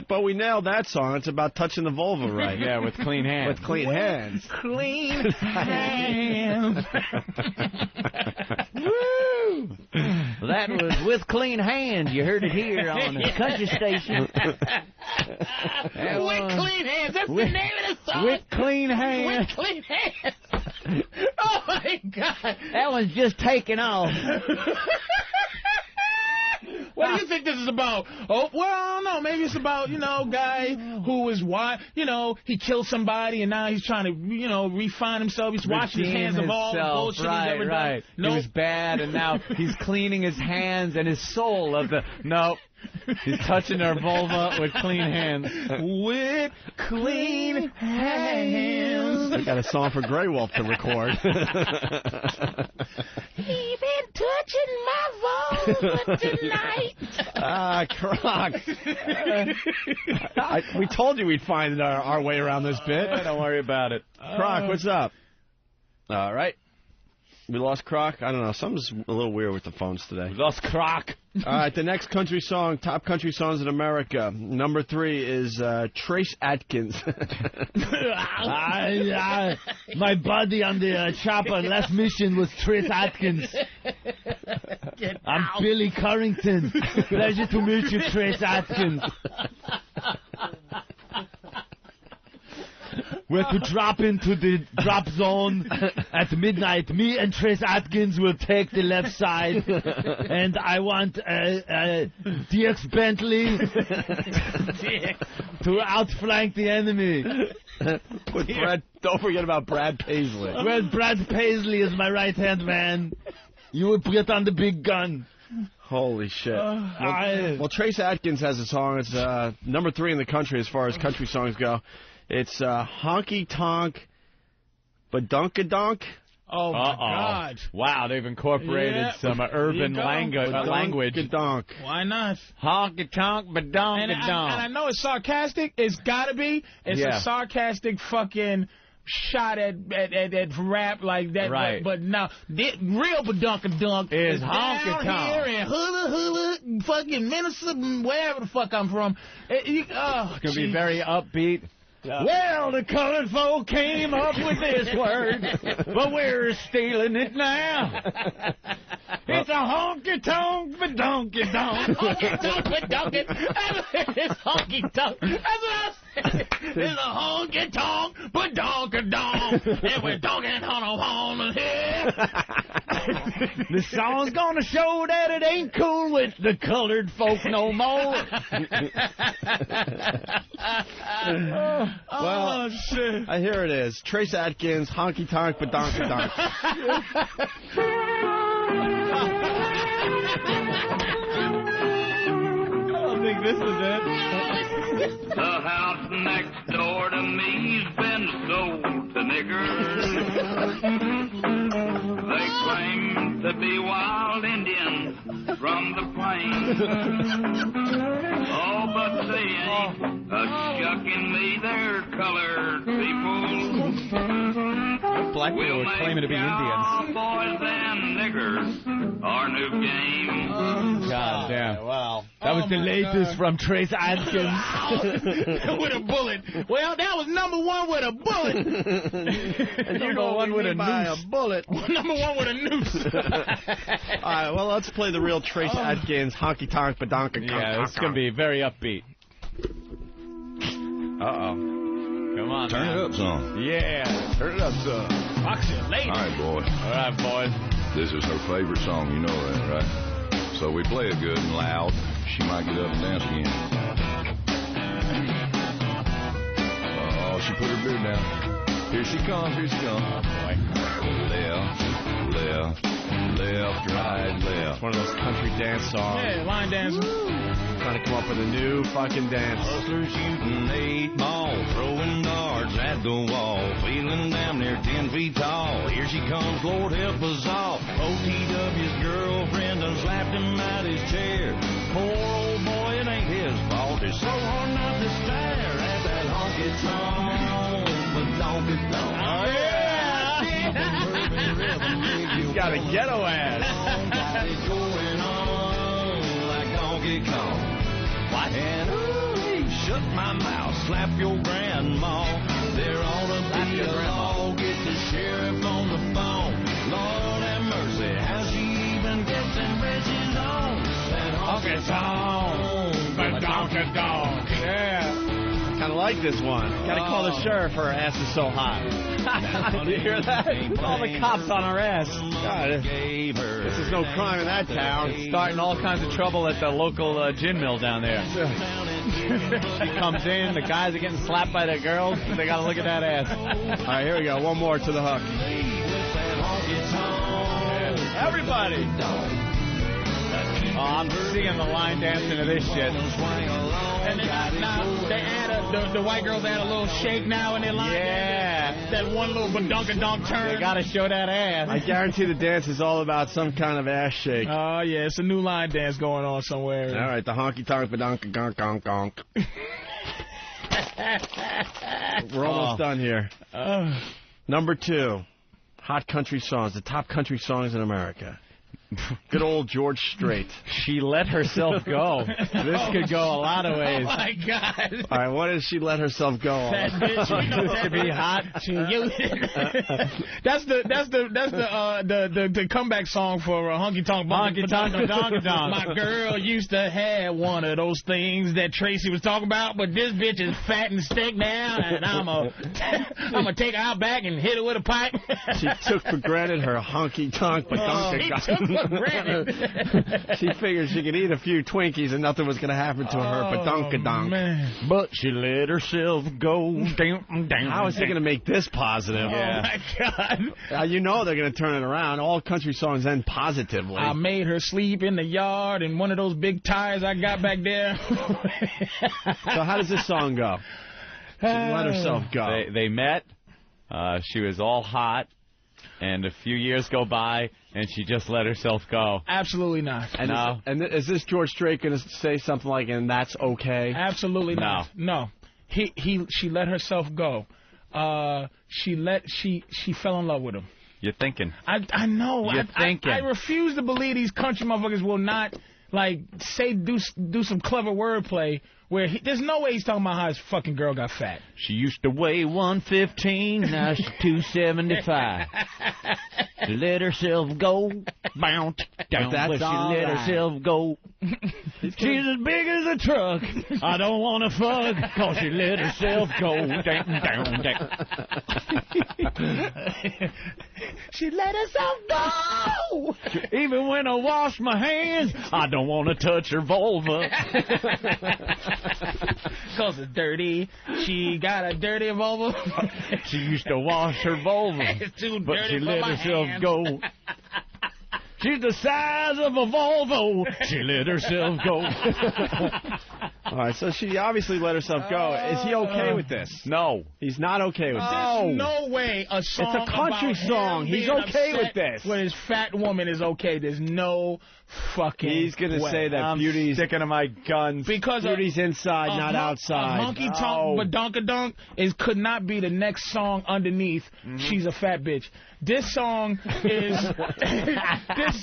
But we nailed that song. It's about touching the vulva, right? Yeah, with clean hands. With clean hands. Clean hands. Woo! That was with clean hands. You heard it here on the country station. With clean hands. That's the name of the song. With clean hands. With clean hands. Oh, my God. That one's just taking off. What do you think this is about? Oh, well, I don't know. Maybe it's about, guy who was, he killed somebody and now he's trying to, refine himself. He's washing his hands of all the bullshit he's ever done. He was bad and now he's cleaning his hands and his soul of the... Nope. He's touching her vulva with clean hands. With clean hands. I got a song for Grey Wolf to record. He been touching my vulva tonight. Croc. We told you we'd find our way around this bit. Don't worry about it. Croc, what's up? All right. We lost Croc? I don't know. Something's a little weird with the phones today. We lost Croc. All right, the next country song, top country songs in America. Number 3 is Trace Atkins. My buddy on the chopper last mission was Trace Atkins. I'm Billy Currington. Pleasure to meet you, Trace Atkins. We're to drop into the drop zone at midnight. Me and Trace Atkins will take the left side. And I want DX Bentley to outflank the enemy. Don't forget about Brad Paisley. Well, Brad Paisley is my right-hand man. You will put on the big gun. Holy shit. Well, Trace Atkins has a song. It's number 3 in the country as far as country songs go. It's Honky Tonk Badunkadonk. Oh, my God. Wow, they've incorporated some urban language. Badunkadonk. Why not? Honky Tonk Badunkadonk. And I know it's sarcastic. It's got to be. It's a sarcastic fucking shot at rap like that. Right. But now, real badunkadunk is honky tonk. Here in hula, fucking Minnesota, wherever the fuck I'm from. It's going to be very upbeat. Yeah. Well, the colored folk came up with this word, but we're stealing it now. It's a honky-tonk badunkadonk. Honky-tonk badunkadonk. It's honky-tonk. That's what I said. It's a honky-tonk badunkadonk. And we're donking on a woman here. The song's gonna show that it ain't cool with the colored folk no more. Well, shit. Here it is. Trace Atkins, Honky Tonk Badunkadonk. I don't think this is it. The house next door to me's been sold to niggers. They claim to be wild Indians from the plains. Oh, but they ain't shucking me, they're colored people. Black people are claiming to be Indians. Boys and niggers, our new game. God damn. Wow. That was the latest from Trace Atkins. With a bullet. Well, that was number 1 with a bullet. And you know one with a noose. Bullet. Number 1 with a noose. All right, well, let's play the real Trace Atkins, Honky Tonk Badunkadonk. Yeah, it's going to be very upbeat. Uh-oh. Come on, Turn it up some. Yeah. Turn it up some. Boxing lady. All right, boys. All right, boys. This is her favorite song, you know that, right? So we play it good and loud. She might get up and dance again. Oh, she put her beard down. Here she comes, here she comes. Oh, boy. Left, right, left. It's one of those country dance songs. Yeah, line dancing. Trying to come up with a new fucking dance. Hustlers shooting 8 ball, throwing darts at the wall, feeling damn near 10 feet tall. Here she comes, Lord help us all. OTW's girlfriend done slapped him out his chair. Poor old boy, it ain't his fault. It's so hard not to stare at that honky-tonk, badunkadonk. Oh, yeah! He's got a ghetto ass. Got it going on like Donkey Kong. And ooh, shut my mouth, slap your grandma. There ought to be a law, get the sheriff on the phone. Lord have mercy, how she even gets them bridges on? That honky-tonk, badunkadonk. Yeah. kind of like this one. Got to call the sheriff. Her ass is so hot. Did you hear that? All the cops on her ass. God, this is no crime in that town. Starting all kinds of trouble at the local gin mill down there. She comes in, the guys are getting slapped by the girls, but they got to look at that ass. All right, here we go. One more to the hook. Everybody. Oh, I'm seeing the line dancing to this shit. And they add the white girls add a little shake now in their line. Yeah. That one little badunkadunk turn. They got to show that ass. I guarantee the dance is all about some kind of ass shake. Oh, yeah, it's a new line dance going on somewhere. All right, the honky-tonk badunk-gonk-gonk. We're almost done here. Number 2, hot country songs, the top country songs in America. Good old George Strait. She let herself go. This could go a lot of ways. Oh, my God. All right, what does she let herself go on? That bitch used to be hot. That's the comeback song for Honky Tonk Honky Tonk Donk. My girl used to have one of those things that Tracy was talking about, but this bitch is fat and stick now, and I'm gonna take her out back and hit her with a pipe. She took for granted her honky tonk badunk. She figured she could eat a few Twinkies and nothing was going to happen to her badunkadunk. But she let herself go. How is he going to make this positive? Yeah. Oh, my God. You know they're going to turn it around. All country songs end positively. I made her sleep in the yard in one of those big tires I got back there. So how does this song go? She let herself go. They met. She was all hot. And a few years go by, and she just let herself go. Absolutely not. And is this George Strait going to say something like, and that's okay? Absolutely not. No. She let herself go. She fell in love with him. You're thinking. I know. You're thinking. I refuse to believe these country motherfuckers will not, do some clever wordplay where there's no way he's talking about how his fucking girl got fat. She used to weigh 115, now she's 275. She let herself go, bounce down, but she let herself go. She's as big as a truck. I don't want to fuck, cause she let herself go. Down. She let herself go. Even when I wash my hands, I don't want to touch her vulva. Cause it's dirty. She got a dirty vulva. She used to wash her vulva, it's too but dirty she for let my herself hands. go. She's the size of a Volvo. She let herself go. All right, so she obviously let herself go. Is he okay with this? No. He's not okay with this. There's no way a song It's a country about song. him He's being okay with upset this. when his fat woman is okay. There's no fucking He's going to way. say that I'm beauty's sticking to my guns. Because beauty's inside, not outside. A honky tonk badunkadunk could not be the next song underneath. She's a fat bitch. This song is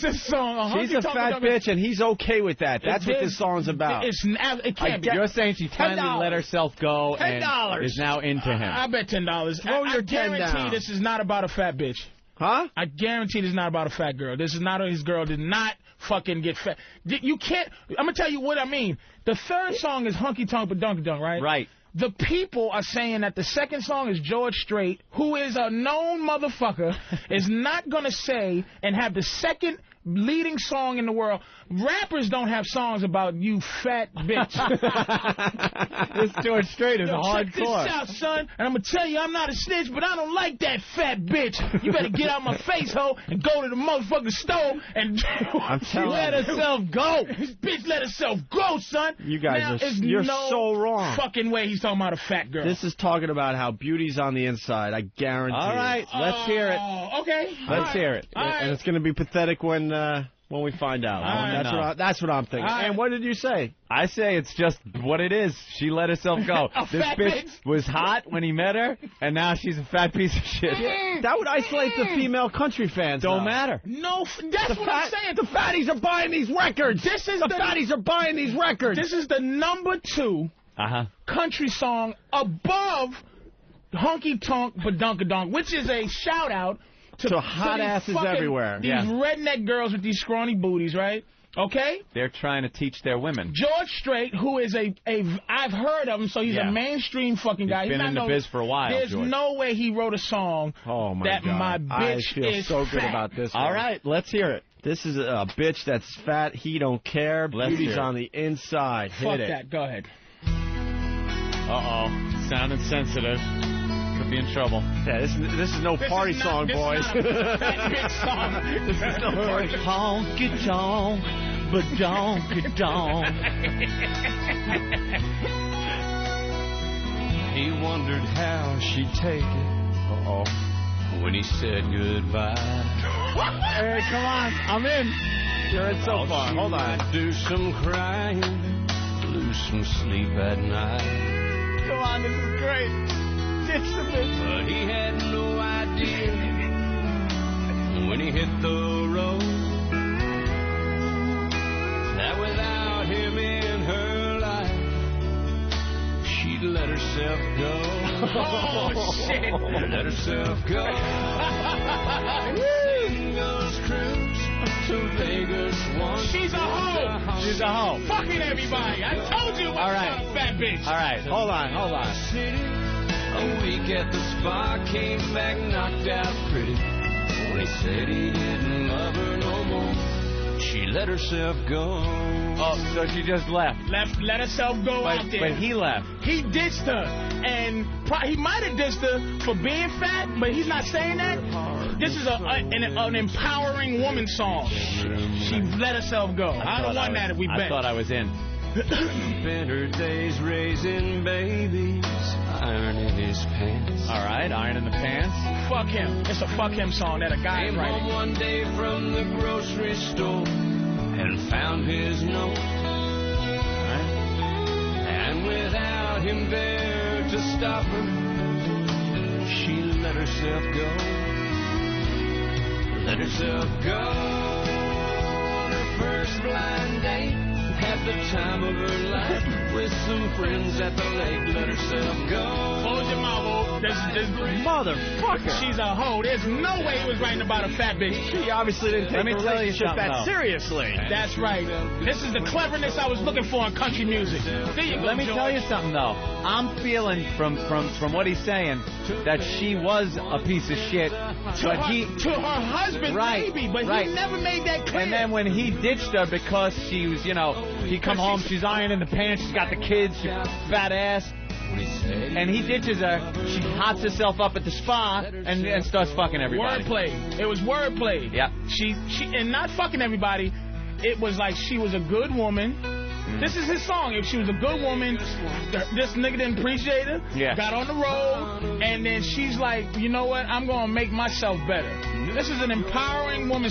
this song. She's a fat bitch, and he's okay with that. That's what this song's about. It can't be. You're saying she finally let herself go and $10. is now into him. I bet $10. Throw your 10 I guarantee down. this is not about a fat bitch. Huh? I guarantee this is not about a fat girl. This is not his girl did not fucking get fat. You can't. I'm gonna tell you what I mean. The third song is Honky Tonk Badunkadunk, right? Right. The people are saying that the second song is George Strait, who is a known motherfucker, is not going to say and have the second leading song in the world. Rappers don't have songs about you fat bitch. This George Strait is Check this hardcore. out, son, and I'm going to tell you I'm not a snitch, but I don't like that fat bitch. You better get out my face, ho, and go to the motherfucking stove and I'm telling let you. herself go. This bitch let herself go, son. You guys now, are you're no so wrong. Fucking way he's talking about a fat girl. This is talking about how beauty's on the inside. I guarantee. All right, let's hear it. Okay. Let's hear it. And it's going to be pathetic when we find out. That's what I'm thinking. And what did you say? I say it's just what it is. She let herself go. This fat bitch bitch. was hot when he met her, and now she's a fat piece of shit. That would isolate the female country fans. Don't though. matter. No, that's what I'm saying. The fatties are buying these records. This is the fatties are buying these records. This is the number 2 country song above Honky Tonk Badunkadunk, which is a shout out to hot these asses fucking, everywhere. These redneck girls with these scrawny booties, right? Okay? They're trying to teach their women. George Strait, who is I've heard of him, so he's a mainstream fucking guy. He's been in the biz for a while, There's George. no way he wrote a song that my bitch I feel is so good fat. about this. All right, let's hear it. This is a bitch that's fat. He don't care. Let's Beauty's hear it. on the inside. Fuck Hit it. that. Go ahead. Uh-oh. Sounding sensitive. Could be in trouble. Yeah, this is no party song, boys. This is not a fat bitch song. This is no party song. Honky tonk, but donky donk. He wondered how she'd take it. Uh-oh. When he said goodbye. Hey, come on. I'm in. You're in so far. Hold on. Do some crying, lose some sleep at night. Come on, this is great. Ditch the bitch. But he had no idea when he hit the road that without him in her life, she'd let herself go. Oh, shit. Let herself go. Singles cruise to Vegas once. She's a hoe. She's a hoe. Fucking everybody. I told you All right. about a fat bitch. All right. Hold on. A week at the spa, came back knocked out pretty. When he said he didn't love her no more, she let herself go. Oh, so she just left. Let herself go out there. But he left. He ditched her, and he might have ditched her for being fat, but he's not saying that. This is an empowering woman song. She let herself go. I don't want that if we bet. I thought I was in. Spent her days raising babies, ironing his pants. All right, iron in the pants. Fuck him. It's a fuck him song that a guy Came writing. home one day from the grocery store and found his note. And without him there to stop her, she let herself go. Let herself go on her first blind date. Had the time of her life with some friends at the lake. Let herself go. Close your mouth, Motherfucker. She's a hoe. There's no way he was writing about a fat bitch. She obviously didn't take the relationship that seriously. That's right. This is the cleverness I was looking for in country music. There you go, Let me George. tell you something, though. I'm feeling from what he's saying that she was a piece of shit. To her husband, maybe, but he never made that clear. And then when he ditched her because she was, he come home, she's ironing the pants, she's got the kids, she fat ass. And he ditches her, she hots herself up at the spa and starts fucking everybody. Wordplay. It was wordplay. Yeah. She and not fucking everybody. It was like she was a good woman. This is his song. If she was a good woman, this nigga didn't appreciate her. Yeah. Got on the road, and then she's like, you know what? I'm gonna make myself better. This is an empowering woman.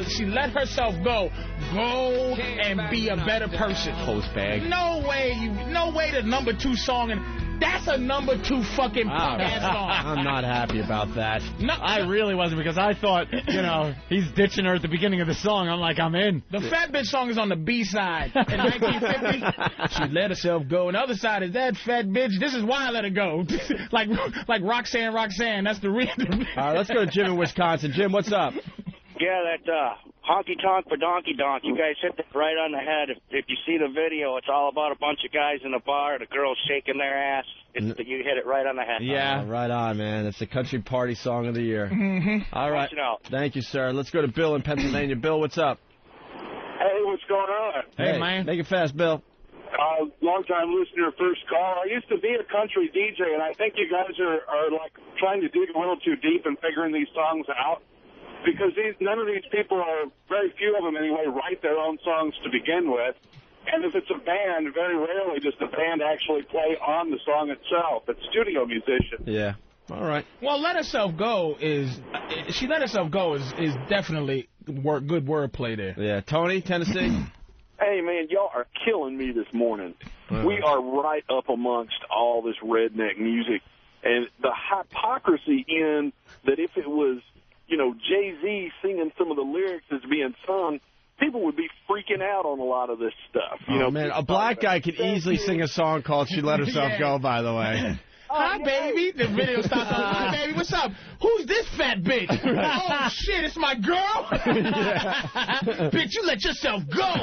She let herself go. Go and be a better person. Hose bag. No way the number 2 song and. That's a number 2 fucking punk ass song. I'm not happy about that. No, I really wasn't, because I thought, he's ditching her at the beginning of the song. I'm like, I'm in. The fat bitch song is on the B side. In 1950, she let herself go. And the other side is that fat bitch. This is why I let her go. like Roxanne. That's the real. All right, let's go to Jim in Wisconsin. Jim, what's up? Yeah, that honky tonk for donkey donk. You guys hit it right on the head. If you see the video, it's all about a bunch of guys in a bar, the girls shaking their ass. You hit it right on the head. Yeah, right on, man. It's the country party song of the year. Mm-hmm. All right. Thank you, sir. Let's go to Bill in Pennsylvania. Bill, what's up? Hey, what's going on? Hey, man. Make it fast, Bill. Long-time listener, first call. I used to be a country DJ, and I think you guys are like trying to dig a little too deep and figuring these songs out. Because none of these people very few of them anyway, write their own songs to begin with. And if it's a band, very rarely does the band actually play on the song itself. It's studio musicians. Yeah. All right. Well, Let Herself Go is definitely good wordplay there. Yeah. Tony, Tennessee? Hey, man, y'all are killing me this morning. We are right up amongst all this redneck music. And the hypocrisy in that if it was, Jay-Z singing some of the lyrics that's being sung, people would be freaking out on a lot of this stuff. Man, a black guy could easily sing a song called She Let Herself Go, by the way. Hi, baby. The video stops. Hi, baby. What's up? Who's this fat bitch? Oh, shit, it's my girl? Bitch, you let yourself go.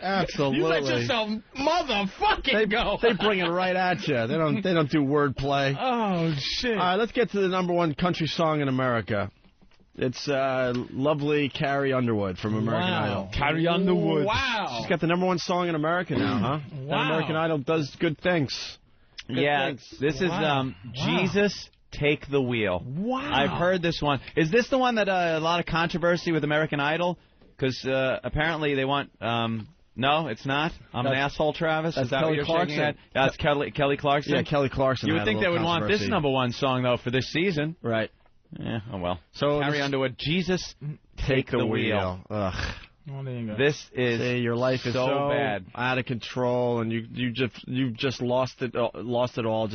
Absolutely. You let yourself motherfucking go. They bring it right at you. They don't do wordplay. Oh, shit. All right, let's get to the #1 country song in America. It's lovely Carrie Underwood from American Idol. Carrie Underwood. Wow. She's got the #1 song in America now, huh? Wow. And American Idol does good things. This is Jesus Take the Wheel. Wow. I've heard this one. Is this the one that a lot of controversy with American Idol? Because apparently they want... no, it's not. I'm an asshole, Travis. Is that Kelly what you're Clarkson. shaking at? That's Kelly Clarkson? Yeah, Kelly Clarkson. You would had think a they little would want this controversy. #1 song, though, for this season. Right. Yeah, oh well. So Carrie Underwood, Jesus Take the Wheel. Ugh. Oh, there you go. This is your life is so bad, out of control, and you just lost it all.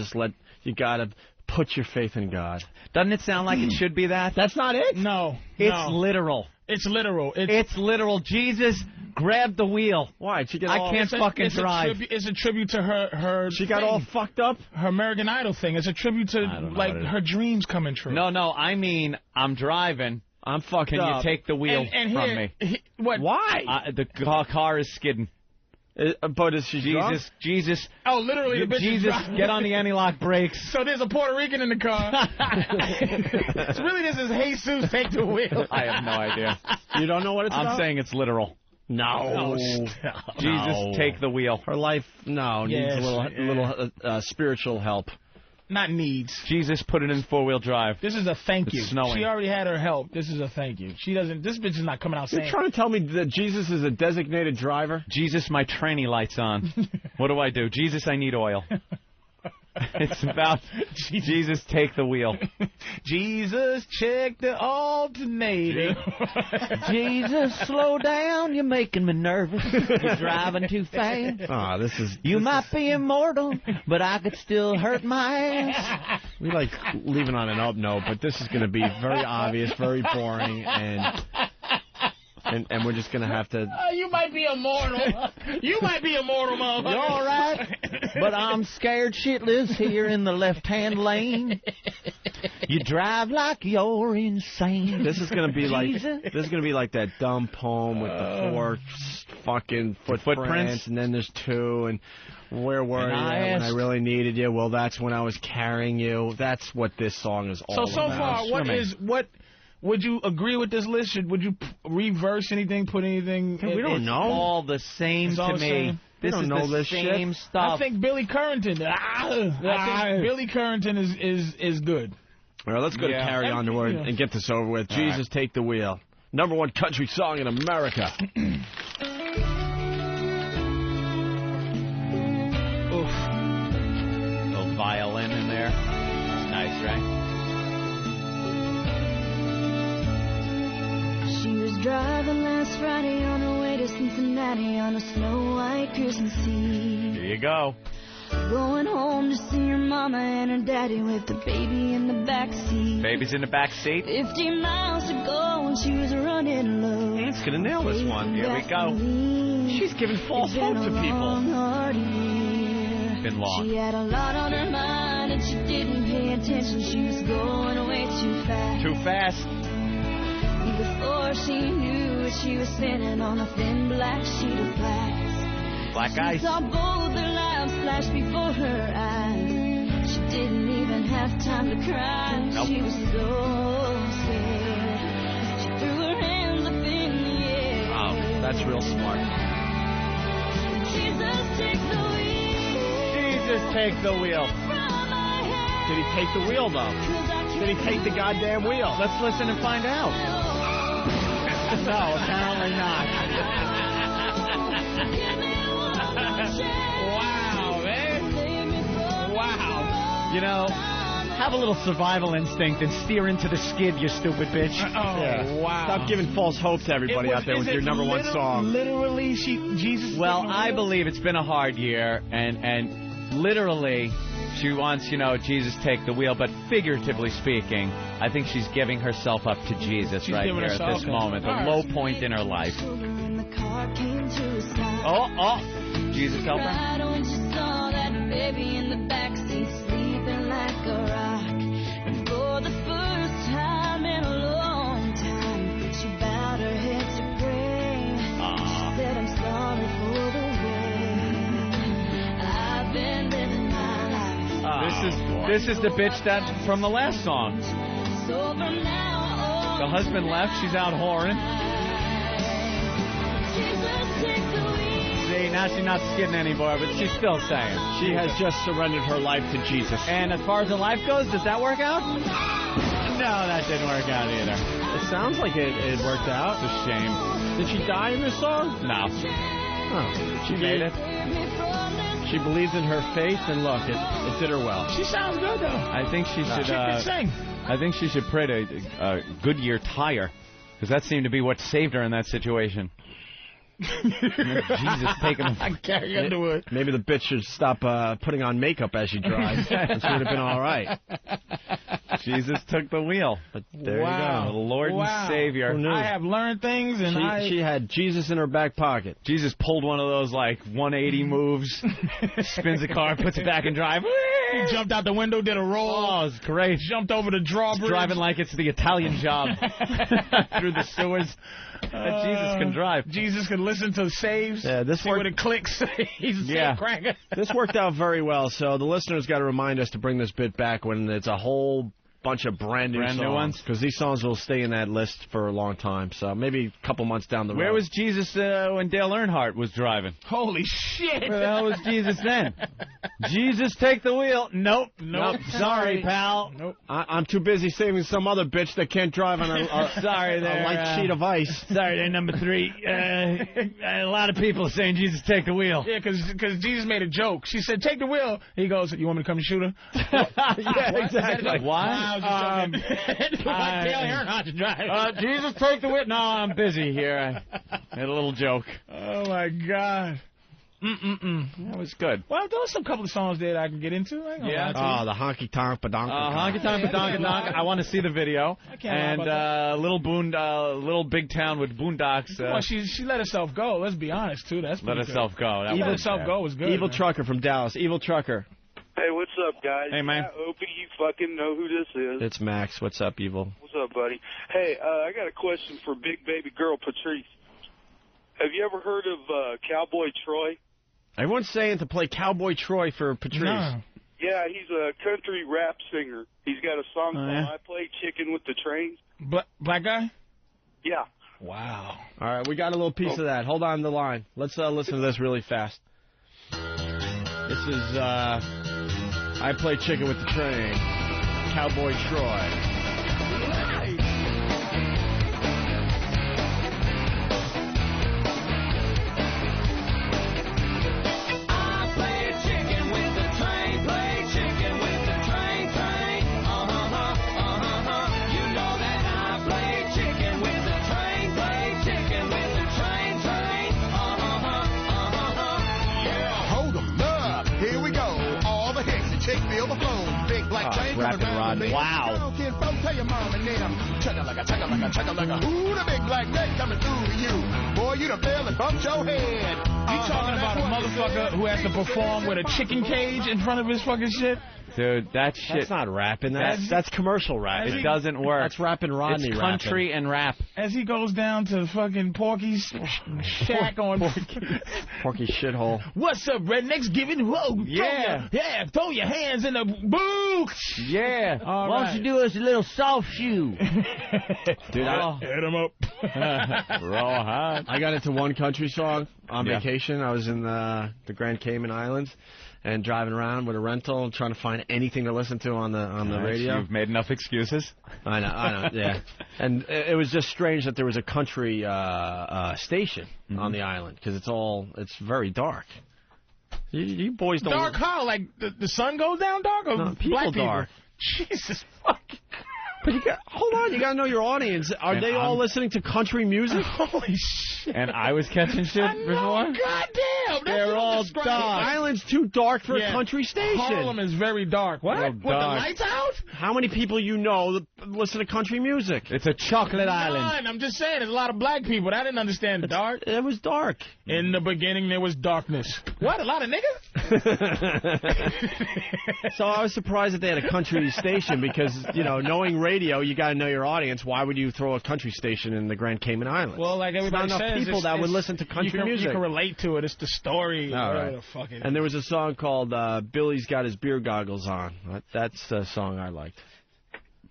You gotta put your faith in God. Doesn't it sound like it should be that? That's not it. No, it's literal. It's literal. It's literal. Jesus grabbed the wheel. Why? She get I all, can't fucking drive. It's a tribute to her. She got thing. all fucked up. Her American Idol thing. It's a tribute to like her dreams coming true. No, I mean I'm driving. I'm fucked Can up. you take the wheel from me? What? Why? The car is skidding. But is she drunk? Jesus. Oh, literally, the bitch Jesus, is driving. get on the anti-lock brakes. So there's a Puerto Rican in the car. So really, this is Jesus Take the Wheel. I have no idea. You don't know what it's about? I'm saying it's literal. No. Jesus, take the wheel. Her life, needs a little spiritual help. Not needs. Jesus, put it in 4-wheel drive. This is a thank you. It's snowing. She already had her help. This is a thank you. She doesn't. This bitch is not coming out saying. You're trying to tell me that Jesus is a designated driver? Jesus, my tranny light's on. What do I do? Jesus, I need oil. It's about Jesus, take the wheel. Jesus, check the alternator. Jesus, slow down. You're making me nervous. You're driving too fast. You might be immortal, but I could still hurt my ass. We like leaving on an up note, but this is going to be very obvious, very boring, and we're just going to have to... You might be immortal. You might be immortal, motherfucker. You all right? But I'm scared shitless here in the left-hand lane. You drive like you're insane. This is going to be Jesus. like that dumb poem with the 4 fucking footprints, and then there's 2, and where were you when I really needed you? Well, that's when I was carrying you. That's what this song is all about. So far, what... Would you agree with this list? Would you reverse anything, put anything? We don't know. All the same to me. This is the same stuff. I think Billy Currington. I think Billy Currington is good. All right, let's go to Carrie Underwood and get this over with. Jesus, take the wheel. #1 country song in America. Oof. Little violin in there. Nice, right? She was driving last Friday on her way to Cincinnati on a snow-white Christmas Eve. Here you go. Going home to see her mama and her daddy with the baby in the back seat. Baby's in the back seat. 50 miles to go and she was running low. It's going to nail this one. Here we go. She's giving false hope to people. It's been long. She had a lot on her mind and she didn't pay attention. She was going way too fast. Too fast. Before she knew it, she was standing on a thin black sheet of glass. Black She ice. saw both their lives flash before her eyes. She didn't even have time to cry. Nope. She was so scared. She threw her hands up in the air. Oh, that's real smart. Jesus, take the wheel. Jesus, take the wheel. Did he take the wheel, though? Did he take the goddamn wheel? Let's listen and find out. No, apparently not. Wow, man. Wow. You know, have a little survival instinct and steer into the skid, you stupid bitch. Wow. Stop giving false hope to everybody out there with your #1 song. Literally, Jesus. Well, I believe it's been a hard year, and literally, she wants, Jesus, take the wheel. But figuratively speaking, I think she's giving herself up to Jesus right here at this moment, the low point in her life. Oh, Jesus, help her. This is the bitch that from the last song. The husband left. She's out whoring. See, now she's not skidding anymore, but she's still saying. She has just surrendered her life to Jesus. And as far as her life goes, does that work out? No, that didn't work out either. It sounds like it worked out. It's a shame. Did she die in this song? No. Oh, she made it. She believes in her faith, and look, it did her well. She sounds good, though. I think she should. She can sing. I think she should pray to Goodyear Tire, because that seemed to be what saved her in that situation. Jesus, taking them. I carry Underwood. Maybe the bitch should stop putting on makeup as she drives. That would have been all right. Jesus took the wheel. But there you go. The Lord and Savior. I have learned things, and she had Jesus in her back pocket. Jesus pulled one of those, like, 180 moves, spins the car, puts it back in drive. He jumped out the window, did a roll. Oh, it's great. Jumped over the drawbridge. Driving like it's the Italian job through the sewers. Jesus can drive. Jesus can listen to saves. Yeah, this see when it clicks. He's a safe cracker. This worked out very well. So the listeners got to remind us to bring this bit back when it's a whole bunch of brand new songs, because these songs will stay in that list for a long time. So maybe a couple months down the road. Where was Jesus when Dale Earnhardt was driving? Holy shit! Where the hell was Jesus then? Jesus, take the wheel. Nope. Sorry, pal. Nope. I'm too busy saving some other bitch that can't drive on a light sheet of ice. Sorry, there, number 3. A lot of people are saying, Jesus, take the wheel. Yeah, because Jesus made a joke. She said, take the wheel. He goes, you want me to come and shoot her? Yeah, exactly. Why? Jesus, take the wheel. No, I'm busy here. I had a little joke. Oh, my God. That was good. Well, there was a couple of songs there that I can get into. Yeah. Oh, the honky tonk badonka. Honky tonk badonka donk. I want to see the video. And little big town with boondocks. Well, she let herself go. Let's be honest too. That's let herself go. Let herself go was good. Evil Trucker from Dallas. Evil Trucker. Hey, what's up, guys? Hey, man. Opie, you fucking know who this is. It's Max. What's up, Evil? What's up, buddy? Hey, I got a question for big baby girl Patrice. Have you ever heard of Cowboy Troy? Everyone's saying to play Cowboy Troy for Patrice. No. Yeah, he's a country rap singer. He's got a song called I Play Chicken with the Trains. Black guy? Yeah. Wow. All right, we got a little piece of that. Hold on the line. Let's listen to this really fast. This is I Play Chicken with the Train, Cowboy Troy. Rapping Rodney. Wow. Tell your mom and them, chugga-lugga. Ooh, the big black neck coming through you. Boy, you done fell and bumped your head. You talking about a motherfucker who has to perform with a chicken cage in front of his fucking shit? Dude, that shit. That's not rapping. That's commercial rap. It doesn't work. That's rapping Rodney. It's country rapping. and rap. As he goes down to fucking Porky's shack on Porky's shithole. What's up, rednecks? Giving whoa. Yeah. Throw your hands in the booth. Yeah. Why don't you do us a little soft shoe? Dude, hit him up. Raw hot. I got into one country song on vacation. I was in the Grand Cayman Islands. And driving around with a rental and trying to find anything to listen to on the radio. You've made enough excuses. I know, yeah. And it was just strange that there was a country station on the island, because it's very dark. You boys don't... Dark how? Like the sun goes down dark? Or no, black people? Dark. Jesus fucking... But hold on, you gotta know your audience. Are they all listening to country music? Holy shit! And I was catching shit before. Goddamn! They're all dark. The island's too dark for a country station. Harlem is very dark. What? With the lights out? How many people you know that listen to country music? It's a chocolate island. None. I'm just saying, there's a lot of black people. I didn't understand dark. It was dark. In the beginning, there was darkness. What? A lot of niggas? So I was surprised that they had a country station because, you know, knowing radio, you got to know your audience. Why would you throw a country station in the Grand Cayman Islands? Well, like everybody There's not enough says, people that would listen to country music. You can relate to it. It's the story. All whatever right. the fuck it is. And there was a song called Billy's Got His Beer Goggles On. That's a song I liked.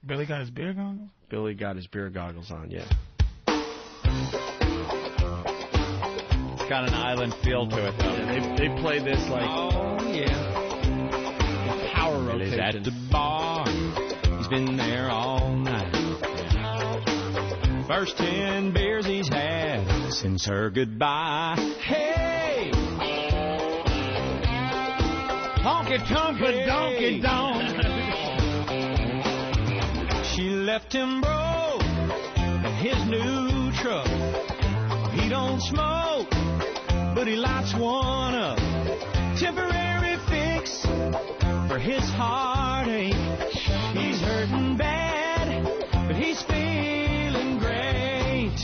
Billy got his beer goggles? Billy got his beer goggles on, yeah. It's got an island feel to it, though. Yeah, they played this like... Oh, yeah. Power Billy's rotation. at the bar. He's been there all night. First 10 beers he's had since her goodbye. Hey! Honky tonk a donkey donk. She left him broke in his new truck. He don't smoke, but he lights one up. Temporary fix for his heartache. He's hurting bad, but he's feeling great.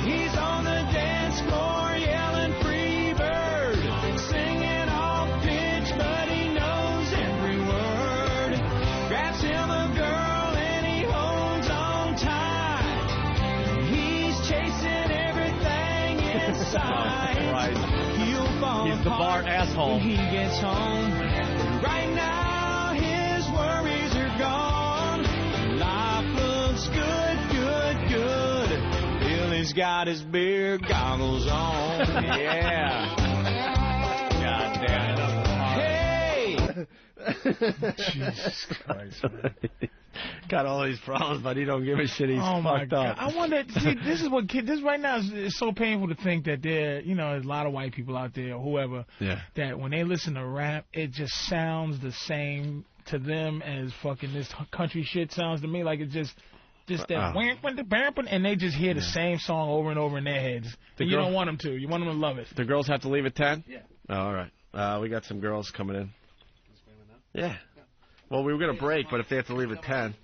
He's on the dance floor yelling free bird, singing off pitch, but he knows every word. Grabs him a girl and he holds on tight. He's chasing everything inside. Right. He'll fall He's the Bart asshole. when he gets home. Right now his worries are gone. Life looks good, good, good. Billy's got his beer goggles on. Yeah. God damn it. Hey! Jesus Christ, man. Got all these problems, but he don't give a shit. He's Oh my fucked God! up. I wonder. See, this is what this right now is so painful to think that there's a lot of white people out there or whoever that when they listen to rap, it just sounds the same to them as fucking this country shit sounds to me. Like it's just that and they just hear the same song over and over in their heads. And you don't want them to. You want them to love it. The girls have to leave at 10? Yeah. Oh, all right. We got some girls coming in. Yeah. Well, we were going to break, but if they have to leave at 10.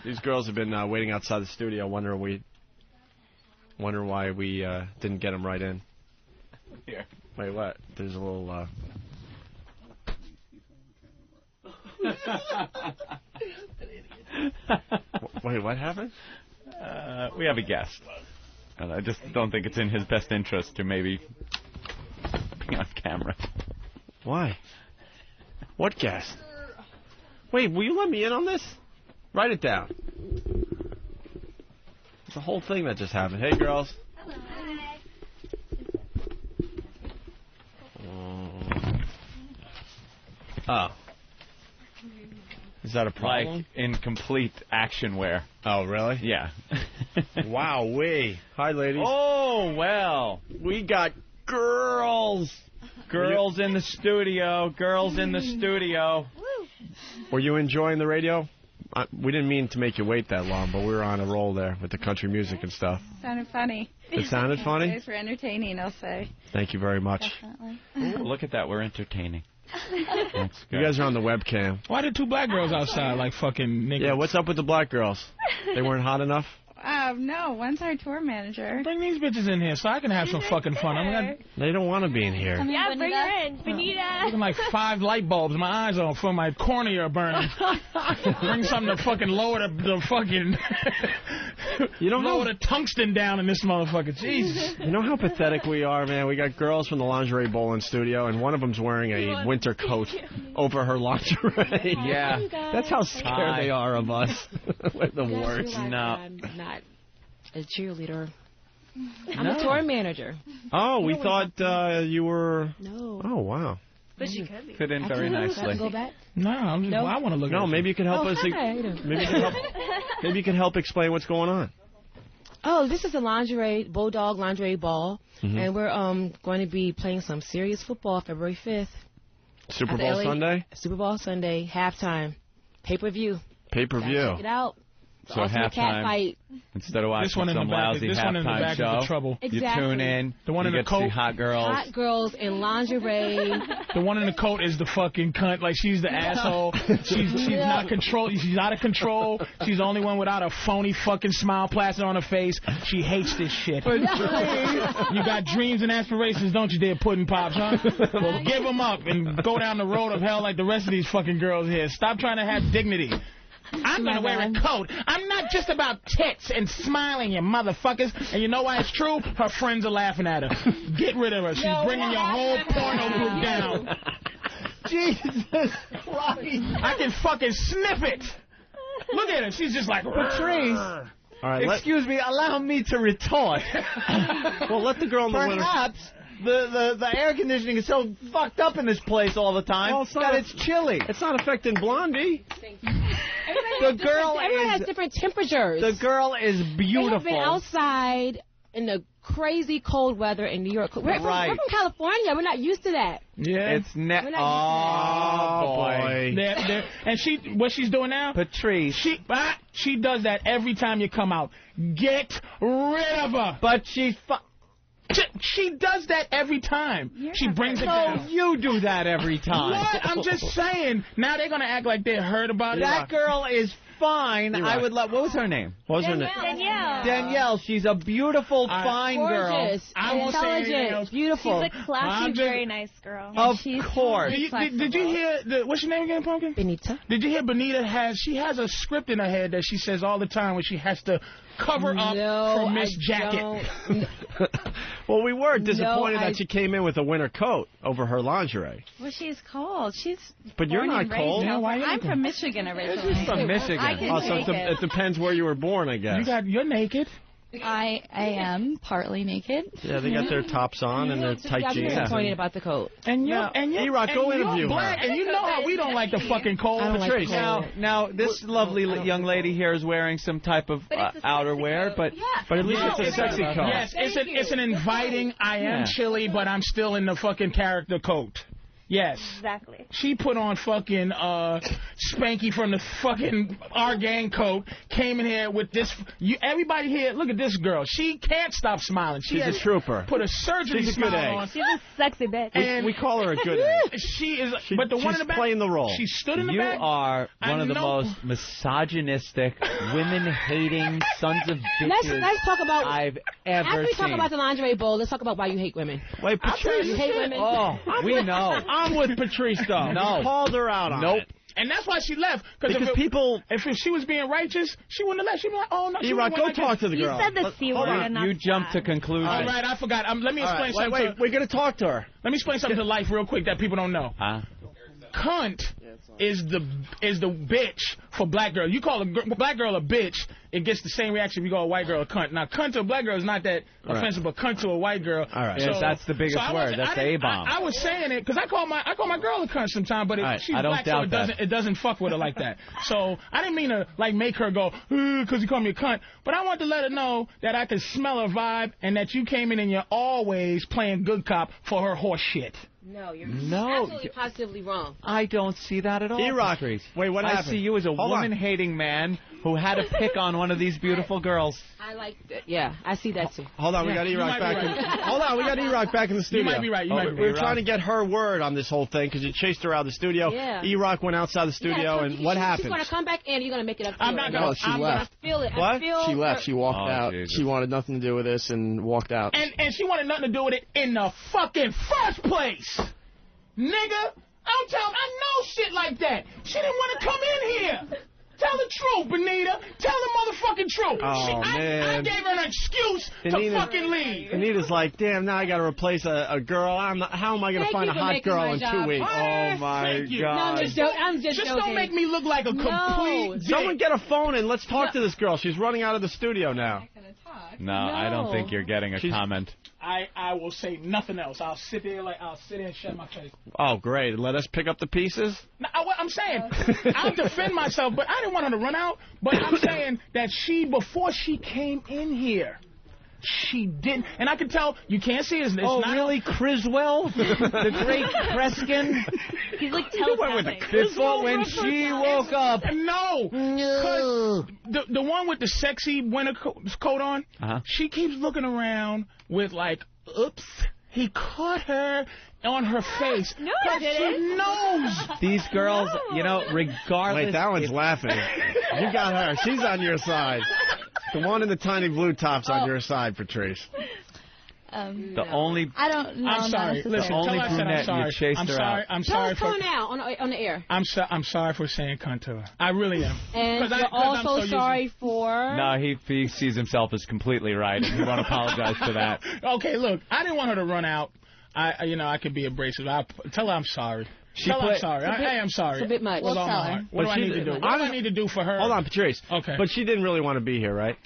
These girls have been waiting outside the studio wondering why we didn't get them right in. Here. Wait, what? There's a little... Wait, what happened? We have a guest. And I just don't think it's in his best interest to maybe be on camera. Why? What guest? Wait, will you let me in on this? Write it down. It's a whole thing that just happened. Hey, girls. Oh. Is that a problem? Like in complete action wear. Oh, really? Yeah. Wow-wee. Hi, ladies. Oh, well. We got girls. Girls in the studio. Girls in the studio. Were you enjoying the radio? We didn't mean to make you wait that long, but we were on a roll there with the country music and stuff. Sounded funny. It sounded funny? You guys were entertaining, I'll say. Thank you very much. Definitely. Ooh, look at that. We're entertaining. That's You guys are on the webcam. Why did two black girls outside like fucking niggas? Yeah, what's up with the black girls? They weren't hot enough? No, one's our tour manager. Bring these bitches in here so I can have some fucking fun. They don't want to be in here. Yeah, bring her in. Benita. Looking like 5 light bulbs. My eyes are for my cornea burning. Bring something to fucking lower the fucking... lower the tungsten down in this motherfucker. Jesus. You know how pathetic we are, man? We got girls from the Lingerie Bowl in studio, and one of them's wearing a winter coat over her lingerie. Yeah. That's how scared they are of us. We're the worst. I'm not a cheerleader. I'm a tour manager. Oh, we thought you were... No. Oh, wow. But she could be. Fit in very nicely. Go back? No, I want to look at No, maybe you can help us... Hi. Maybe you can help explain what's going on. Oh, this is a Bulldog lingerie ball, and we're going to be playing some serious football February 5th. Super Bowl Sunday? Super Bowl Sunday, halftime, pay-per-view. Pay-per-view. Check it out. So ultimate cat halftime, fight. instead of watching This one in some the back is- lousy this one in the halftime back is the show, trouble. you Exactly. tune in. The one you in the get to see coat. hot girls. Hot girls in lingerie. The one in the coat is the fucking cunt. Like, she's the asshole. She's not control. She's out of control. She's the only one without a phony fucking smile plastered on her face. She hates this shit. You got dreams and aspirations, don't you, dear Pudding Pops, huh? Well, give them up and go down the road of hell like the rest of these fucking girls here. Stop trying to have dignity. I'm going to wear a coat. I'm not just about tits and smiling, you motherfuckers. And you know why it's true? Her friends are laughing at her. Get rid of her. She's bringing your whole porno group down. Jesus Christ. I can fucking sniff it. Look at her. She's just like... Patrice. All right, Excuse me, allow me to retort. Well, let the girl in the winter. Perhaps the air conditioning is so fucked up in this place all the time that it's chilly. It's not affecting Blondie. The girl Everyone has is different temperatures. the girl is They have beautiful. been outside in the crazy cold weather in New York. We're from California. We're not used to that. Yeah. It's net. We're not Oh, boy. And what she's doing now? Patrice. She does that every time you come out. Get rid of her. But she's She does that every time. She brings it down. You do that every time. What? I'm just saying. Now they're going to act like they heard about it. That girl is fine. I would love. What was her name? What was her name? Danielle. Danielle. She's a beautiful, fine girl. Gorgeous, intelligent, beautiful. She's a classy, very nice girl. Of She's course. Did you hear what's your name again, Pumpkin? Benita. Did you hear Benita has a script in her head that she says all the time when she has to cover up for Miss Jacket. Well, we were disappointed No, that she came in with a winter coat over her lingerie. Well, she's cold. She's But you're born not and raised cold. in Yeah, why I'm you- from Michigan originally. She's from Michigan. I can So take it. it depends where you were born, I guess. You're naked. I am partly naked. Yeah, they got their tops on and their tight jeans. Disappointed about the coat. And you're E-Rock, go interview black, her. and you know how we don't like the fucking cold. Patrice. Now, this lovely young lady here is wearing some type of outerwear, but at least it's a sexy coat. Yes, it's an inviting. I am chilly, but I'm still in the fucking character coat. Yes. Exactly. She put on fucking Spanky from the fucking Our Gang coat, came in here with this. Everybody here, look at this girl. She can't stop smiling. She's a trooper. Put a surgery She's a good smile egg. on. She's a sexy bitch. We call her a good egg. She is, but the one in the back, playing the role. She stood in the you back. are one of the know. most misogynistic, women-hating sons of bitches Let's talk about. I've ever After we talk seen. about the lingerie bowl, let's talk about why you hate women. Wait, Patrice. You hate women. Oh, we know. I'm with Patrice, though. No. You called her out on it. And that's why she left. Because people... If she was being righteous, she wouldn't have left. She'd be like, oh, no. she E-Rock, wouldn't go like talk it. to the girl. You said the C word and not You jumped to conclusions. All right, I forgot. Let me explain something. Wait, we're going to talk to her. Let me explain something to life real quick that people don't know. Cunt is the bitch for black girl. You call a black girl a bitch, it gets the same reaction if you call a white girl a cunt. Now, cunt to a black girl is not that offensive, but cunt to a white girl. All right. Yes, that's the biggest word. That's the A-bomb. I was saying it because I call my girl a cunt sometimes, but Right, she's I don't black, so doubt it doesn't fuck with her like that. So I didn't mean to like make her go because you call me a cunt, but I wanted to let her know that I could smell her vibe and that you came in and you're always playing good cop for her horse shit. No, you're No. absolutely positively wrong. I don't see that at all. E-Rock, Patrice. wait, what happened? I see you as a Hold on. woman-hating man who had to pick on one of these beautiful girls. I like that. Yeah, I see that too. Hold on, we got E-Rock back. Hold on, we got E-Rock back in the studio. might be right, you might be We were right. trying to get her word on this whole thing because you chased her out of the studio. Yeah. E-Rock went outside the studio, and what She's happened? going to come back in. You're going to make it up. I'm not gonna. No, she I'm left. I feel it. I What? feel She left. her- She walked Oh, out. Jesus. She wanted nothing to do with this and walked out. And she wanted nothing to do with it in the fucking first place. Nigga, I know shit like that. She didn't want to come in here. Tell the truth, Benita. Tell the motherfucking truth. Oh, I man. gave her an excuse to Benita- fucking leave. Anita's like, damn, now I got to replace a girl. How am I going to Thank find you a for hot making girl my in 2 job weeks? Oh, my Thank you. No, God. I'm just joking. don't make me look like a complete dick. Someone get a phone and let's talk to this girl. She's running out of the studio now. No, I don't think you're getting a comment. I will say nothing else. I'll sit there and shut my face. Oh, great. Let us pick up the pieces? Now, what I'm saying, I'll defend myself, but I didn't want her to run out. But I'm saying that before she came in here, She didn't. And I could tell, you can't see it. It's not really? Criswell? The great Kreskin? He's like telepathing. Before when she woke up. No. No. The one with the sexy winter coat on, she keeps looking around with like, oops, he caught her on her face. No, but she knows. These girls, you know, regardless. Wait, that one's laughing. You got her. She's on your side. The one in the tiny blue top's on your side, Patrice. The only... I don't know. I'm sorry. Listen, the only tell her I said I'm brunette sorry. you chased I'm her sorry. out. I'm sorry Tell for... her now on the air. I'm sorry for saying cunt to her. I really am. And you're I'm also so sorry for... No, he sees himself as completely right, and he won't apologize for that. Okay, look, I didn't want her to run out. I could be abrasive. Tell her I'm sorry. Tell her I'm sorry. I am sorry. It's a bit much. With all my heart. What do I need to do? What do I need to do for her? Hold on, Patrice. Okay. But she didn't really want to be here, right?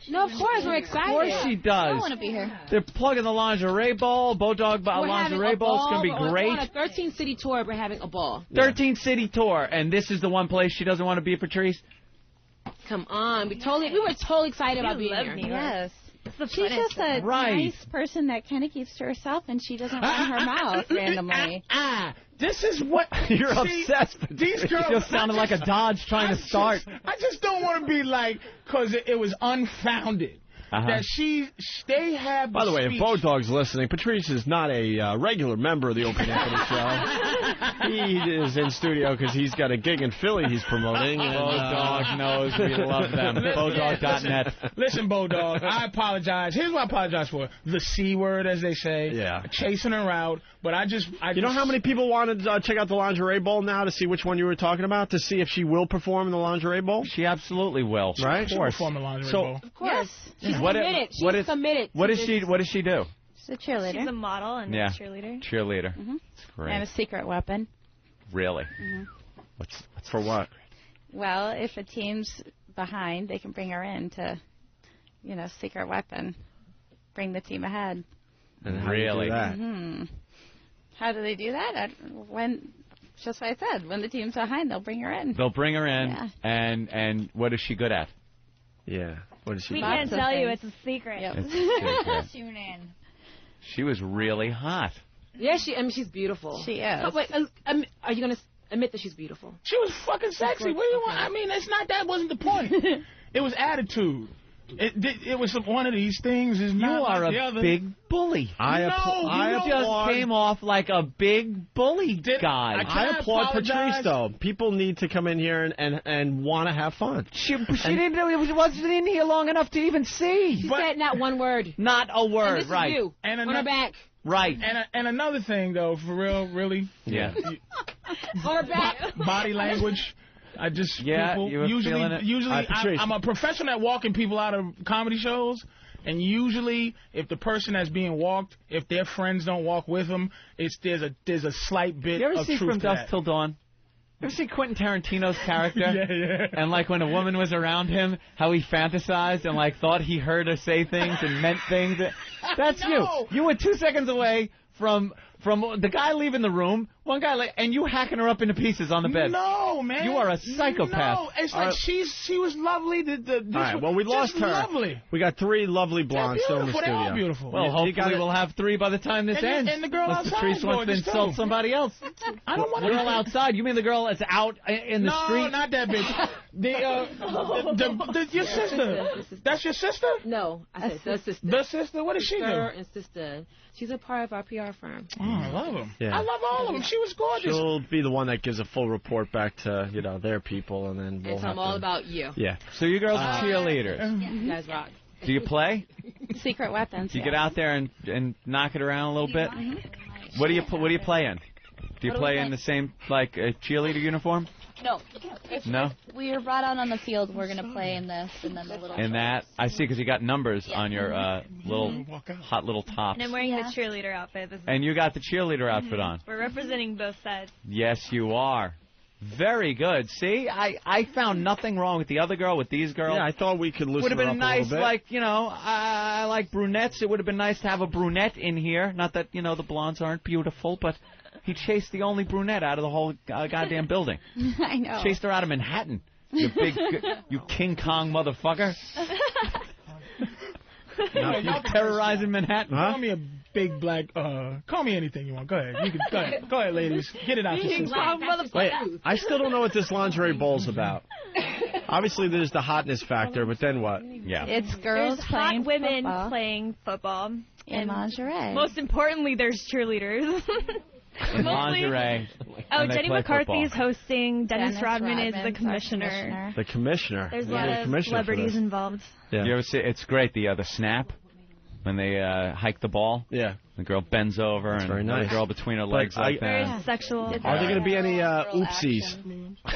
No, of course, we're excited. Of course she does. I want to be here. They're plugging the lingerie ball, Bodog lingerie ball. It's going to be great. On a 13-city tour, we're having a ball. 13-city tour, and this is the one place she doesn't want to be, Patrice? Come on. We were totally excited about being here. Yes. She's just a nice person that kind of keeps to herself, and she doesn't run her mouth randomly. This is what... You're obsessed. These girls... You just sounded like a Dodge trying to start. I just don't want to be like... Because it was unfounded. That they have... By the way, if Bodog's listening, Patrice is not a regular member of the Opie and Anthony Show. He is in studio because he's got a gig in Philly he's promoting. Bodog knows we love them. Bodog.net. Listen, Bodog, I apologize. Here's what I apologize for. The C word, as they say. Yeah. Chasing her out. But you know how many people want to check out the lingerie bowl now to see which one you were talking about? To see if she will perform in the lingerie bowl? She absolutely will. Right? Of course. Perform in the lingerie bowl. Of course. She's What committed. She's committed. What does she do? She's a cheerleader. She's a model and a cheerleader. Cheerleader. That's great. And a secret weapon. Really? What's for what? Well, if a team's behind, they can bring her in to, secret weapon. Bring the team ahead. And how do you do that? How do they do that? Just what I said. When the team's behind, they'll bring her in. They'll bring her in, Yeah. and what is she good at? Yeah. What is she? We can't tell you. It's a secret. Yep. It's a secret. Tune in. She was really hot. Yeah, she's beautiful. She is. Oh, wait, are you going to admit that she's beautiful? She was fucking sexy. What do you want? I mean, that wasn't the point. It was attitude. It was one of these things. Is not you are like the a other. big bully. I just came off like a big bully guy. I applaud Patrice, though. People need to come in here and want to have fun. She wasn't in here long enough to even see. She said not one word. Not a word, and this right. Is you. And on her back. Right. And another thing, though, for real, really. Yeah. On her back. Body language. I just people, you were feeling it? Usually I'm a professional at walking people out of comedy shows, and usually if the person that's being walked, if their friends don't walk with them, there's a slight bit You ever of see truth From to Dusk that. Till Dawn? You ever see Quentin Tarantino's character? Yeah. And like when a woman was around him, how he fantasized and like thought he heard her say things and meant things. That's you. You were 2 seconds away from the guy leaving the room, one guy, and you hacking her up into pieces on the bed. No, man. You are a psychopath. No, it's like she was lovely. All right, well, we lost her. Lovely. We got 3 lovely blondes still in the studio. They're all beautiful. Well, hopefully we'll have 3 by the time this ends. And the girl Unless outside. Patrice wants to insult somebody else. I don't want the girl outside. You mean the girl that's out in the street? No, not that bitch. Your sister. That's your sister? No, I said the sister. The sister? What does she do? Sister and sister. She's a part of our PR firm. Oh, I love them. Yeah. I love all of them. She was gorgeous. She'll be the one that gives a full report back to their people, and then we'll It's have all to... about you. Yeah. So you girls are cheerleaders. You guys rock. Do you play? Secret weapons. Do you get out there and knock it around a little bit? What do you play in? Do you play in the same cheerleader uniform? No. No? We were brought out on the field. We're going to play in this and then the little... In that? I see, because you got numbers on your hot little tops. And I'm wearing the cheerleader outfit. And you got the cheerleader outfit on. We're representing both sides. Yes, you are. Very good. See, I found nothing wrong with the other girl, with these girls. Yeah, I thought we could loosen Would have her been up nice, a little bit. I like brunettes. It would have been nice to have a brunette in here. Not that, the blondes aren't beautiful, but he chased the only brunette out of the whole goddamn building. I know. Chased her out of Manhattan. You King Kong motherfucker. You're terrorizing Manhattan. Call me a big black. Call me anything you want. Go ahead. You can go ahead. Go ahead, ladies. Get it out your system. Wait, I still don't know what this lingerie bowl's about. Obviously, there's the hotness factor, but then what? Yeah. It's girls There's playing hot women football playing football. in lingerie. Most importantly, there's cheerleaders. In lingerie. Oh, and they Jenny play McCarthy is football. hosting. Dennis Rodman is the Rodman's our commissioner. The commissioner. There's a Yeah, lot the of commissioner for celebrities this. involved. Yeah. You ever see? It's great. The snap when they hike the ball. Yeah. The girl bends over and very nice. the girl between her But legs like Very that. sexual. Are there going to be any oopsies?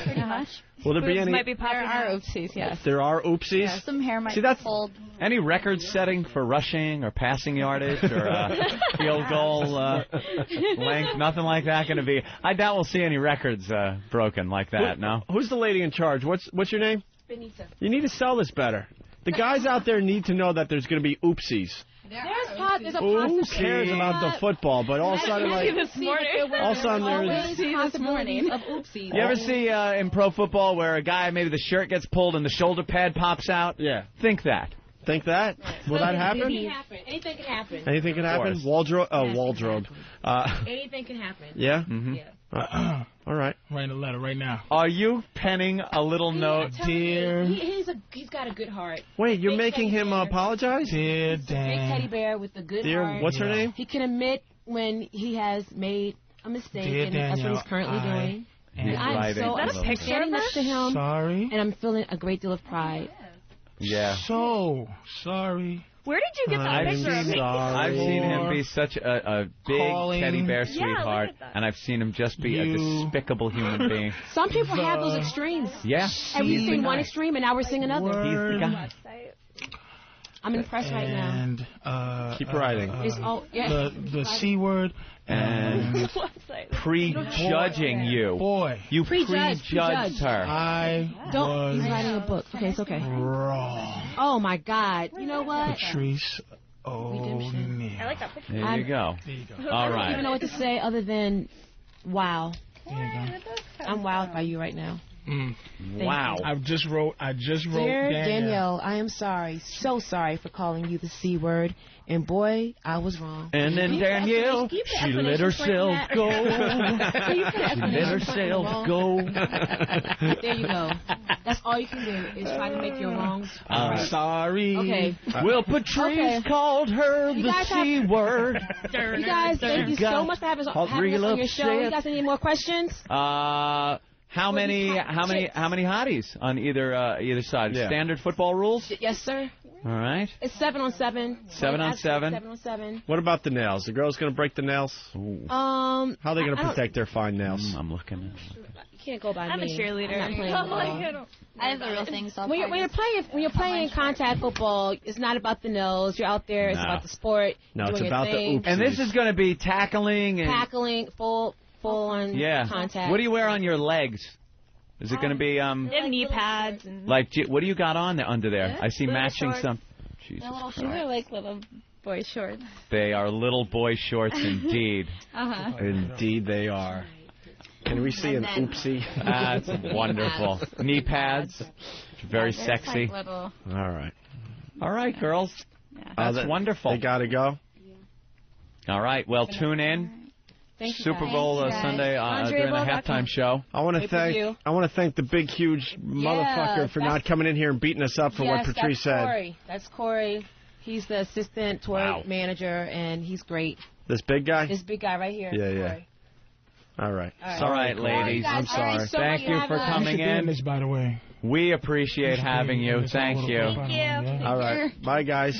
Pretty much. Will there be Boobs any? might be There popping are out. oopsies, yes. There are oopsies. Yeah, some hair might See, that's- be pulled. Any record setting for rushing or passing yardage or field goal length? Nothing like that going to be. I doubt we'll see any records broken like that. No. Who's the lady in charge? What's your name? Benita. You need to sell this better. The guys out there need to know that there's going to be oopsies. There's a Who possibility. cares about the football? But all of a sudden, like, this morning. all of a sudden there's. Always possibilities of oopsies. You ever see in pro football where a guy, maybe the shirt gets pulled and the shoulder pad pops out? Yeah. Think that. Think that? Will that happen? Anything can happen. Anything can happen? course. Wardrobe? Oh, Yes, wardrobe. Anything can happen. Yeah? Mm-hmm. Yeah. All right. Writing a letter right now. Are you penning a little note, dear? He's got a good heart. Wait, you're Big making teddy him bear. apologize? Dear Big teddy Dan. bear with a good Dear, heart. what's her name? He can admit when he has made a mistake, Dear and that's what Daniel, he's currently doing. He's I'm writing so a I'm little standing next to him, Sorry. and I'm feeling a great deal of pride. Yeah. So sorry. Where did you get I'm that picture of me? sorry. I've seen him be such a big Calling. teddy bear Yeah, look sweetheart, at that. and I've seen him just be a You- despicable human being. Some people have those extremes. Yeah. And we've He's seen the one guy. extreme, and now we're seeing another. He's the guy. I'm impressed right now. And Keep writing. It's all, yeah. the C word And prejudging you. Boy, You Prejudge, prejudged prejudge. her. I Don't. He's was writing a book. Okay, it's okay. wrong. Oh my God. You know what? Patrice O'Neal. I like that picture. There you go. There you go. All I don't even know right. what to say other than wow. There you go. I'm wowed by you right now. Mm. Wow. I just wrote Dear Danielle. Danielle, I am sorry, so sorry for calling you the C word, and boy, I was wrong. And then Can you put Danielle, explanation- she can you put let herself explanation go. point in that? Can you put She let explanation point in the herself wrong? go. There you go. That's all you can do is try to make your wrongs right. Sorry. Okay. Well, Patrice Okay. called her You the guys C word. You guys, thank you so much for having us Real on your show. upset. You guys have any more questions? How many hotties on either side? Yeah. Standard football rules. Yes, sir. All right. It's 7 on 7. 7 on 7. 7 on 7. What about the nails? The girl's going to break the nails? How are they going to I don't- protect their fine nails? I'm looking. You can't go by I'm me. a cheerleader. I'm not playing I'm ball. like, I don't- I have the real thing. So When you're playing contact football, it's not about the nose. You're out there. It's No. about the sport. No, it's doing your about the thing, oops. And this is going to be tackling and tackling, full on yeah. contact. What do you wear on your legs? Is it going to be And knee pads. And like what do you got on under there? I see Little matching shorts. some. Jesus These are like little boy shorts. They are little boy shorts indeed. Uh-huh. Indeed they are. Can we see an oopsie? That's wonderful. Knee pads. Very They're sexy. Like little, All right. All right, girls. yeah. That's wonderful. They got to go? All right. Well, tune in. Thank you, Super guys. Bowl Thanks, guys. Sunday during the halftime show. I want to Pay-per-view. thank the big, huge motherfucker for not coming in here and beating us up for Yes, what Patrice that's said. Corey. That's Corey. He's the assistant tour Wow. manager, and he's great. This big guy? This big guy right here. Yeah, yeah. Corey. All right. All right, ladies. Guys, I'm all right, sorry. so Thank much you for for having us. coming You should be in. this, by the way. We appreciate having you. Thank you. All right. Bye, guys.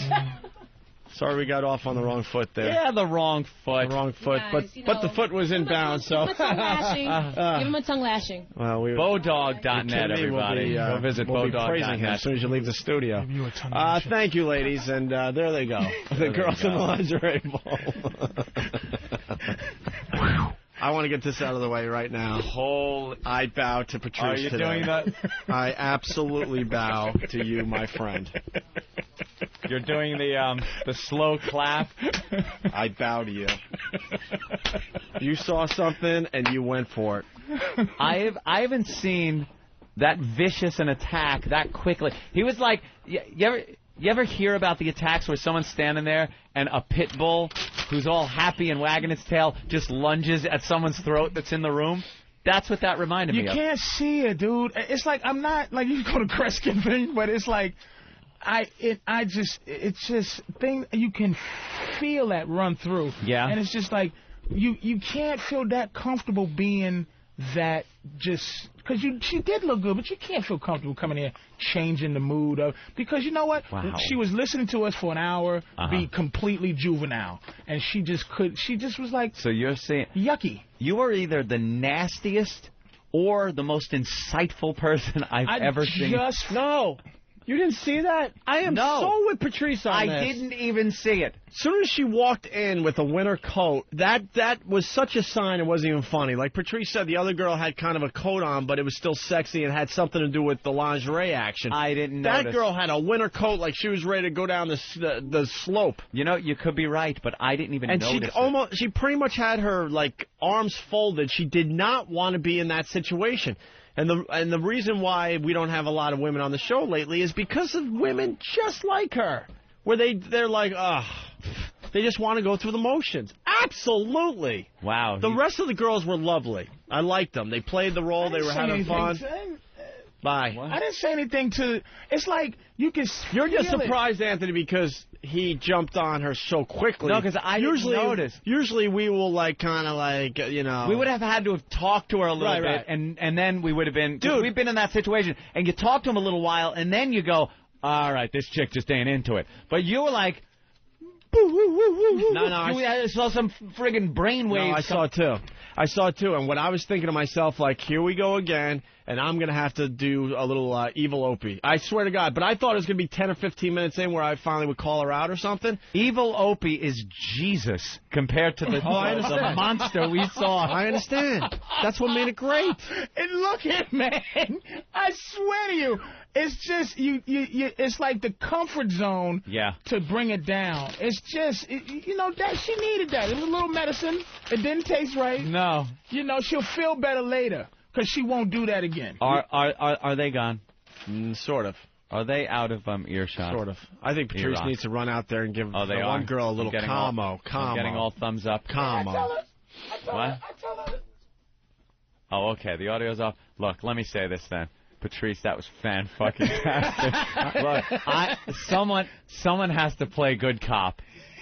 Sorry we got off on the wrong foot there. Yeah, the wrong foot. The wrong foot. Guys, But you but the know, foot was in bounds, so. Give him a tongue lashing. Give him a tongue lashing. Well, we Bowdog.net, everybody. Go visit we'll be praising him Bowdog.net. as soon as you leave the studio. Give you a tongue Thank you, ladies, and there they go. The girls in the lingerie bowl. I want to get this out of the way right now. I bow to Patrice Are you today. doing that? I absolutely bow to you, my friend. You're doing the slow clap. I bow to you. You saw something and you went for it. I haven't seen that vicious an attack that quickly. He was like, you ever You ever hear about the attacks where someone's standing there and a pit bull who's all happy and wagging its tail just lunges at someone's throat that's in the room? That's what that reminded me of. You can't see it, dude. It's like I'm not like you go to Kreskin thing, but it's like it's just thing you can feel that run through. Yeah. And it's just like you can't feel that comfortable being that just because she did look good, but you can't feel comfortable coming here changing the mood of because you know what? Wow. She was listening to us for an hour, be completely juvenile, and she just was like. So you're saying yucky. You are either the nastiest or the most insightful person I've ever seen. No. You didn't see that? I am so with Patrice on this. I didn't even see it. As soon as she walked in with a winter coat, that was such a sign it wasn't even funny. Like Patrice said, the other girl had kind of a coat on, but it was still sexy and had something to do with the lingerie action. I didn't notice. That girl had a winter coat like she was ready to go down the slope. You know, you could be right, but I didn't even notice And she pretty much had her like arms folded. She did not want to be in that situation. And the reason why we don't have a lot of women on the show lately is because of women just like her, where they're like, they just want to go through the motions. Absolutely. Wow. The rest of the girls were lovely. I liked them. They played the role. They were having fun. Bye. I didn't say anything to. It's like you can. You're just surprised, Anthony, because he jumped on her so quickly. No, because I didn't notice. Usually we will kind of you know. We would have had to have talked to her a little bit, right. and then we would have been. Dude, we've been in that situation, and you talk to him a little while, and then you go, all right, this chick just ain't into it. But you were like. No, I saw some friggin' brainwaves. No, I saw it too. And what I was thinking to myself, like, here we go again, and I'm going to have to do a little evil Opie. I swear to God. But I thought it was going to be 10 or 15 minutes in where I finally would call her out or something. Evil Opie is Jesus compared to the monster we saw. I understand. That's what made it great. And look at man, I swear to you. It's just you. It's like the comfort zone. Yeah. To bring it down. It's just you know that she needed that. It was a little medicine. It didn't taste right. No. You know she'll feel better later because she won't do that again. Are they gone? Sort of. Are they out of earshot? Sort of. I think Patrice needs to run out there and give the one girl a little calmo. I'm getting all thumbs up. Calmo. What? Oh, okay. The audio's off. Look, let me say this then. Patrice, that was fan-fucking-tastic. Look, someone has to play good cop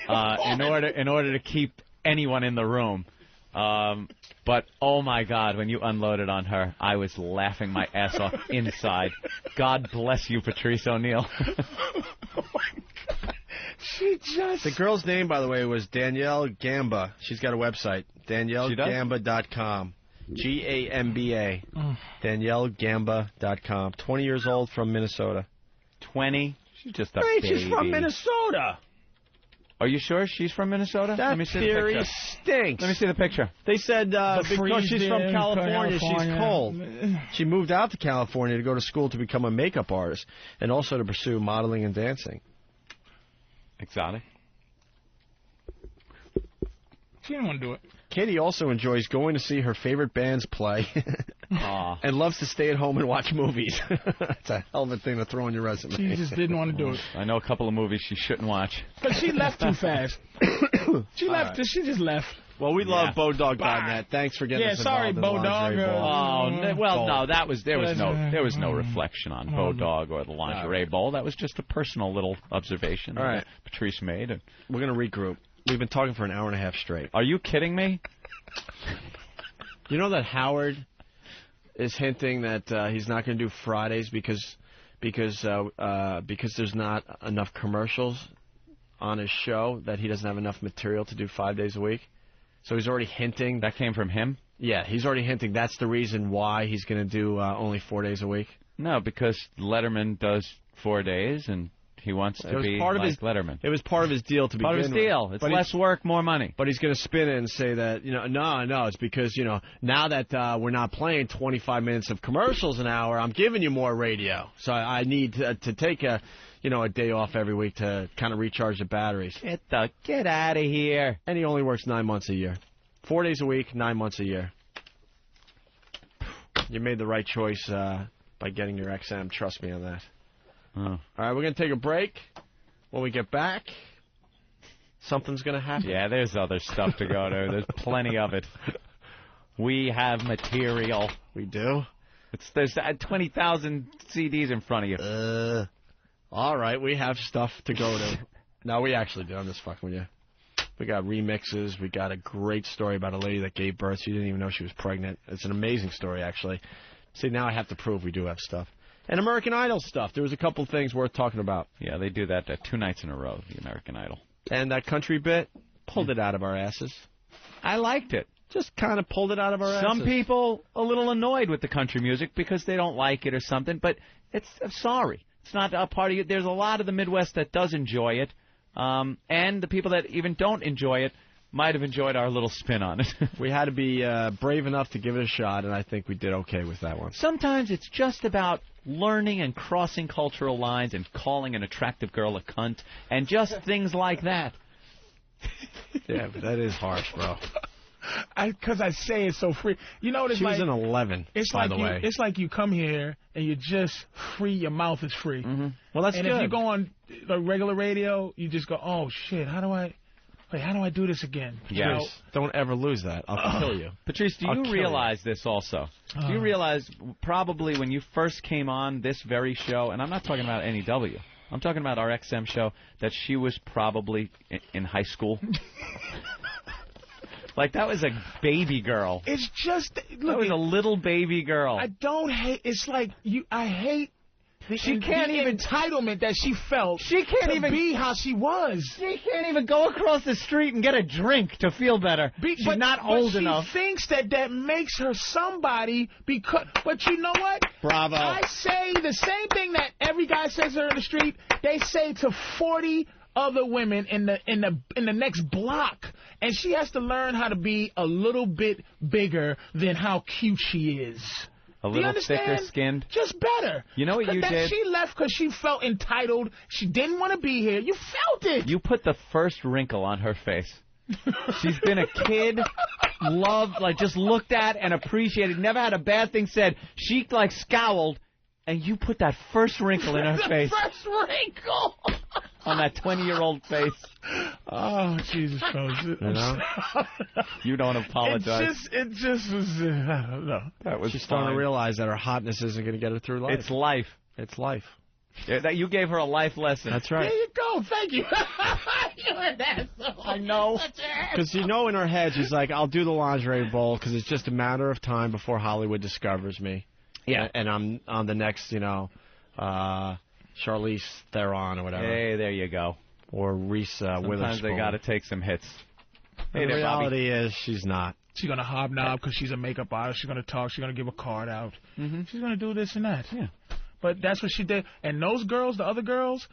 in order to keep anyone in the room. But, oh, my God, when you unloaded on her, I was laughing my ass off inside. God bless you, Patrice O'Neal. Oh, my God. She just... The girl's name, by the way, was Danielle Gamba. She's got a website, DanielleGamba.com. Gamba. DanielleGamba.com. 20 years old from Minnesota. 20? She's just a baby. She's from Minnesota. Are you sure she's from Minnesota? That Let me see theory the picture. stinks. Let me see the picture. They said because she's from California, she's cold. She moved out to California to go to school to become a makeup artist and also to pursue modeling and dancing. Exotic. She didn't want to do it. Katie also enjoys going to see her favorite bands play and loves to stay at home and watch movies. That's a hell of a thing to throw on your resume. She just didn't want to do it. I know a couple of movies she shouldn't watch. But she left too fast. She left. Right. She just left. Well, we love Bodog.net. Thanks for getting us involved in the lingerie bowl. No, there was no reflection on Bodog or the lingerie bowl. That was just a personal little observation that Patrice made. And we're going to regroup. We've been talking for an hour and a half straight. Are you kidding me? You know that Howard is hinting that he's not going to do Fridays because there's not enough commercials on his show, that he doesn't have enough material to do 5 days a week. So he's already hinting. That came from him? Yeah, he's already hinting that's the reason why he's going to do only 4 days a week. No, because Letterman does 4 days and he wants to be like Letterman. It was part of his deal to begin with. Part of his deal. It's less work, more money. But he's going to spin it and say that, no, it's because, now that we're not playing 25 minutes of commercials an hour, I'm giving you more radio. So I need to take a day off every week to kind of recharge the batteries. Get out of here. And he only works 9 months a year. 4 days a week, 9 months a year. You made the right choice by getting your XM. Trust me on that. Oh. All right, we're going to take a break. when we get back, something's going to happen. Yeah, there's other stuff to go to. There's plenty of it. We have material. We do? There's 20,000 CDs in front of you. All right, we have stuff to go to. No, we actually do. I'm just fucking with you. We got remixes. We got a great story about a lady that gave birth. She didn't even know she was pregnant. It's an amazing story, actually. See, now I have to prove we do have stuff. And American Idol stuff. There was a couple things worth talking about. Yeah, they do that 2 nights in a row, the American Idol. And that country bit, pulled it out of our asses. I liked it. Just kind of pulled it out of our asses. Some people a little annoyed with the country music because they don't like it or something, but I'm sorry. It's not a part of it. There's a lot of the Midwest that does enjoy it, and the people that even don't enjoy it might have enjoyed our little spin on it. We had to be brave enough to give it a shot, and I think we did okay with that one. Sometimes it's just about learning and crossing cultural lines and calling an attractive girl a cunt and just things like that. Yeah, but that is harsh, bro. Because I say it so free. You know what it's She like? was an 11, It's by like the way. It's like you come here and you're just free. Your mouth is free. Mm-hmm. Well, that's and good. if you go on regular radio, you just go, oh, shit, how do I do this again? Yes. You know? Don't ever lose that. I'll kill you. Patrice, do you realize this also? Do you realize probably when you first came on this very show, and I'm not talking about NEW, I'm talking about our XM show, that she was probably in high school? Like, that was a baby girl. It's just... That was a little baby girl. I don't hate... It's like, I hate... She can't even entitlement that she felt. She can't to even be how she was. She can't even go across the street and get a drink to feel better. She's not old enough. She thinks that makes her somebody because. But you know what? Bravo. I say the same thing that every guy says to her in the street. They say to 40 other women in the next block, and she has to learn how to be a little bit bigger than how cute she is. A little thicker skinned. Just better. You know what you did? She left because she felt entitled. She didn't want to be here. You felt it. You put the first wrinkle on her face. She's been a kid, loved, just looked at and appreciated, never had a bad thing said. She, scowled, and you put that first wrinkle in her face. First wrinkle. On that 20-year-old face. Oh, Jesus Christ. You know? You don't apologize. It just was, I don't know. That was She's starting to realize that her hotness isn't going to get her through life. It's life. It's life. Yeah, that you gave her a life lesson. That's right. There you go. Thank you. You're an asshole. I know. Because in her head, she's like, I'll do the lingerie bowl because it's just a matter of time before Hollywood discovers me. Yeah. And I'm on the next, Charlize Theron or whatever. Hey, there you go. Or Reese Witherspoon. Sometimes they got to take some hits. Hey, the reality is she's not. She's going to hobnob because she's a makeup artist. She's going to talk. She's going to give a card out. Mm-hmm. She's going to do this and that. Yeah. But that's what she did. And those girls, the other girls,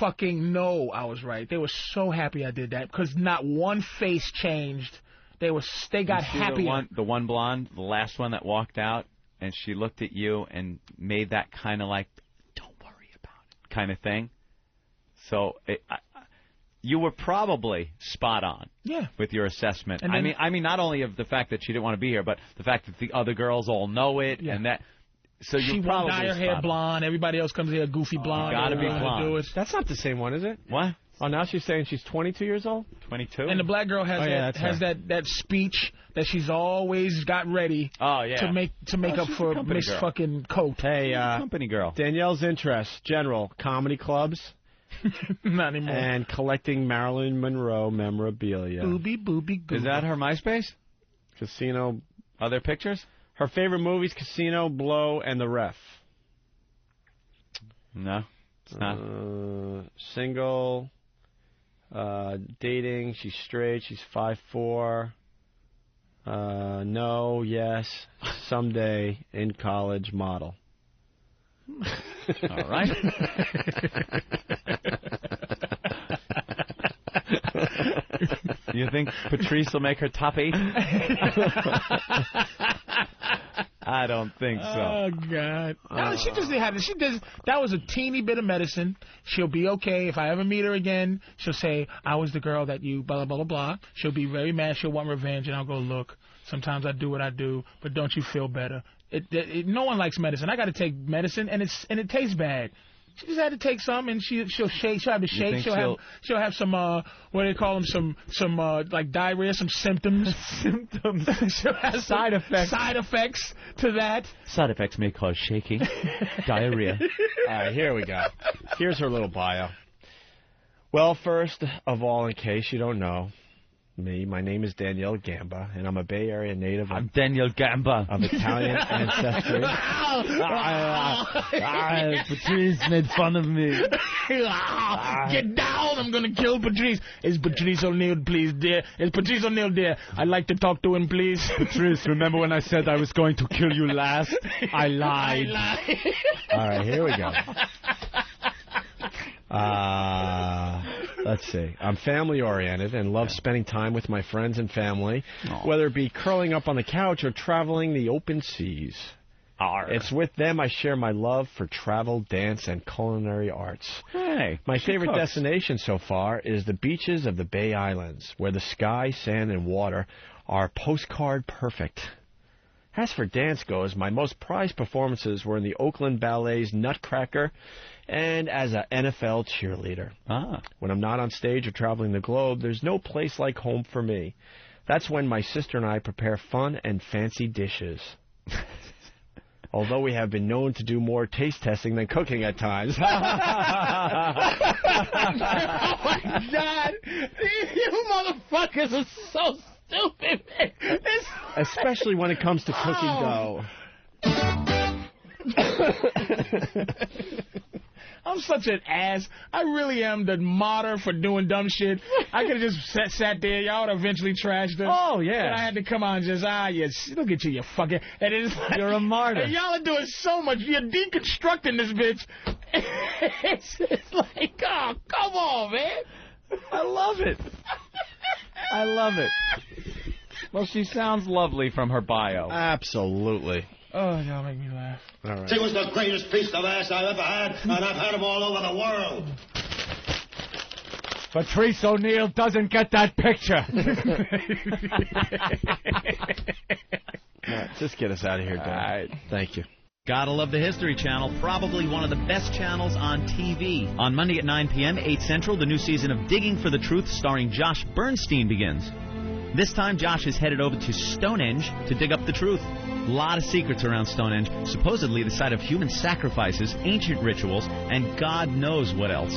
fucking know I was right. They were so happy I did that because not one face changed. They got happy. The one blonde, the last one that walked out, and she looked at you and made that kind of don't worry about it kind of thing. So you were probably spot on. Yeah. With your assessment. And then, I mean, not only of the fact that she didn't want to be here, but the fact that the other girls all know it and that. So she you won't probably dye her hair blonde. Everybody else comes here goofy blonde. Gotta be blonde. Do it. That's not the same one, is it? What? Oh, now she's saying she's 22 years old? 22. And the black girl has that speech that she's always got ready. Oh, yeah. To make up for Miss girl. Fucking Coat. Hey, company girl. Danielle's interests, general, comedy clubs. Not anymore. And collecting Marilyn Monroe memorabilia. Booby Google. Is that her MySpace? Casino. Are there pictures? Her favorite movies, Casino, Blow, and The Ref. No, it's not. Single, dating, she's straight, she's 5'4". No, yes, someday, in college, model. All right. You think Patrice will make her top 8? I don't think so. Oh God! No, she just had it. She does. That was a teeny bit of medicine. She'll be okay. If I ever meet her again, she'll say, "I was the girl that you blah blah blah blah." She'll be very mad. She'll want revenge, and I'll go, "Look, sometimes I do what I do, but don't you feel better?" No one likes medicine. I got to take medicine, and it tastes bad. She just had to take some, and she'll shake. She'll have to shake. think She'll have some what do they call them? Some like diarrhea, some symptoms. Symptoms. She'll have Side effects. Side effects to that. Side effects may cause shaking, diarrhea. All right, here we go. Here's her little bio. Well, first of all, in case you don't know me, my name is Danielle Gamba, and I'm a Bay Area native. I'm Danielle Gamba. Of Italian ancestry. Patrice made fun of me. Get down! I'm gonna kill Patrice. Is Patrice O'Neal, please, dear? Is Patrice O'Neal there? I'd like to talk to him, please. Patrice, remember when I said I was going to kill you last? I lied. All right, here we go. Let's see. I'm family-oriented and love spending time with my friends and family, whether it be curling up on the couch or traveling the open seas. It's with them I share my love for travel, dance, and culinary arts. Hey, my she favorite cooks. destination so far is the beaches of the Bay Islands, where the sky, sand, and water are postcard perfect. As for dance goes, my most prized performances were in the Oakland Ballet's Nutcracker and as an NFL cheerleader. When I'm not on stage or traveling the globe, there's no place like home for me. That's when my sister and I prepare fun and fancy dishes. Although we have been known to do more taste testing than cooking at times. Oh, my God. You motherfuckers are so stupid, man. Especially when it comes to cooking dough. I'm such an ass. I really am the martyr for doing dumb shit. I could have just sat there. Y'all would have eventually trashed her. Oh, yeah. But I had to come on and just, yes, look at you fucking... And it's like, you're a martyr. And y'all are doing so much. You're deconstructing this bitch. It's like, oh, come on, man. I love it. I love it. Well, she sounds lovely from her bio. Absolutely. Oh, y'all make me laugh. All right. She was the greatest piece of ass I've ever had, and I've had them all over the world. Patrice O'Neal doesn't get that picture. All right, just get us out of here, Dan. All right. Thank you. Gotta love the History Channel, probably one of the best channels on TV. On Monday at 9 p.m., 8 Central, the new season of Digging for the Truth starring Josh Bernstein begins. This time, Josh is headed over to Stonehenge to dig up the truth. A lot of secrets around Stonehenge, supposedly the site of human sacrifices, ancient rituals, and God knows what else.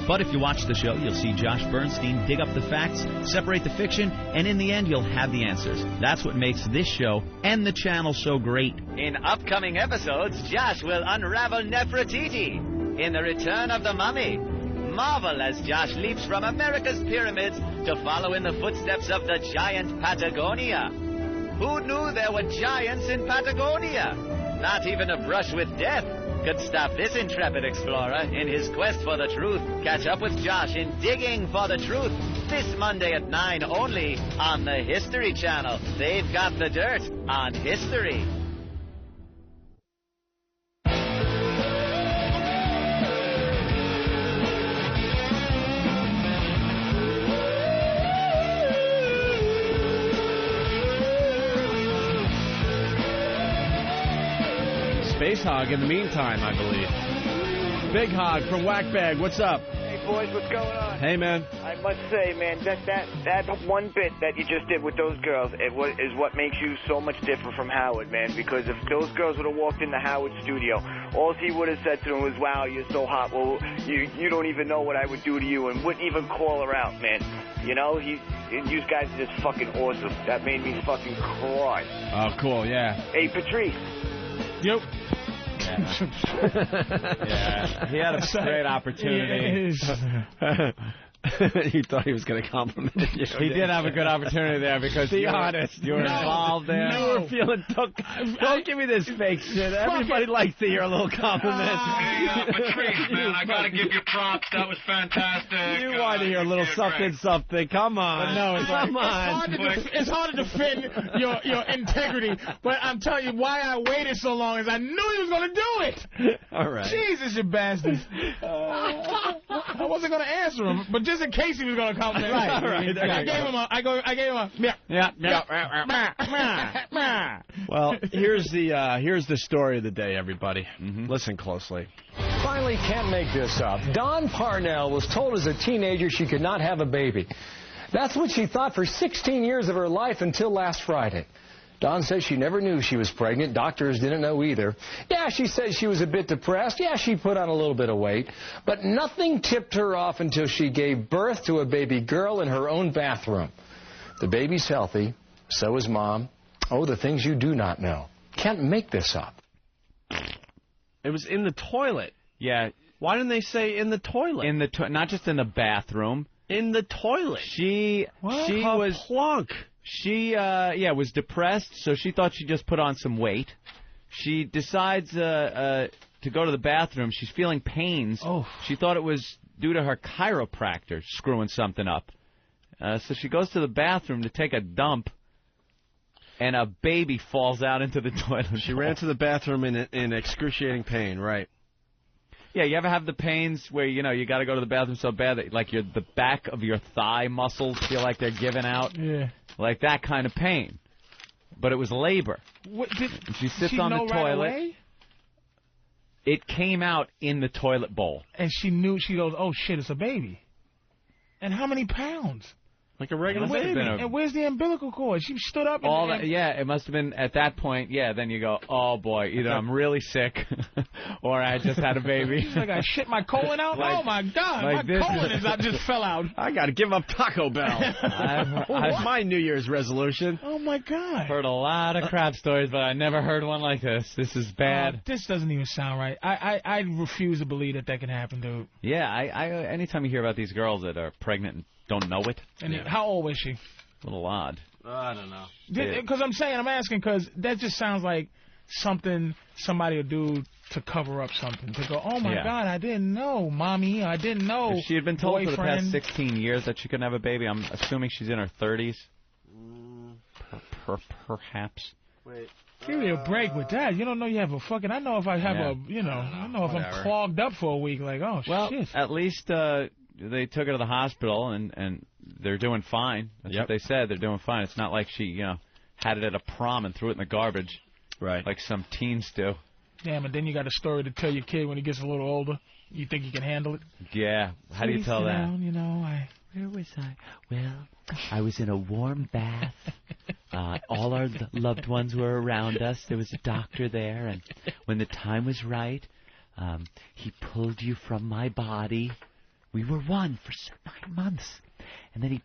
But if you watch the show, you'll see Josh Bernstein dig up the facts, separate the fiction, and in the end, you'll have the answers. That's what makes this show and the channel so great. In upcoming episodes, Josh will unravel Nefertiti in The Return of the Mummy. Marvel as Josh leaps from America's pyramids to follow in the footsteps of the giant Patagonia. Who knew there were giants in Patagonia? Not even a brush with death could stop this intrepid explorer in his quest for the truth. Catch up with Josh in Digging for the Truth this Monday at 9 only on the History Channel. They've got the dirt on history. Space Hog in the meantime, I believe. Big Hog from Whackbag, what's up? Hey, boys, what's going on? Hey, man. I must say, man, that one bit that you just did with those girls is what makes you so much different from Howard, man, because if those girls would have walked into Howard's studio, all he would have said to them was, wow, you're so hot, well, you don't even know what I would do to you, and wouldn't even call her out, man. You know, you guys are just fucking awesome. That made me fucking cry. Oh, cool, yeah. Hey, Patrice. Yep. Yeah, he had a great opportunity. You thought he was going to compliment you. He did have a good opportunity there because Be honest. you were involved there. You were feeling don't give me this fake shit. Everybody likes to hear a little compliment. Hey, Patrice, man, I got to give you props. That was fantastic. You wanted to hear a little something. Come on. But no, it's Come on. It's hard to defend your integrity, but I'm telling you why I waited so long is I knew he was going to do it. All right. Jesus, you bastard. I wasn't going to answer him, but just in case he was going to compliment me. All right. I gave him a Well, here's the story of the day, everybody. Listen closely. finally can't make this up. Dawn Parnell was told as a teenager she could not have a baby. That's what she thought for 16 years of her life until last Friday. Dawn says she never knew she was pregnant. Doctors didn't know either. Yeah, she says she was a bit depressed. Yeah, she put on a little bit of weight. But nothing tipped her off until she gave birth to a baby girl in her own bathroom. The baby's healthy. So is Mom. Oh, the things you do not know. Can't make this up. It was in the toilet. Yeah. Why didn't they say in the toilet? In the not just in the bathroom. In the toilet. She was plunk. She was depressed, so she thought she'd just put on some weight. She decides to go to the bathroom. She's feeling pains. Oh. She thought it was due to her chiropractor screwing something up. So she goes to the bathroom to take a dump, and a baby falls out into the toilet. She ran to the bathroom in excruciating pain, right? Yeah, you ever have the pains where, you got to go to the bathroom so bad that, like, the back of your thigh muscles feel like they're giving out? Yeah. Like that kind of pain. But it was labor. And she sits on the toilet. Right away? It came out in the toilet bowl. And she goes, oh, shit, it's a baby. And how many pounds? Like a regular baby. And where's the umbilical cord? She stood up. It must have been at that point. Yeah, then you go, oh boy, either I'm really sick, or I just had a baby. She's like, I shit my colon out. Oh my God, like my colon just fell out. I got to give up Taco Bell. That's my New Year's resolution. Oh my God. Heard a lot of crap stories, but I never heard one like this. This is bad. This doesn't even sound right. I refuse to believe that can happen, dude. Yeah, anytime you hear about these girls that are pregnant and don't know it. And how old was she? A little odd. I don't know. Because I'm asking because that just sounds like something somebody would do to cover up something. To go, oh my God, I didn't know, Mommy, I didn't know. If she had been told boyfriend. for the past 16 years that she couldn't have a baby, I'm assuming she's in her 30s. Perhaps. Wait. Give me a break with that. You don't know you have a fucking... I know if I have I know if I'm clogged up for a week, like, oh, shit. At least they took her to the hospital, and they're doing fine. That's what they said. They're doing fine. It's not like she, had it at a prom and threw it in the garbage. Right. Like some teens do. Yeah, but then you got a story to tell your kid when he gets a little older. You think you can handle it? Yeah. How do you tell that? Down, Where was I? Well, I was in a warm bath. All our loved ones were around us. There was a doctor there, and when the time was right, he pulled you from my body. We were one for 9 months, and then he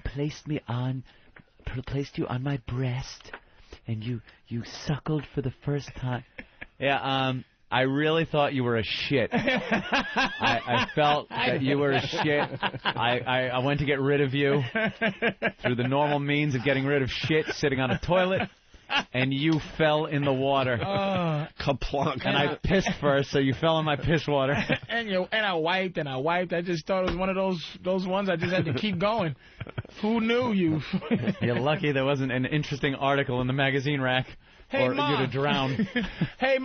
placed you on my breast, and you suckled for the first time. Yeah. I really thought you were a shit. I felt that you were a shit. I went to get rid of you through the normal means of getting rid of shit, sitting on a toilet, and you fell in the water. Kaplunk. And I pissed first, so you fell in my piss water. And I wiped. I just thought it was one of those ones I just had to keep going. Who knew you? You're lucky there wasn't an interesting article in the magazine rack. Hey, or Mom. you'd have drowned. Hey,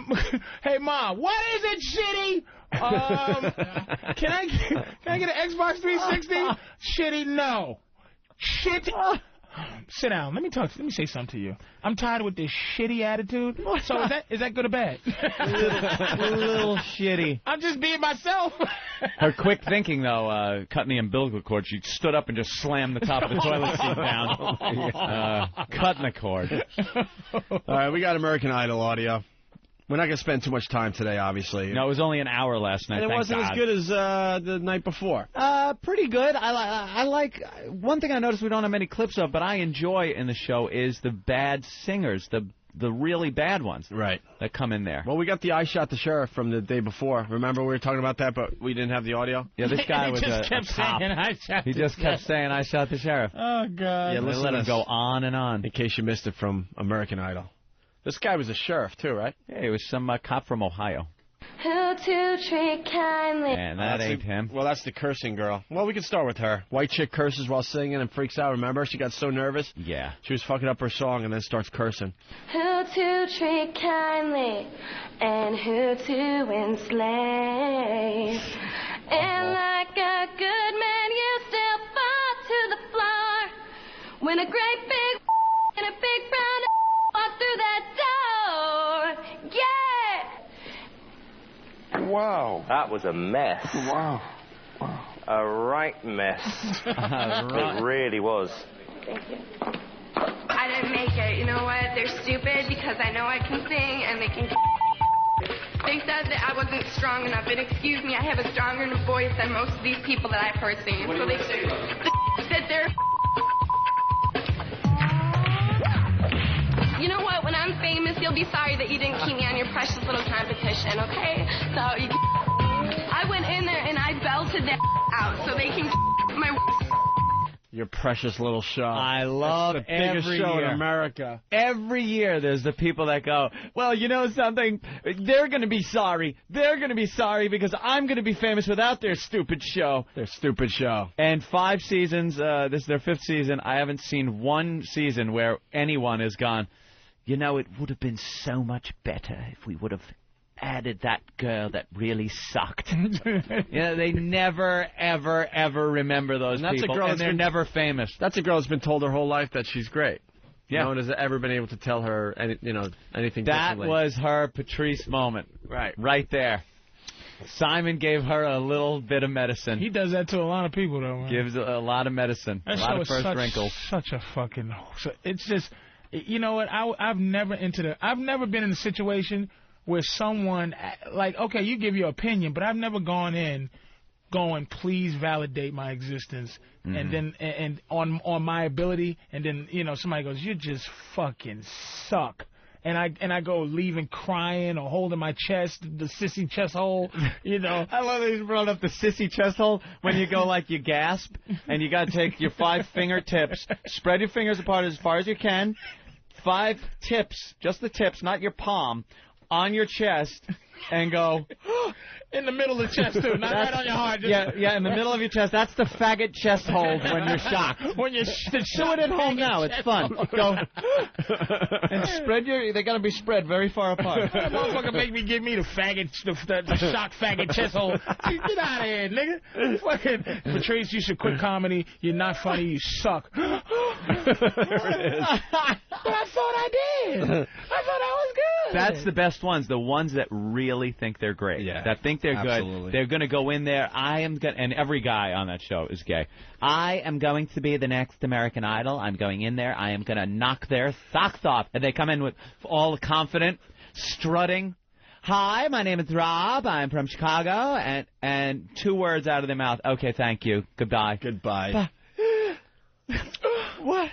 Mom, what is it, Shitty? Can I get an Xbox 360? Shitty, no. Shit. Sit down. Let me say something to you. I'm tired with this shitty attitude. So is that good or bad? a little shitty. I'm just being myself. Her quick thinking, though, cutting the umbilical cord, she stood up and just slammed the top of the toilet seat down, cutting the cord. All right, we got American Idol audio. We're not going to spend too much time today, obviously. No, it was only an hour last night. And it wasn't as good as the night before. Pretty good. I like... One thing I noticed we don't have many clips of, but I enjoy in the show is the bad singers, the really bad ones. Right. That come in there. Well, we got the I Shot the Sheriff from the day before. Remember we were talking about that, but we didn't have the audio? Yeah, this guy was a cop. He just kept saying, I shot the sheriff. Oh, God. Yeah, they let him go on and on. In case you missed it from American Idol. This guy was a sheriff, too, right? Yeah, he was some cop from Ohio. Who to treat kindly. And that ain't him. Well, that's the cursing girl. Well, we can start with her. White chick curses while singing and freaks out. Remember? She got so nervous. Yeah. She was fucking up her song and then starts cursing. Who to treat kindly and who to enslave. And like a good man, you still fall to the floor. When a great big and a big brown walk through that door. Yeah! Wow. That was a mess. Wow. A right mess. It really was. Thank you. I didn't make it. You know what? They're stupid because I know I can sing and they can. They said that I wasn't strong enough, and excuse me, I have a stronger voice than most of these people that I've heard singing. So they said they're. You know what? When I'm famous, you'll be sorry that you didn't keep me on your precious little competition, okay? So I went in there and I belted that out so they can my. Your precious little show. I love That's the biggest every show year. in America. Every year there's the people that go, well, you know something? They're going to be sorry. They're going to be sorry because I'm going to be famous without their stupid show. Their stupid show. And 5 seasons, this is their 5th season. I haven't seen one season where anyone has gone, you know, it would have been so much better if we would have added that girl that really sucked. They never, ever, ever remember those people, and they're never famous. That's a girl that's been told her whole life that she's great. Yeah. No one has ever been able to tell her anything That differently. was her Patrice moment. Right there. Simon gave her a little bit of medicine. He does that to a lot of people, though, man. Gives a lot of medicine. That a lot show of first is wrinkles. such a fucking... It's just... You know what? I've never been in a situation where someone, like, okay, you give your opinion, but I've never gone in going, please validate my existence, and then and on my ability, and then, you know, somebody goes, you just fucking suck. And I go leaving crying or holding my chest, the sissy chest hole, you know. I love that you brought up the sissy chest hole when you go like you gasp, and you got to take your 5 fingertips, spread your fingers apart as far as you can, 5 tips, just the tips, not your palm, on your chest, and go in the middle of the chest too, not right on your heart. Just yeah, in the middle of your chest. That's the faggot chest hold when you're shocked. When you're do it at home now. It's fun. Go and spread your. They got to be spread very far apart. That motherfucker give me the faggot, the shock faggot chest hole. Get out of here, nigga. Fucking Patrice, you should quit comedy. You're not funny. You suck. There it is. But I thought I did. I thought I was good. That's the best ones, the ones that really think they're great, that think they're absolutely. good. They're going to go in there. And every guy on that show is gay. I am going to be the next American Idol. I'm going in there. I am going to knock their socks off. And they come in with all confident, strutting. Hi, my name is Rob. I'm from Chicago. And 2 words out of their mouth. Okay, thank you. Goodbye. Goodbye. What?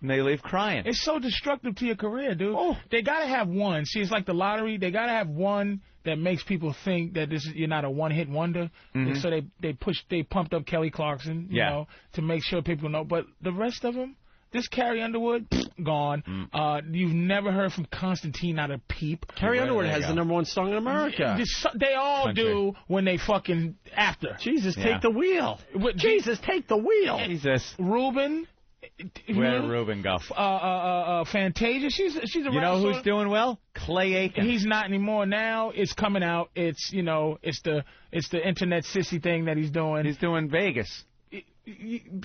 And they leave crying. It's so destructive to your career, dude. They gotta have one. See, it's like the lottery. They gotta have one that makes people think that you're not a one-hit wonder. And so they pumped up Kelly Clarkson, you know, to make sure people know. But the rest of them, this Carrie Underwood, gone. You've never heard from Constantine, not a peep. Carrie Underwood has the #1 song in America. They all do when they fucking after. Jesus, take the wheel. Jesus, take the wheel. Jesus. Ruben. Where'd Ruben go? Fantasia. She's a You know who's doing well? Clay Aiken. He's not anymore now. It's coming out. It's, you know, it's the internet sissy thing that he's doing. He's doing Vegas.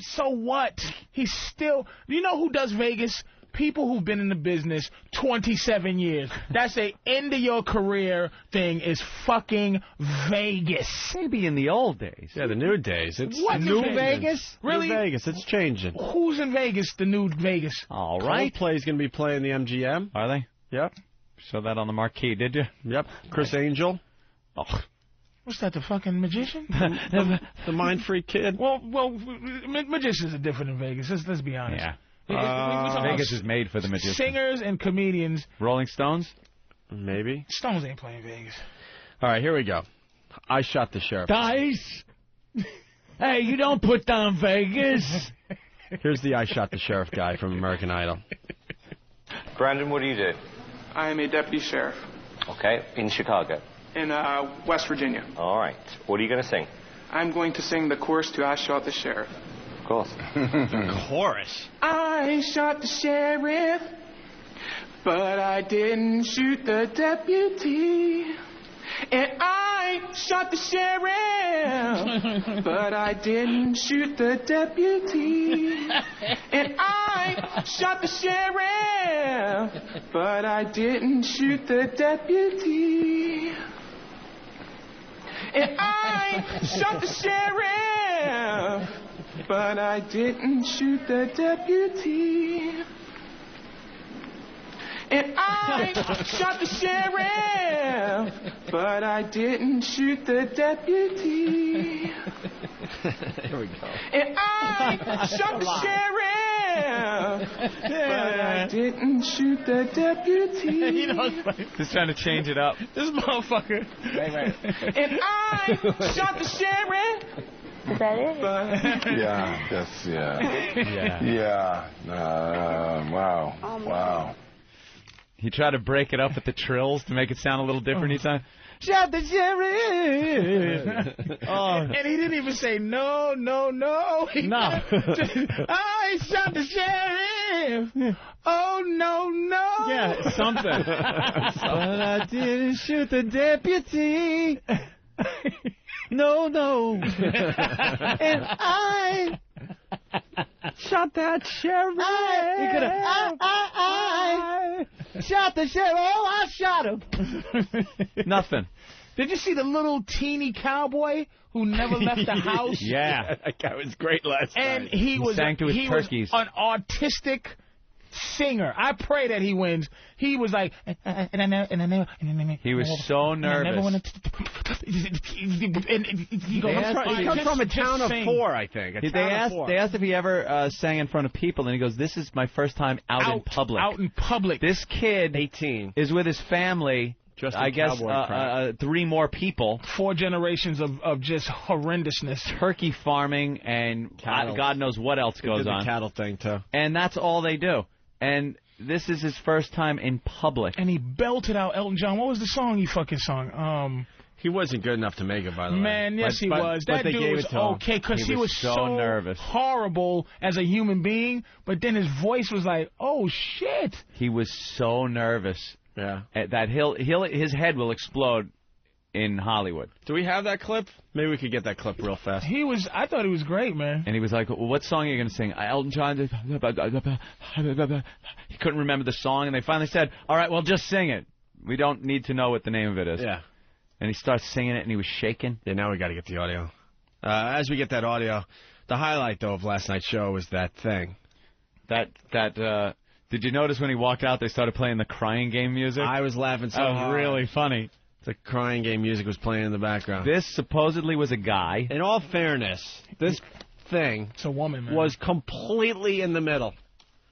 So what? He's still... You know who does Vegas? People who've been in the business 27 years. That's a end of your career thing is fucking Vegas. Maybe in the old days. Yeah, the new days. It's What's new in Vegas. Really? New Vegas. It's changing. Who's in Vegas? The new Vegas. All right. Coldplay's going to be playing the MGM. Are they? Yep. Saw that on the marquee, did you? Yep. Chris Angel. Oh. What's that, the fucking magician? the mind freak kid? Well, magicians are different in Vegas. Let's be honest. Yeah. Vegas is made for the magicians. Singers and comedians. Rolling Stones? Maybe. Stones ain't playing Vegas. All right, here we go. I Shot the Sheriff. Dice! Hey, you don't put down Vegas. Here's the I Shot the Sheriff guy from American Idol. Brandon, what do you do? I am a deputy sheriff. Okay, in Chicago. In West Virginia. All right. What are you going to sing? I'm going to sing the chorus to I Shot the Sheriff. Of course. The chorus. I shot the sheriff, but I didn't shoot the deputy. And I shot the sheriff, but I didn't shoot the deputy. And I shot the sheriff, but I didn't shoot the deputy. And I shot the sheriff, but I didn't shoot the deputy. And I shot the sheriff, but I didn't shoot the deputy. Here we go. And I shot the sheriff, but I didn't shoot the deputy. You know what's funny? Just trying to change it up. This motherfucker. Wait. And I shot the sheriff. Is that it? Wow. Wow. He tried to break it up with the trills to make it sound a little different each time. Shot the sheriff. And he didn't even say no. I shot the sheriff. Oh, no. Yeah, something. But I didn't shoot the deputy. No. And I shot that sheriff. I shot the sheriff. Oh, I shot him. Nothing. Did you see the little teeny cowboy who never left the house? Yeah. That guy was great last And night. he was sang to his turkeys. an autistic singer. I pray that he wins. He was like, He was so nervous. He comes from a town of 4, I think. They asked if he ever sang in front of people, and he goes, "This is my first time out in public." Out in public. This kid 18 is with his family. I guess 3 more people. 4 generations of just horrendousness. Turkey farming and God knows what else goes on. The cattle thing too. And that's all they do. And this is his first time in public. And he belted out Elton John. What was the song he fucking sung? He wasn't good enough to make it, by the way. Man, yes, he was. That dude was okay because he was so nervous, horrible as a human being. But then his voice was like, oh shit. He was so nervous. Yeah. That his head will explode in Hollywood. Do we have that clip? Maybe we could get that clip real fast. I thought he was great, man. And he was like, well, what song are you going to sing? Elton John. He couldn't remember the song, and they finally said, all right, well, just sing it. We don't need to know what the name of it is. Yeah. And he starts singing it, and he was shaking. Yeah, now we got to get the audio. As we get that audio, the highlight, though, of last night's show was that thing. Did you notice when he walked out, they started playing the Crying Game music? I was laughing so hard. That was really funny. The Crying Game music was playing in the background. This supposedly was a guy. In all fairness, this thing it's a woman, man. Was completely in the middle.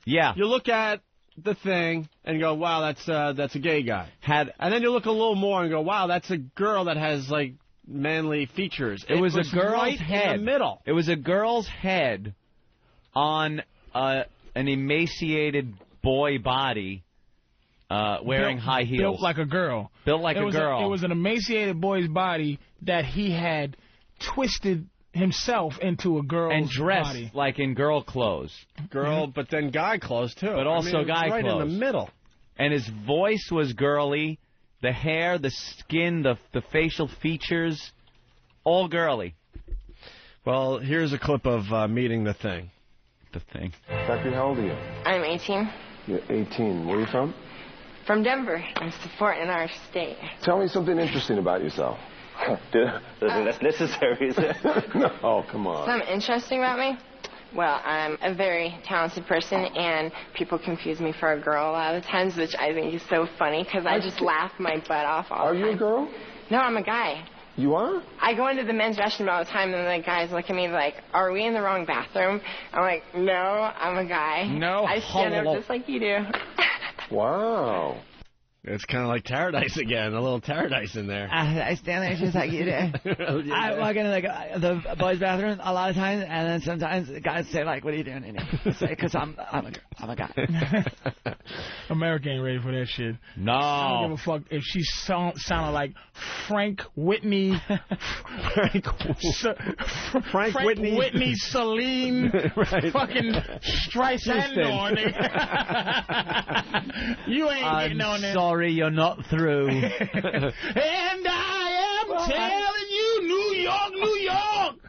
Yeah. You look at the thing and go, wow, that's a gay guy. And then you look a little more and go, wow, that's a girl that has, like, manly features. It was a girl's right head. in the middle. It was a girl's head on an emaciated boy body wearing high heels. Built like a girl. Built like a girl. It was an emaciated boy's body that he had twisted himself into a girl's and dressed body. like in girl clothes. But then guy clothes, too. But also guy right clothes. Right in the middle. And his voice was girly. The hair, the skin, the facial features, all girly. Well, here's a clip of meeting the thing. The thing. Becky, how old are you? I'm 18. You're 18. Where are you from? From Denver. I'm supporting our state. Tell me something interesting about yourself. That's necessary, is it? No, oh, come on. Something interesting about me? Well, I'm a very talented person, and people confuse me for a girl a lot of the times, which I think is so funny because I just laugh my butt off all the time. Are you a girl? No, I'm a guy. You are? I go into the men's restroom all the time, and the guys look at me like, are we in the wrong bathroom? I'm like, no, I'm a guy. No. I stand up just like you do. Wow. It's kind of like Paradise again, a little Paradise in there. I stand there just like you do. I walk into the boys' bathroom a lot of times, and then sometimes the guys say, like, what are you doing in here? I say, because I'm a guy. America ain't ready for that shit. No. I don't give a fuck if she sounded like Frank Whitney. Frank Whitney, Celine, right. Fucking Streisand on it. You ain't getting on this. Sorry, you're not through. And I am telling you, New York,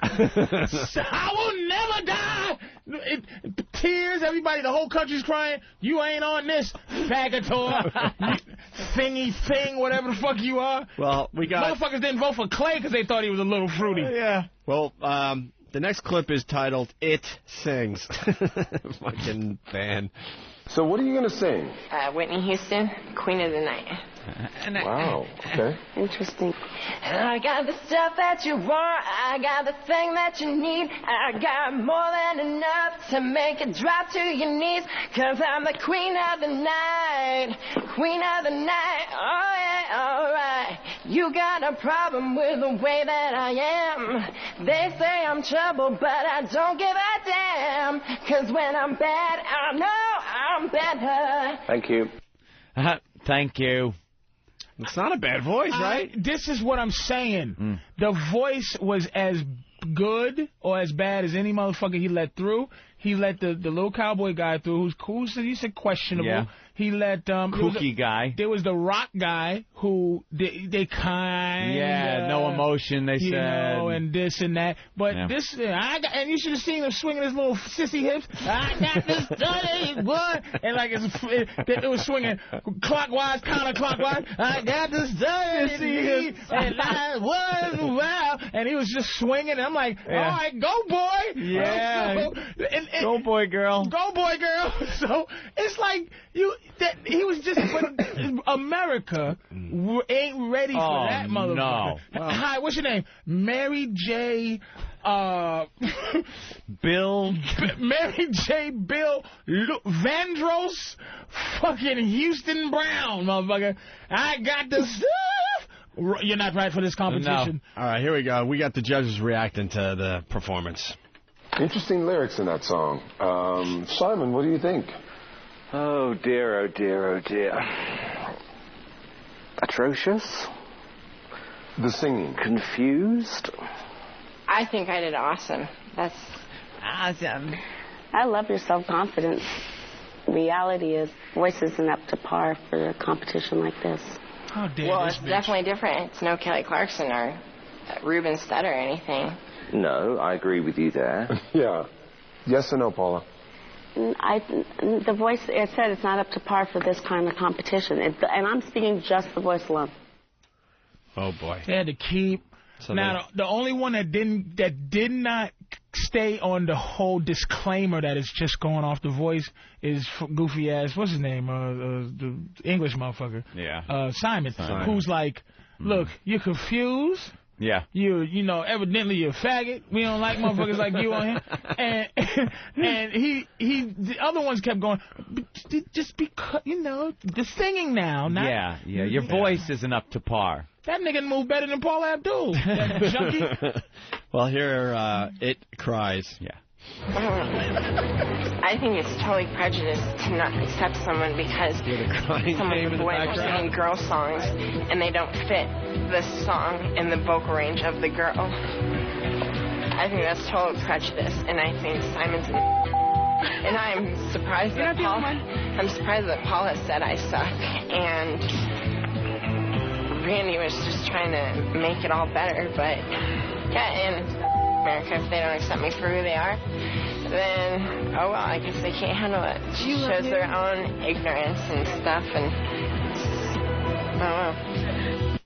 I will never die. Tears, everybody, the whole country's crying. You ain't on this, faggotor. thingy thing, whatever the fuck you are. Well, we got... Motherfuckers didn't vote for Clay because they thought he was a little fruity. Yeah. Well, the next clip is titled It Sings. Fucking fan. So what are you going to sing? Whitney Houston, Queen of the Night. Wow, okay. Interesting. I got the stuff that you want. I got the thing that you need. I got more than enough to make it drop to your knees. 'Cause I'm the queen of the night. Queen of the night. Oh, yeah, all right. You got a problem with the way that I am. They say I'm trouble, but I don't give a damn. 'Cause when I'm bad, I know I'm better. Thank you. Thank you. It's not a bad voice, right? This is what I'm saying. The voice was as good or as bad as any motherfucker he let through. He let the little cowboy guy through, who's cool. So he said questionable. Yeah. He let kooky guy. There was the rock guy who they kind no emotion. They you said know, and this and that. But Yeah. this and you should have seen him swinging his little sissy hips. I got this dirty boy, and like it was swinging clockwise, counterclockwise. I got this dirty hips, and I was wild, and he was just swinging. And I'm like, all right, go boy, Yeah. Go boy, girl. Go boy, girl. So it's like he was just. But America ain't ready for that motherfucker. No. Hi, what's your name? Mary J. Bill. Mary J. Bill Vandross, fucking Houston Brown, motherfucker. I got the stuff. You're not right for this competition. No. All right, here we go. We got the judges reacting to the performance. Interesting lyrics in that song. Simon, what do you think? Oh, dear, oh, dear, oh, dear. Atrocious? The singing. Confused? I think I did awesome. That's awesome. I love your self-confidence. Reality is voice isn't up to par for a competition like this. How dare well, this it's bitch. definitely different. It's no Kelly Clarkson or Ruben Studd or anything. No, I agree with you there. Yeah. Yes or no, Paula? The voice, it said it's not up to par for this kind of competition. And I'm speaking just the voice alone. Oh, boy. They had to keep. Now, the only one that did not stay on the whole disclaimer that it's just going off the voice is goofy ass, what's his name, the English motherfucker. Yeah. Simon, who's like, look, you're confused. Yeah. You know, evidently you're a faggot. We don't like motherfuckers like you on here. And the other ones kept going, just because, you know, the singing now. Yeah. Your voice isn't up to par. That nigga moved better than Paula Abdul. That junkie. Well, here it cries. Yeah. I think it's totally prejudiced to not accept someone because someone's a boy and they're singing girl songs and they don't fit the song and the vocal range of the girl. I think that's total prejudice, and I think Simon's and I'm surprised that Paula said I suck, and Randy was just trying to make it all better, but yeah, in America, if they don't accept me for who they are, then, oh well, I guess they can't handle it. It shows their own ignorance and stuff, and I don't know.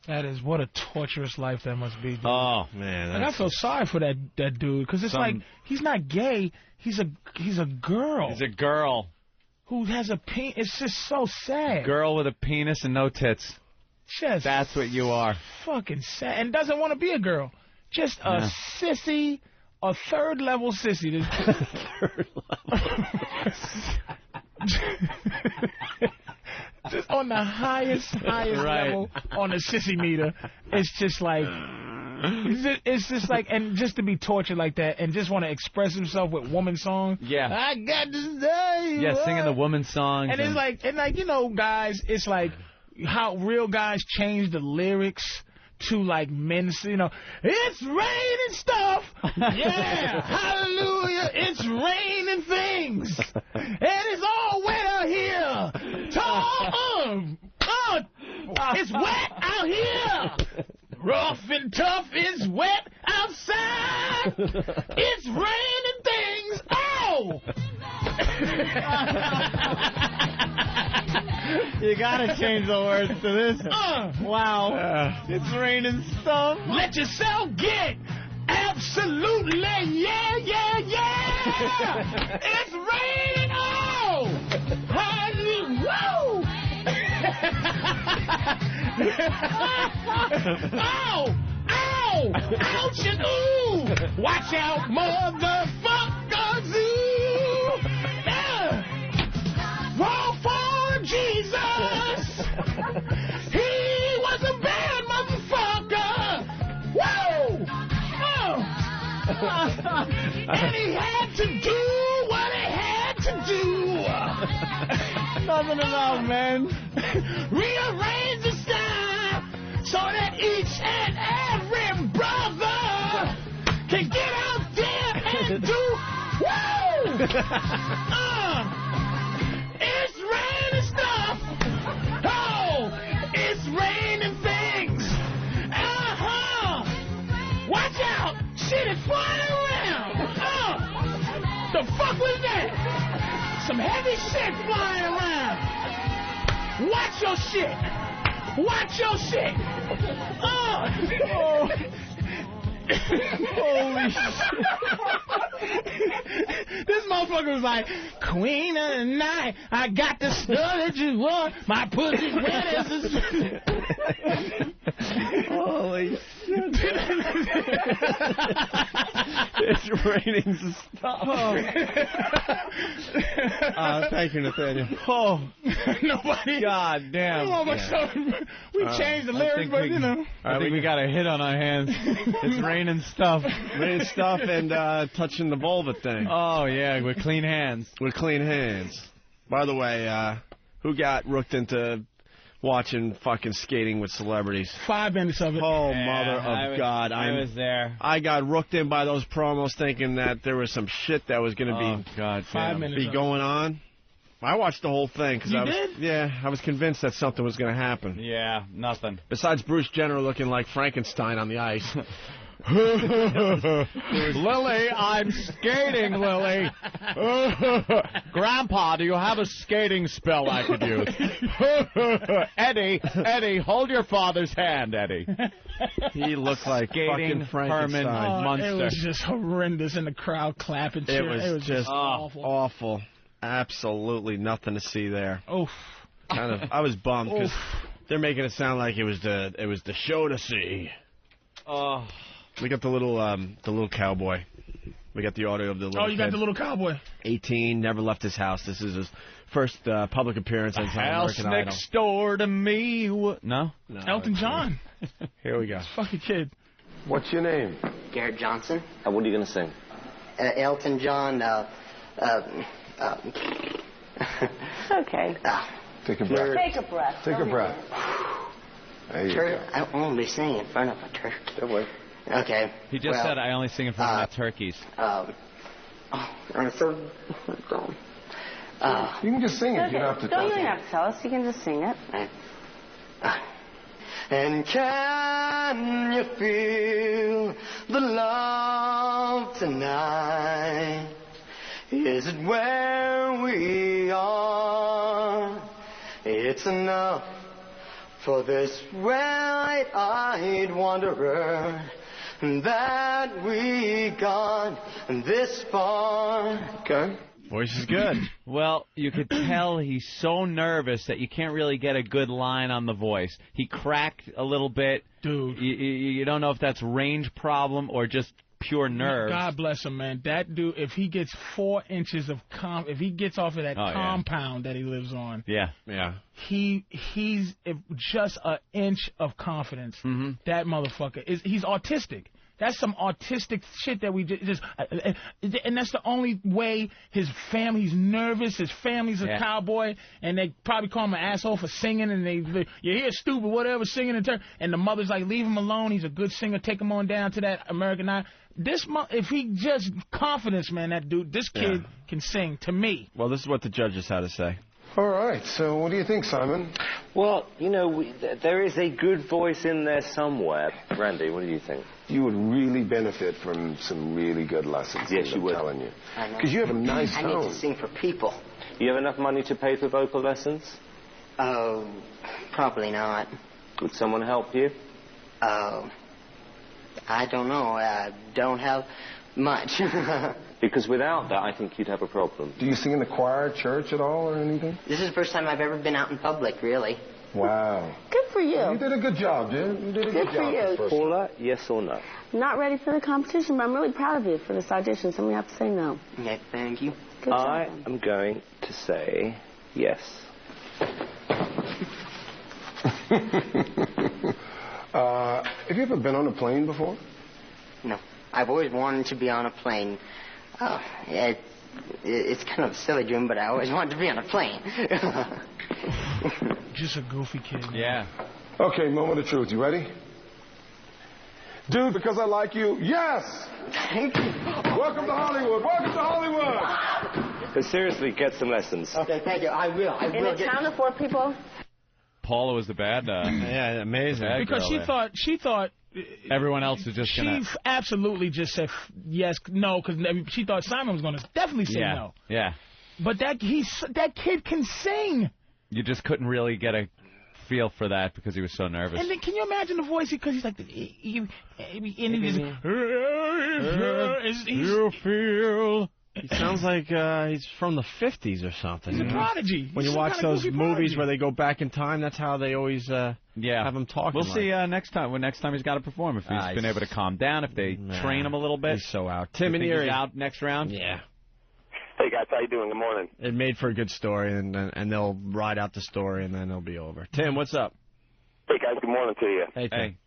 That is, what a torturous life that must be, dude. Oh, man. And I feel sorry for that dude, because it's like, he's not gay, he's a girl. He's a girl. Who has a penis. It's just so sad. Girl with a penis and no tits. Just that's what you are. Fucking sad. And doesn't want to be a girl. Just a sissy, a third-level sissy. Third level. Just on the highest level on the sissy meter. It's just like, and just to be tortured like that, and just want to express himself with woman songs. Yeah. I got this day. Yeah, singing the woman songs. And it's like, you know, guys, it's like how real guys change the lyrics to like men, you know, it's raining stuff. Yeah, hallelujah, it's raining things. And it's all wet out here. It's wet out here. Rough and tough is wet outside. It's raining things. Oh, whoa! You gotta change the words to this. Wow. It's raining stuff. Let yourself get absolutely, yeah, yeah, yeah! It's raining, oh! Honey, whoa! Ow! Ow! Ouch and ooh! Watch out, motherfuckers! Ooh! Yeah! Roll for Jesus! He was a bad motherfucker! Whoa! Oh! And he had to do what he had to do! Nothing about men. Rearrange the style so that each and every brother can get out there and do woo! It's raining stuff. Oh, it's raining things. Watch out! Shit is flying around. The fuck was that? Some heavy shit flying around. Watch your shit. Watch your shit. Holy shit. This motherfucker was like, Queen of the night, I got the stuff that you want. My pussy's wet as a... Holy shit. It's raining stuff. Thank you, Nathaniel. Oh, nobody. God damn. We changed the lyrics, but you know. I think we got a hit on our hands. It's raining stuff. Raining stuff and touching the vulva thing. Oh, yeah, with clean hands. With clean hands. By the way, who got rooked into watching fucking skating with celebrities? 5 minutes of it. Oh, mother of God. I was there. I got rooked in by those promos thinking that there was some shit that was going to be going on. I watched the whole thing. You did? Yeah, I was convinced that something was going to happen. Yeah, nothing. Besides Bruce Jenner looking like Frankenstein on the ice. Lily, I'm skating, Lily. Grandpa, do you have a skating spell I could use? Eddie, hold your father's hand, Eddie. He looked like Skating fucking Frankenstein. monster. It was just horrendous, and the crowd clapping. It was just awful. Awful. Absolutely nothing to see there. Oof. I was bummed because they're making it sound like it was the show to see. Oh. We got the little cowboy. We got the audio of the little you got kid. the little cowboy. 18, never left his house. This is his first public appearance on House American Idol. next door to me. No? Elton John. Here we go. Fucking kid. What's your name? Garrett Johnson. What are you going to sing? Elton John. Okay. Take a breath. Take a breath. Take a breath. There you go. I don't want to be singing in front of a turkey. Don't worry. Okay. He just said I only sing in front of my turkeys. You can just sing it. Okay. You don't have to Don't tell even us. have to tell us. You can just sing it. And can you feel the love tonight? Is it where we are? It's enough for this wide-eyed wanderer that we got this far. Okay. Voice is good. Well, you could tell he's so nervous that you can't really get a good line on the voice. He cracked a little bit. Dude. You don't know if that's range problem or just pure nerves. God bless him, man. That dude, if he gets 4 inches of if he gets off of that compound that he lives on, he's just an inch of confidence. Mm-hmm. That motherfucker he's autistic. That's some autistic shit that we just and that's the only way he's nervous. His family's a cowboy, and they probably call him an asshole for singing, and you hear stupid whatever singing in turn, and the mother's like, leave him alone. He's a good singer. Take him on down to that American Idol. If he just confidence, man, that dude, this kid can sing to me. Well, this is what the judges had to say. All right, so what do you think, Simon? Well, you know, there is a good voice in there somewhere. Randy, what do you think? You would really benefit from some really good lessons. Yes, you would. I'm telling you. I know. Because you have a nice I tone. need to sing for people. You have enough money to pay for vocal lessons? Oh, probably not. Would someone help you? I don't know. I don't have much. Because without that, I think you'd have a problem. Do you sing in the choir at church at all or anything? This is the first time I've ever been out in public, really. Wow. Good for you. You did a good job, dude. You did a good for job. you. First Paula, yes or no? Not ready for the competition, but I'm really proud of you for this audition. Somebody have to say no. Yeah, thank you. Good job. I am going to say yes. Have you ever been on a plane before? No. I've always wanted to be on a plane. It's kind of a silly dream, but I always wanted to be on a plane. Just a goofy kid. Yeah. Okay, moment of truth. You ready? Dude, because I like you, yes! Thank you. Welcome to Hollywood. Welcome to Hollywood. But seriously, get some lessons. Okay, thank you. I will. I In will a town of 4 people? Paula was the bad. Yeah, amazing. Bad Because girl she thought everyone else is just she gonna. absolutely just said yes, no, because she thought Simon was going to definitely say no. Yeah. But that kid can sing. You just couldn't really get a feel for that because he was so nervous. And then can you imagine the voice? Because he's like, you feel. He sounds like he's from the 50s or something. He's a prodigy. When you He's watch some kind of those goofy movies prodigy. where they go back in time, that's how they always have him talking. We'll see next time. When next time he's got to perform, if he's been able to calm down, if they train him a little bit. He's so out. Tim You and think he's Erie out next round. Yeah. Hey guys, how you doing? Good morning. It made for a good story, and they'll ride out the story, and then it'll be over. Tim, what's up? Hey guys, good morning to you. Hey, Tim.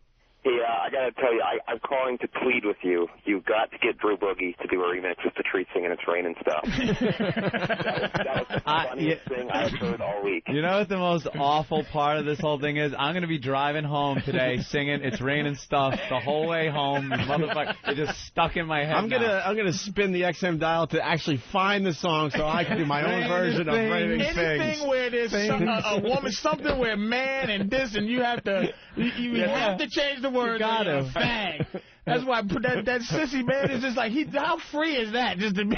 Hey, I gotta tell you, I'm calling to plead with you. You've got to get Drew Boogie to do a remix with Patrice singing "It's Raining" stuff. that was the funniest thing I've heard all week. You know what the most awful part of this whole thing is? I'm going to be driving home today singing "It's Raining" stuff the whole way home. Motherfucker, it just stuck in my head. I'm gonna spin the XM dial to actually find the song so I can do my own version of Raining Things. Anything where there's a woman, something where man and this, and you have to have to change the words. You gotta. Fag. That's why that sissy man is just like, how free is that? Just to be,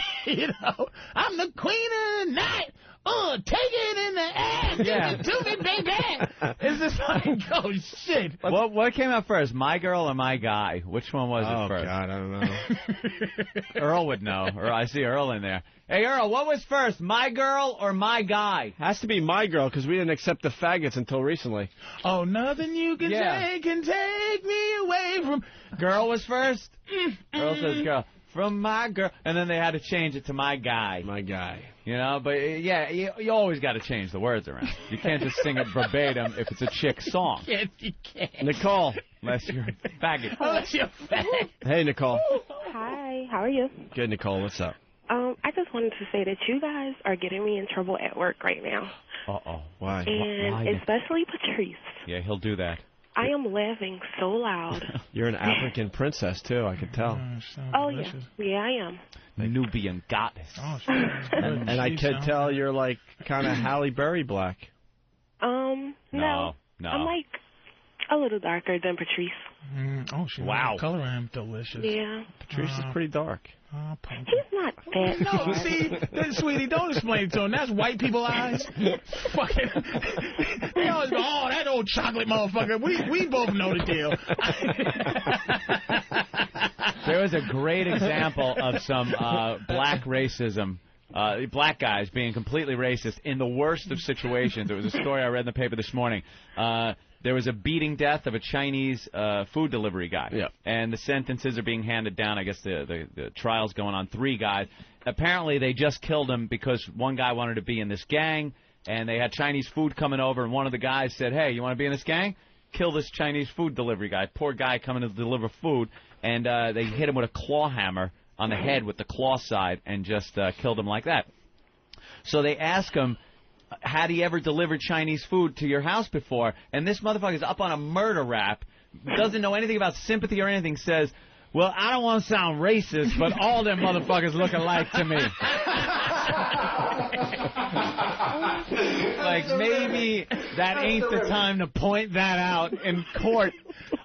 I'm the queen of the night. Take it in the ass. Yeah. Give it to me, baby. It's just like, oh, shit. What came out first, My Girl or My Guy? Which one was it first? Oh, God, I don't know. Earl would know. Or I see Earl in there. Hey, Earl, what was first, My Girl or My Guy? Has to be My Girl, because we didn't accept the faggots until recently. Oh, nothing you can say can take me away from... Girl was first? Earl says girl. From My Girl. And then they had to change it to My Guy. My Guy. You know, but yeah, you always got to change the words around. You can't just sing it verbatim if it's a chick song. You can't. Nicole. Unless you're a faggot. Unless you're fag. Hey, Nicole. Hi, how are you? Good, Nicole. What's up? I just wanted to say that you guys are getting me in trouble at work right now. Uh-oh. Why? And Why? especially Patrice. Yeah, he'll do that. I am laughing so loud. You're an African princess, too, I could tell. Oh, yeah. Yeah, I am. Nubian goddess. Oh, and I could tell you're like kind of Halle Berry black. No. I'm like a little darker than Patrice. Wow. Color I'm delicious. Yeah. Patrice is pretty dark. He's not that No, see, sweetie, don't explain it to him. That's white people eyes. Fucking, they always go, oh, that old chocolate motherfucker. We both know the deal. There was a great example of some black racism. Black guys being completely racist in the worst of situations. It was a story I read in the paper this morning. There was a beating death of a Chinese food delivery guy. Yeah. And the sentences are being handed down. I guess the trial's going on. 3 guys. Apparently, they just killed him because one guy wanted to be in this gang, and they had Chinese food coming over, and one of the guys said, hey, you want to be in this gang? Kill this Chinese food delivery guy. Poor guy coming to deliver food, and they hit him with a claw hammer on the head with the claw side and just killed him like that. So they ask him, had he ever delivered Chinese food to your house before? And this motherfucker's up on a murder rap, doesn't know anything about sympathy or anything, says, well, I don't want to sound racist, but all them motherfuckers look alike to me. like, maybe that ain't the time to point that out in court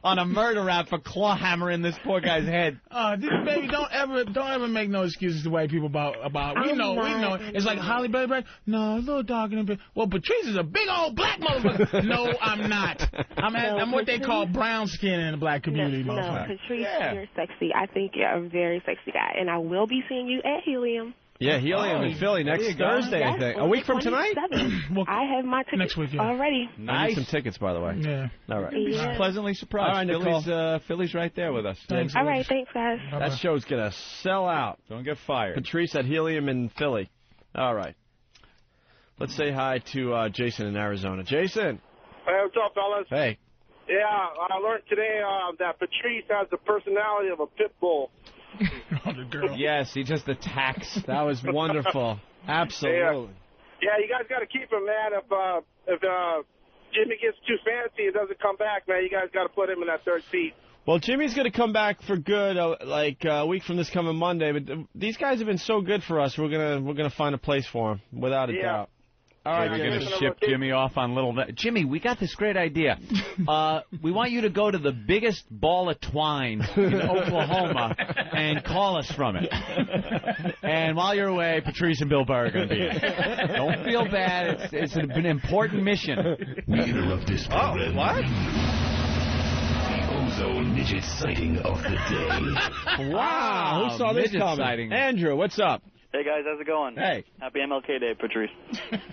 on a murder rap for claw hammering this poor guy's head. Baby, don't ever make no excuses to white people about. We know. It's like Holly Berry. No, a little darker than. Well, Patrice is a big old black motherfucker. No, I'm not. I'm what they call brown skin in the black community. No, Patrice, you're sexy. I think you're a very sexy guy, and I will be seeing you at Helium. Yeah, Helium in Philly next Thursday, I think. A week from tonight? I have my tickets next week, already. I need some tickets, by the way. Yeah. All right. Yeah. Pleasantly surprised. All right, Philly's right there with us. All right, thanks, guys. That show's going to sell out. Don't get fired. Patrice at Helium in Philly. All right. Let's say hi to Jason in Arizona. Jason. Hey, what's up, fellas? Hey. Yeah, I learned today that Patrice has the personality of a pit bull. The girl. Yes, he just attacks. That was wonderful. Absolutely. Yeah, you guys got to keep him, man. If Jimmy gets too fancy and doesn't come back, man, you guys got to put him in that third seat. Well, Jimmy's going to come back for good, a week from this coming Monday. But these guys have been so good for us. We're gonna find a place for him, without a doubt. All right, we're going to ship Jimmy off on little... Jimmy, we got this great idea. We want you to go to the biggest ball of twine in Oklahoma and call us from it. And while you're away, Patrice and Bill Burr are going to be in. Don't feel bad. It's an important mission. We interrupt this program. Oh, what? Ozone midget sighting of the day. Wow, who saw this coming? Sighting. Andrew, what's up? Hey, guys, how's it going? Hey. Happy MLK Day, Patrice.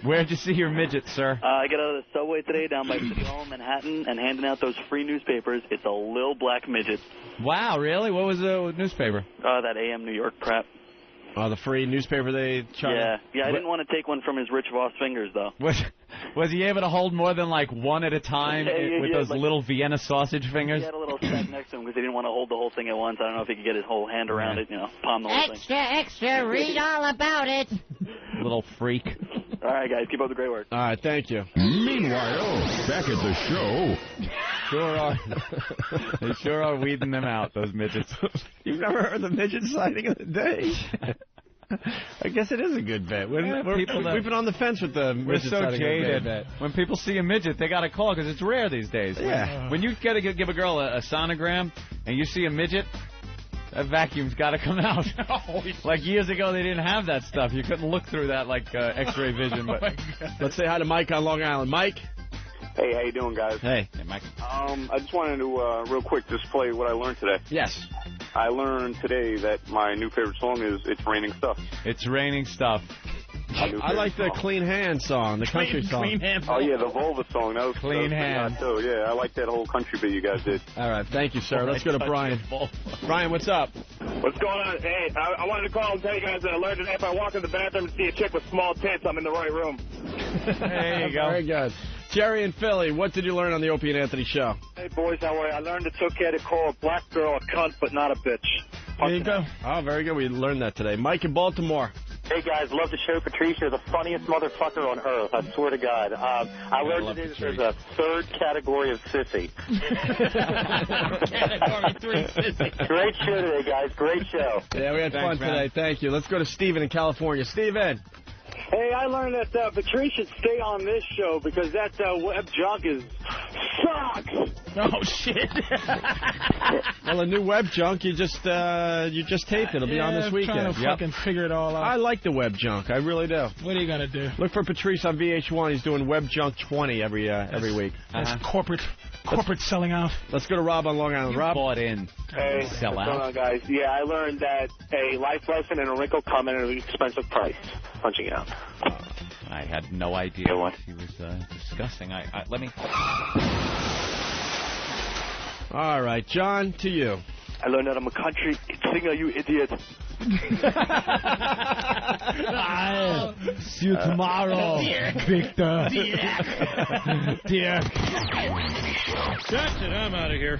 Where'd you see your midget, sir? I got out of the subway today down by City Hall in Manhattan and handing out those free newspapers. It's a little black midget. Wow, really? What was the newspaper? That AM New York crap. Oh, the free newspaper they tried. Yeah, I didn't want to take one from his Rich Voss fingers, though. Was he able to hold more than, like, one at a time with those little Vienna sausage fingers? He had a little stack next to him because he didn't want to hold the whole thing at once. I don't know if he could get his whole hand around it, palm the whole thing. Extra, read all about it. Little freak. All right, guys, keep up the great work. All right, thank you. Meanwhile, back at the show. Sure are. They sure are weeding them out, those midgets. You've never heard the midget sighting of the day? I guess it is a good bet. We've been on the fence with the midget sighting of the day jaded. bet. When people see a midget, they got to call because it's rare these days. Yeah. When you got to give a girl a sonogram and you see a midget, that vacuum's got to come out. Like years ago, they didn't have that stuff. You couldn't look through that like X-ray vision. But let's say hi to Mike on Long Island. Mike. Hey, how you doing, guys? Hey, Mike. I just wanted to real quick display what I learned today. Yes. I learned today that my new favorite song is "It's Raining Stuff." It's raining stuff. I like the Clean Hand song, the country song. Clean Hand. Oh yeah, the Vulva song. That was Clean Hand. So yeah, I like that whole country bit you guys did. All right, thank you, sir. Let's go to Brian. Brian, what's up? What's going on? Hey, I wanted to call and tell you guys that I learned today if I walk in the bathroom and see a chick with small tits, I'm in the right room. There you go. Very good. Jerry in Philly, what did you learn on the Opie and Anthony show? Hey, boys, how are you? I learned it's okay to call a black girl a cunt, but not a bitch. There you go. Oh, very good. We learned that today. Mike in Baltimore. Hey, guys, love the show. Patrice, you're the funniest motherfucker on earth. I swear to God. I learned today that there's a third category of sissy. Category 3 sissy. Great show today, guys. Great show. Yeah, we had fun today. Thank you. Let's go to Steven in California. Steven. Hey, I learned that Patrice should stay on this show because that web junk sucks. Oh, shit. Well, a new web junk, you just tape it. It'll be on this weekend. Trying to fucking figure it all out. I like the web junk. I really do. What are you going to do? Look for Patrice on VH1. He's doing web junk 20 every week. That's corporate selling out. Let's go to Rob on Long Island. Rob. Bought in. Hey, sell what's out. going on, guys? Yeah, I learned that a life lesson and a wrinkle come at an expensive price. Punching out. I had no idea what he was discussing. Let me... All right, John, to you. I learned that I'm a country singer, you idiot. See you tomorrow, Victor. Dirk. That's it. I'm out of here.